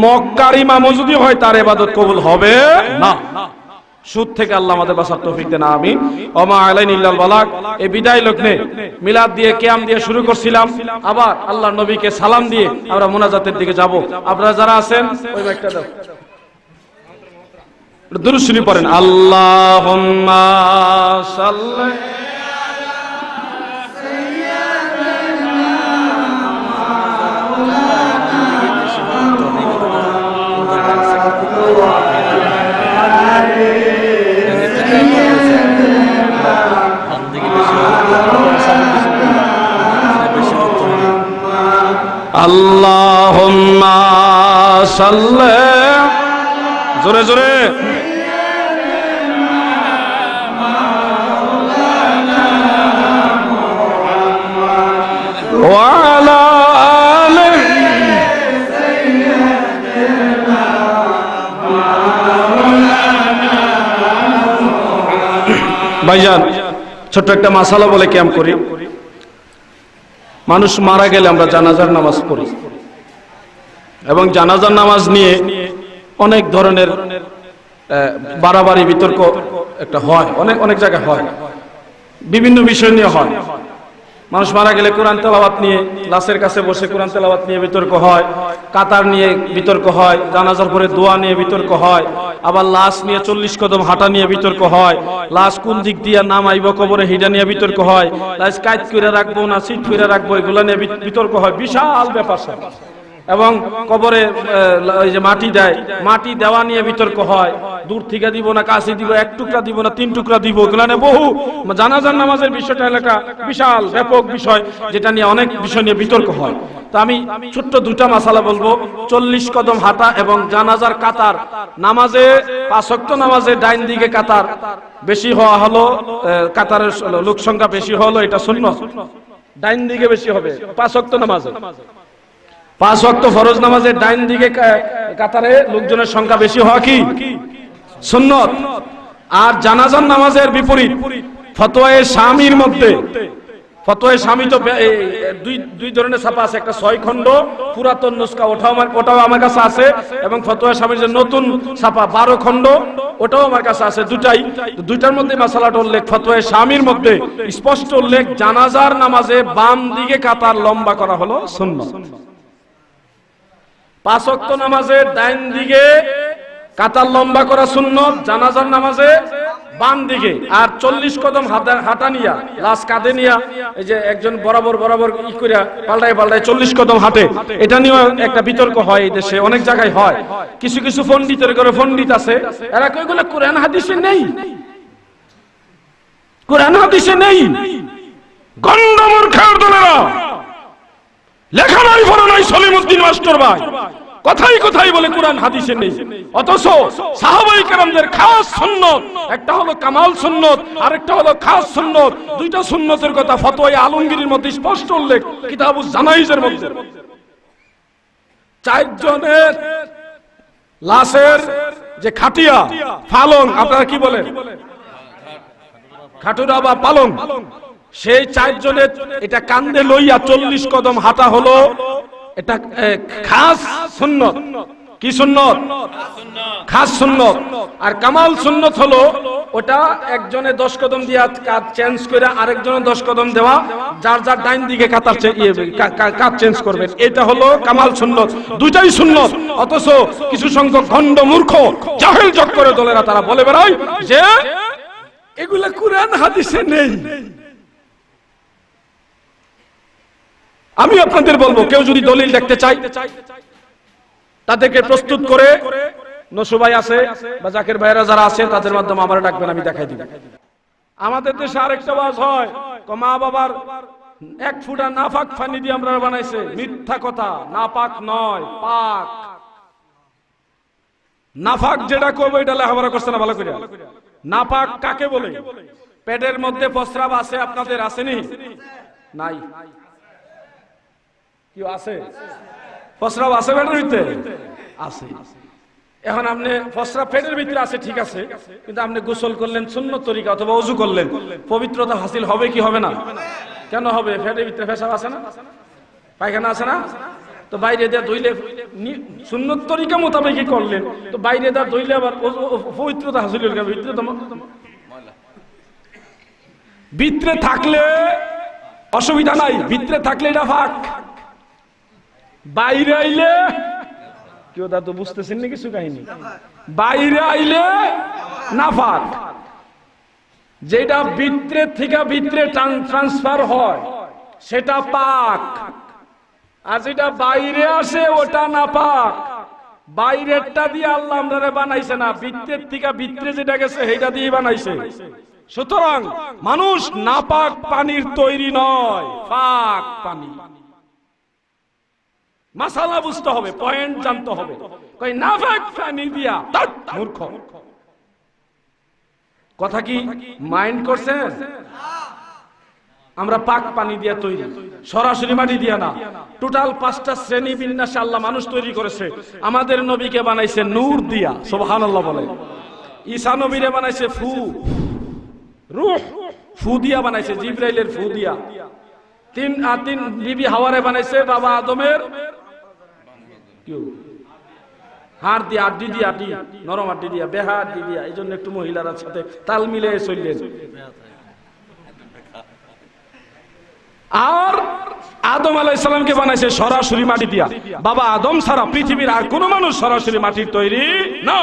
মক্কার ইমামও যদি হয় তার ইবাদত কবুল হবে না। সুদ থেকে আল্লাহ আমাদের বাঁচার তৌফিক দেন, আমিন। ওমা আলাইনা ইল্লাল বালাগ। এই বিদায় লগ্নে মিলাদ দিয়ে কিয়াম দিয়ে শুরু করছিলাম, আবার আল্লাহর নবীকে সালাম দিয়ে আমরা মুনাজাতের দিকে যাব। আপনারা যারা আছেন ওই মাইকটা দাও, দুরূদ শরীফ পড়েন। আল্লাহুম্মা সাল্লি আল্লাহুম্মা সাল্লি, জোরে জোরে, ওয়া আলা আলি ভাইজান ছোট্ট একটা মাসালা বলে কিয়াম করি। মানুষ মারা গেলে আমরা জানাজার নামাজ পড়ি, এবং জানাজার নামাজ নিয়ে অনেক ধরনের বাড়াবাড়ি বিতর্ক একটা হয়, অনেক জায়গায় হয়, বিভিন্ন বিষয় নিয়ে হয়। মানুষ মারা গেলে কোরআন তেলাওয়াত নিয়ে, লাশের কাছে বসে কোরআন তেলাওয়াত নিয়ে বিতর্ক হয়, কাতার নিয়ে বিতর্ক হয়, জানাজার পরে দোয়া নিয়ে বিতর্ক হয়, আবার লাশ নিয়ে 40 কদম হাঁটা নিয়ে বিতর্ক হয়, লাশ কোন দিক দিয়ে নামাইব কবরে হিডা নিয়ে বিতর্ক হয়, লাশ কাইত করে রাখবো না সিট করে রাখবো এগুলো নিয়ে বিতর্ক হয়, বিশাল ব্যাপার। এবং কবরে ওই যে মাটি দেয়, মাটি দেওয়া নিয়ে বিতর্ক হয়, দূর থেকে দিব না কাছে দিব, 1 টুকরা দিব না 3 টুকরা দিব, এগুলো নিয়ে বহু। জানাজার নামাজের বিষয়টা এলাকা বিশাল ব্যাপক বিষয়, যেটা নিয়ে অনেক বিষয় নিয়ে বিতর্ক হয়। তো আমি ছোট্ট 2টা মাসালা বলবো। 40 কদম হাঁটা এবং জানাজার কাতার নামাজে, 5 ওয়াক্ত নামাজে ডাইন দিকে কাতার বেশি হওয়া হলো, কাতারের লোক সংখ্যা বেশি হলো, এটা সুন্নাত। ডাইন দিকে বেশি হবে 5 ওয়াক্ত নামাজে। 5 ওয়াক্ত ফরজ নামাজে ডাইন দিকে কাতারে লোকজনের সংখ্যা বেশি হওয়া কি সুন্নাত। আর জানাজার নামাজের বিপরীত ফতোয়ায়ে শামীর মধ্যে, ফতোয়ায়ে শামী তো দুই ধরনের ছাপা আছে, একটা 6 খণ্ড পুরাতন নুসখা, ওটাও আমার কাছে আছে, এবং ফতোয়ায়ে শামীর যে নতুন ছাপা 12 খণ্ড ওটাও আমার কাছে আছে। দুইটার মধ্যে মাসালাটা উল্লেখ। ফতোয়ায়ে শামীর মধ্যে স্পষ্ট উল্লেখ, জানাজার নামাজে বাম দিকে কাতার লম্বা করা হলো সুন্নাত। 5 ওয়াক্ত নামাজে ডাইন দিকে কাতার লম্বা করা সুন্নাত, জানাজার নামাজে বাম দিকে। আর 40 কদম হাঁটা নিয়া, লাশ কাঁধে নিয়া, এই যে একজন বরাবর ই কইরা পাল্টায় 40 কদম হাঁটে, এটা নিয়ে একটা বিতর্ক হয় এই দেশে, অনেক জায়গায় হয়। কিছু পণ্ডিতের ঘরে পণ্ডিত আছে, এরা কইগুলো কোরআন হাদিসে নেই, কোরআন হাদিসে নেই। গন্ডমূর্খের দলেরা লেখা নাই পড়া নাই সলিমউদ্দিন মাস্টার ভাই কথাই কথাই বলে কোরআন হাদিসে নেই, অথচ সাহাবায়ে কেরামদের খাস সুন্নত একটা হলো কামাল সুন্নত আর একটা হলো খাস সুন্নত, দুইটা সুন্নতের কথা ফতোয়া আলমগীরের মধ্যে স্পষ্ট উল্লেখ কিতাবুজ জানাইজের মধ্যে। চারজনের লাশের যে খাটিয়া পালং, আপনারা কি বলেন খাটুরা বা পালং, সেই চারজনের এটা কান্দে লইয়া 40 কদম হাঁটা হলো এটা খাস সুন্নত। কি সুন্নত? খাস সুন্নত। আর কামাল সুন্নত হলো ওটা একজনে 10 কদম দিয়া কাঁধ চেঞ্জ করে আরেকজনে 10 কদম দেওয়া, যার যার ডাইন দিকে কাতার কাঁধ চেঞ্জ করবেন, এটা হলো কামাল সুন্নত। দুইটাই সুন্নত, অথচ কিছু সংখ্যক খণ্ড মূর্খ জাহেল চক্করের দলেরা তারা বলে বেড়ায় যে এগুলা কুরআন হাদিসে নেই। আমি আপনাদের বলবো, কেউ যদি দলিল দেখতে চাই তাদেরকে প্রস্তুত করে নসুভাই আছে বা জাকির ভাইরা যারা আছে তাদের মাধ্যমে আমার ডাকবেন, আমি দেখাই দিব। আমাদের দেশে আরেকটা ওয়াজ হয়, মা বাবার 1 ফুটা নাপাক পানি দিয়ে আমরা বানাইছে, মিথ্যা কথা, নাপাক নয় পাক। নাপাক যেটা করবো এটা লেখাপড়া করছে না ভালো করে। নাপাক কাকে বলে? পেটের মধ্যে প্রস্রাব আছে, আপনাদের আসেনি? নাই? কি আছে? প্রস্রাব আছে পেটের ভিতরে? আছে। এখন আপনি প্রস্রাব পেটের ভিতরে আছে ঠিক আছে, কিন্তু আপনি গোসল করলেন সুন্নত তরিকা অথবা ওযু করলেন, পবিত্রতা হাসিল হবে কি হবে না? কেন হবে? পেটের ভিতরে পেশাব আছে না, পায়খানা আছে না, তো বাইরে দিয়ে ধুইলে সুন্নত তরিকা মোতাবেকই করলেন, তো বাইরে দিয়ে ধুইলে আবার পবিত্রতা হাসিল হবে? ভিতরে থাকলে অসুবিধা নাই, ভিতরে থাকলে এটা ফাঁক, বাইরে আইলে কেউ তা তো বুঝতেছেন না কিছু কাহিনী, বাইরে আইলে নাফাক। যেটা ভিতরে থেকে ভিতরে ট্রান্সফার হয় সেটা পাক, আর যেটা বাইরে আসে ওটা নাপাক। বাইরেরটা দিয়ে আল্লাহ আমাদের বানাইছে না, ভিতরের থেকে ভিতরে যেটা গেছে সেটা দিয়ে বানাইছে। সুতরাং মানুষ নাপাক পানির তৈরি নয়, পাক পানি। মাসালা বুঝতে হবে, পয়েন্ট জানতে হবে। কই নাপাক পানি দিয়া মূর্খ কথা কি মাইন্ড করছেন? আমরা পাক পানি দিয়া তৈরি, সরাসরি মাটি দিয়া না। টোটাল 5টা শ্রেণী বিন্যাসে আল্লাহ মানুষ তৈরি করেছে। আমাদের নবীকে বানাইছে নূর দিয়া, সুবহানাল্লাহ বলে। ঈসা নবীরে বানাইছে রূহ ফু দিয়া বানাইছে, জিবরাইলের ফু দিয়া। তিন বিবি হাওয়ারে বানাইছে বাবা আদমের হাড় দিয়া, আড্ডি দিয়া, আড্ডি নরম আড্ডি দিয়া, বেহা আড্ডি দিয়া। এই জন্য একটু মহিলার সাথে তাল মিলে চললেন। আর আদম আলাইহিস সালামকে বানাইছে সরাসরি মাটি দিয়া। বাবা আদম ছাড়া পৃথিবীর আর কোন মানুষ সরাসরি মাটির তৈরি না।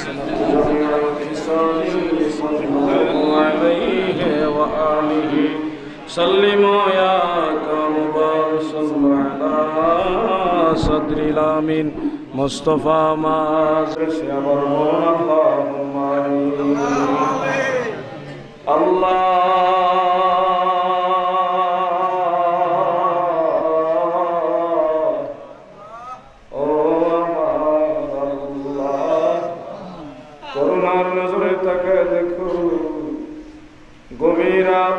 حسنة جميع الخصال صلى الله عليه وآله سلموا يا كربا صلى على صدر الأمين مصطفى ما اللهم آمين করুণার নজরে তাকে দেখো গভীর রাত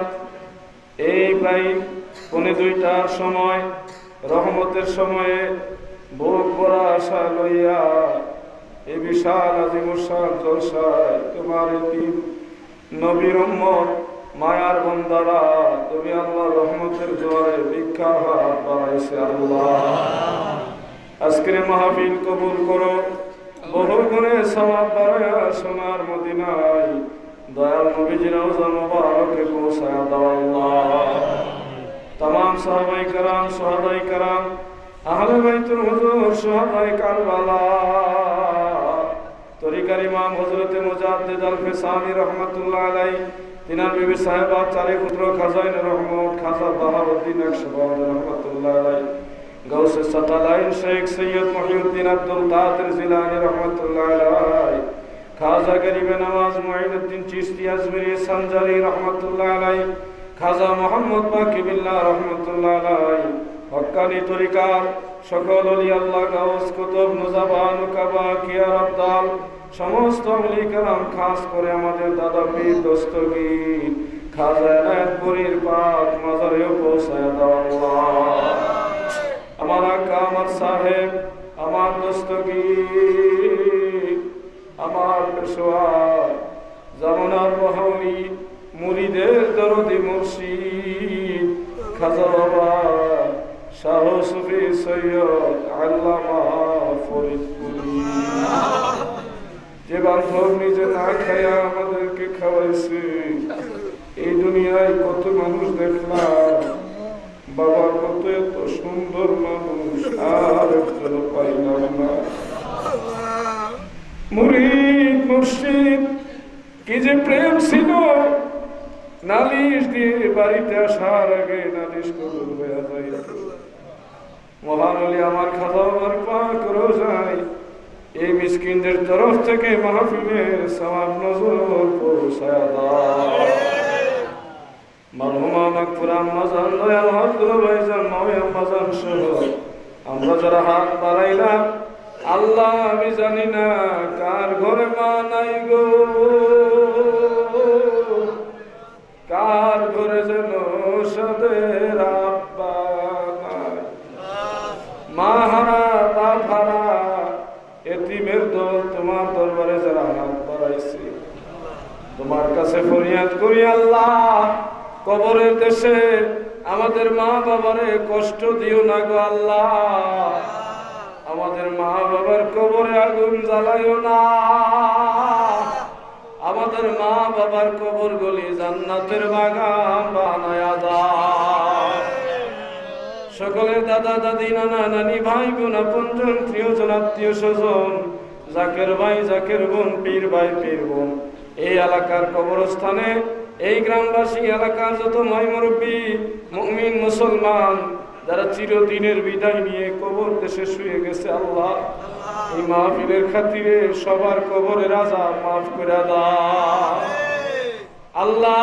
এই প্রায় 1:30টার সময় রহমতের সময়ে বুক ভরা আশা লইয়া এই বিশাল আজিমুসান জলসায় তোমার এতিম নবীর উম্মত মায়ার বন্দারা তুমি আল্লাহ রহমতের জোয়ারে ভিক্ষার হাত বাড়াইছে আল্লাহ আজকের মাহফিল কবুল করো বহু গুণে সওয়াব বাড়ায়া সোনার মদিনায় দয়াল নবীজির রওজা মুবারকে পৌঁছায়া দাও আল্লাহ तमाम साहबाए कराम शुहदाए कराम अहले बैतुल हुजूर शुहदाए करबला तरीकार इमाम हजरत मुजाद्दिद अल फिसानी रहमतुल्लाह अलैहि तिनार बीबी साहिबा चारे पुत्र खजाइन रहमत खाजा बहाउद्दीन नक्शबंद रहमतुल्लाह अलैहि गौसे सतालाइन शेख सैयद मुहिउद्दीन अब्दुल कादिर जिलानी रहमतुल्लाह अलैहि खाजा गरीब नवाज मुईनुद्दीन चिश्ती अजमेरी संजारी रहमतुल्लाह अलैहि খাজা মোহাম্মদ বাকিবিল্লাহ রহমতুল্লাহ আলাইহি হক্কানি তরিকার সকল ওলি আল্লাহ গাউস কুতুব নুজাবান কাবা কিয়ার আব্দাল সমস্ত ওলি کرام খাস করে আমাদের দাদা পীর দস্তগীর খাজা এনায়েতপুরীর পাক মাজারে পৌঁছায় দাও আল্লাহ আমার আকা আমার সাহেব আমার দস্তগীর আমার পেশোয়া জামানার বহাউলি মুরিদের দরদি মুর্শিদ খাজা বাবা শাহ সুফি সৈয়দ আল্লামা ফরিদপুরি যে বান্ধব নিজে না খায়া আমাদেরকে খাওয়াইছে এই দুনিয়ায় কত মানুষ দেখলাম বাবার মতো এত সুন্দর মানুষ আর একজন পাইলাম না মুরিদ মুর্শিদ কি যে প্রেম ছিল নালিশ দিয়ে বাড়িতে আসার আগে নালিশ কবুল হয়ে যায় মহান ওলি আমার খাজা বাবার পাক রোজায় এই মিসকিনদের তরফ থেকে মাহফিলের সওয়াব নজর পৌঁছায়া দাও মারহুমা মাগফুরা আম্মাজান দয়াল হযরত ভাইজান মাওয়া আম্মাজান সহ আমরা যারা হাত বাড়াইলাম আল্লাহ আমি জানি না কার ঘরে মা নাই গো কার ঘরে যেন সাদের আব্বা নাই মা হারা বাপ হারা এতিমের দল তোমার দরবারে যারা হাত বাড়াইছে তোমার কাছে ফরিয়াদ করি আল্লাহ কবরের দেশে আমাদের মা বাবারে কষ্ট দিও না গো আল্লাহ আমাদের মা বাবার কবরে আগুন জ্বালাইও না আমাদের মা বাবার কবর গলি জান্নাতের বাগান বানায়া দাও সকলের দাদা দাদি নানা নানি ভাই বোন আপনজন প্রিয়জন আত্মীয় স্বজন জাকের ভাই জাকের বোন পীর ভাই পীর বোন এই এলাকার কবরস্থানে এই গ্রামবাসী এলাকার যত মাই মুরব্বী মুমিন মুসলমান যারা চিরদিনের বিদায় নিয়ে কবর দেশে শুয়ে গেছে আল্লাহ এই মাহফিলের খাতিরে সবার কবরের আযাব মাফ করে দাও আল্লাহ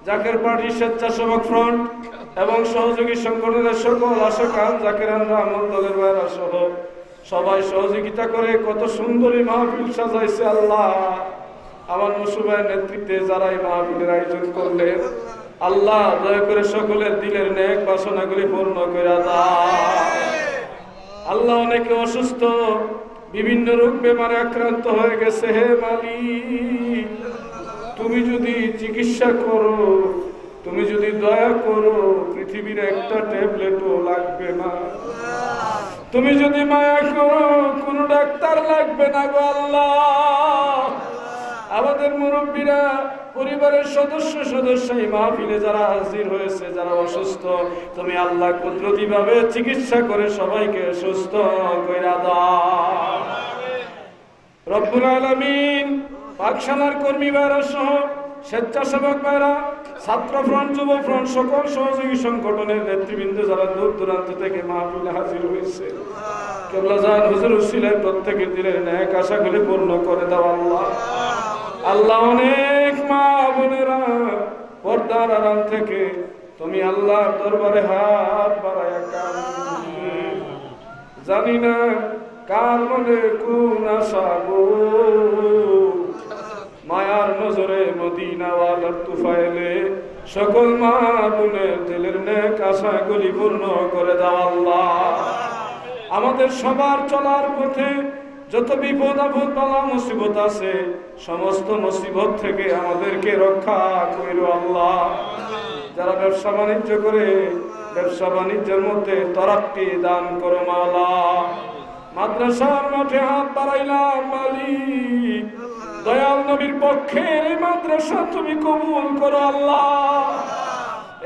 জাকের পার্টি স্বেচ্ছাসেবক ফ্রন্ট এবং সহযোগী সংগঠনের সকল আশাকান জাকেরান রহমত দলের ভাইরা সহ সবাই সহযোগিতা করে কত সুন্দরী মাহফিল সাজাইছে আল্লাহ আমার মুসুবের নেতৃত্বে যারা এই মাহফিলের আয়োজন করলেন আল্লাহ দয়া করে সকলের দিলের নেক বাসনাগুলি পূর্ণ করে দাও আল্লাহ অনেকে অসুস্থ বিভিন্ন রোগ বেমারে আক্রান্ত হয়ে গেছে হে মালিক তুমি যদি চিকিৎসা করো তুমি যদি দয়া করো পৃথিবীর একটা ট্যাবলেটও লাগবে না তুমি যদি মায়া করো কোন ডাক্তার লাগবে না গো আল্লাহ আমাদের মুরব্বীরা পরিবারের সদস্য এই মাহফিলে যারা হাজির হয়েছে যারা অসুস্থ তুমি আল্লাহ কুদরতি ভাবে চিকিৎসা করে সবাইকে সুস্থ কইরা দাও রব্বুল আলামিন পাকশালার কর্মী ভাইরা সহ স্বেচ্ছাসেবক ভাইরা, ছাত্র ফ্রন্ট, যুব ফ্রন্ট, সকল সহযোগী সংগঠনের নেতৃবৃন্দ যারা দূর দূরান্ত থেকে মাহফিলে হাজির হয়েছে, কেবলা জান হুজুর উসিলায় প্রত্যেকের দিলের ন্যাক আশাগুলি পূর্ণ করে দাও আল্লাহ। আল্লাহ, অনেক মা বোনেরা পর্দার আড়াল থেকে তুমি আল্লাহর দরবারে হাত বাড়ায়া কাঁদছে, জানি না কার মনে কোন আশা গো, মায়ার নজরে মদিনাওয়ালার তুফাইলে সকল মা বোনের দিলের নেক আশাগুলি পূর্ণ করে দাও আল্লাহ। আমাদের সবার চলার পথে যত বিপদ আপদ বালা মুসিবত আছে, সমস্ত মুসিবত থেকে আমাদেরকে রক্ষা করো আল্লাহ। যারা ব্যবসা বাণিজ্য করে, ব্যবসা বাণিজ্যের মধ্যে তরাক্কি দান করো মাওলা। মাদ্রাসার মাঠে হাত বাড়াইলাম মালিক, দয়াল নবীর পক্ষে এই মাদ্রাসা তুমি কবুল করো আল্লাহ।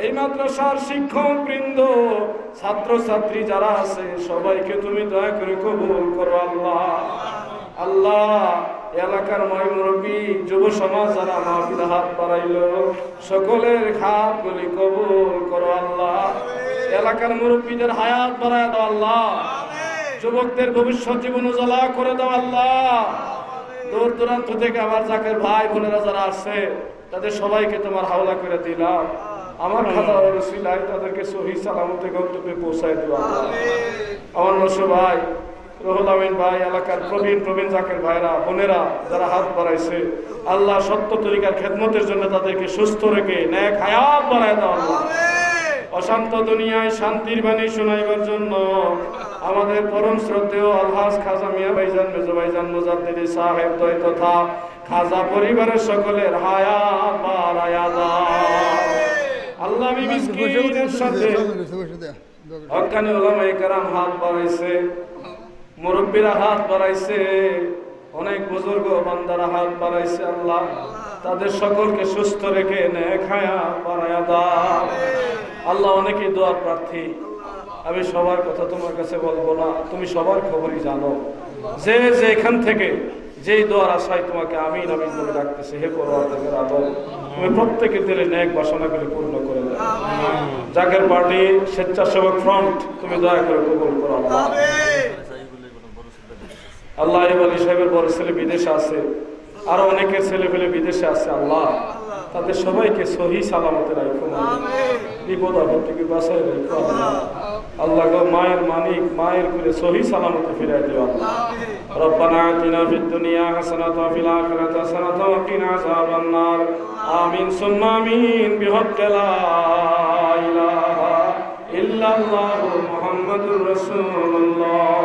এই মাদ্রাসার শিক্ষক বৃন্দ, ছাত্র ছাত্রী যারা আছে সবাইকে তুমি দয়া করে কবুল করো আল্লাহ। আল্লাহ, এলাকার ময় মুরব্বী, যুব সমাজ যারা মাহফিলে হাত বাড়াইলো, সকলের হাতগুলি কবুল করো আল্লাহ। এলাকার মুরব্বীদের হায়াত বাড়ায় দাও আল্লাহ। যুবকদের ভবিষ্যৎ জীবন উজালা করে দাও আল্লাহ। দূর দূরান্ত থেকে আমার জাকের ভাই বোনেরা যারা আসছে, তাদের সবাইকে তোমার হাওলা করে দিলাম। আমার খাজা ওসিলায় তাদেরকে সহি সালামতে গন্তব্যে পৌঁছায় দিও আল্লাহ। আমার নশো ভাই, রুহুল আমিন ভাই, এলাকার প্রবীণ জাকের ভাইরা বোনেরা যারা হাত বাড়াইছে, আল্লাহ সত্য তরিকার খেদমতের জন্য তাদেরকে সুস্থ রেখে নেক হায়াত বাড়ায় দাও আল্লাহ। অশান্ত দুনিয়ায় শান্তির বাণী শোনাইবার জন্য আমাদের পরম শ্রদ্ধেয় আলহাজ খাজা মিয়া ভাইজান, মেজো ভাইজান মুজাদ্দিদি সাহেব দয় তথা খাজা পরিবারের সকলের হায়াত বাড়ায়া দাও আল্লাহ। আমি মিসকিনের সাথে হক্কানি উলামায়ে কেরাম হাত বাড়াইছে, মুরব্বীরা হাত বাড়াইছে, অনেক বুজুর্গ বান্দারা হাত বাড়াইছে আল্লাহ। তাদের সকলকে সুস্থ রেখে নেক হায়াত বাড়ায়া দাও আল্লাহ। অনেকেই দোয়ার প্রার্থী, আমি সবার কথা তোমার কাছে বলবো না, তুমি সবার খবরই জানো। যে এখান থেকে যেই দোয়ার আশায় তোমাকে আমিন আমিন বলে ডাকতেছে, হে পরওয়ারদিগার আলম, তুমি প্রত্যেকের দিলে নেক বাসনাগুলি পূর্ণ করে দাও। জাকের পার্টি, স্বেচ্ছাসেবক ফ্রন্ট, তুমি দয়া করে কবুল করো আল্লাহ। আল্লাহ, এই আলী সাহেবের বড় ছেলে বিদেশে আছে, আরো অনেকের ছেলে পেলে বিদেশে আছে আল্লাহ। তাদের সবাইকে সহি সালামতে রাখো, বিপদ আপদ থেকে বাঁচাই রাখো আল্লাহ। আল্লাহ গো, মায়ের মানিক, মায়ের করে সহি সালামতে ফিরাই দিও আল্লাহ। রব্বানা আতিনা ফিদ দুনিয়া হাসানাতাও ওয়া ফিল আখিরাতি হাসানাতাও ওয়া কিনা আযাবান নার। আমিন সুম্মা আমিন বিহাক্কি লা ইলাহা ইল্লাল্লাহু মুহাম্মাদুর রাসূলুল্লাহ।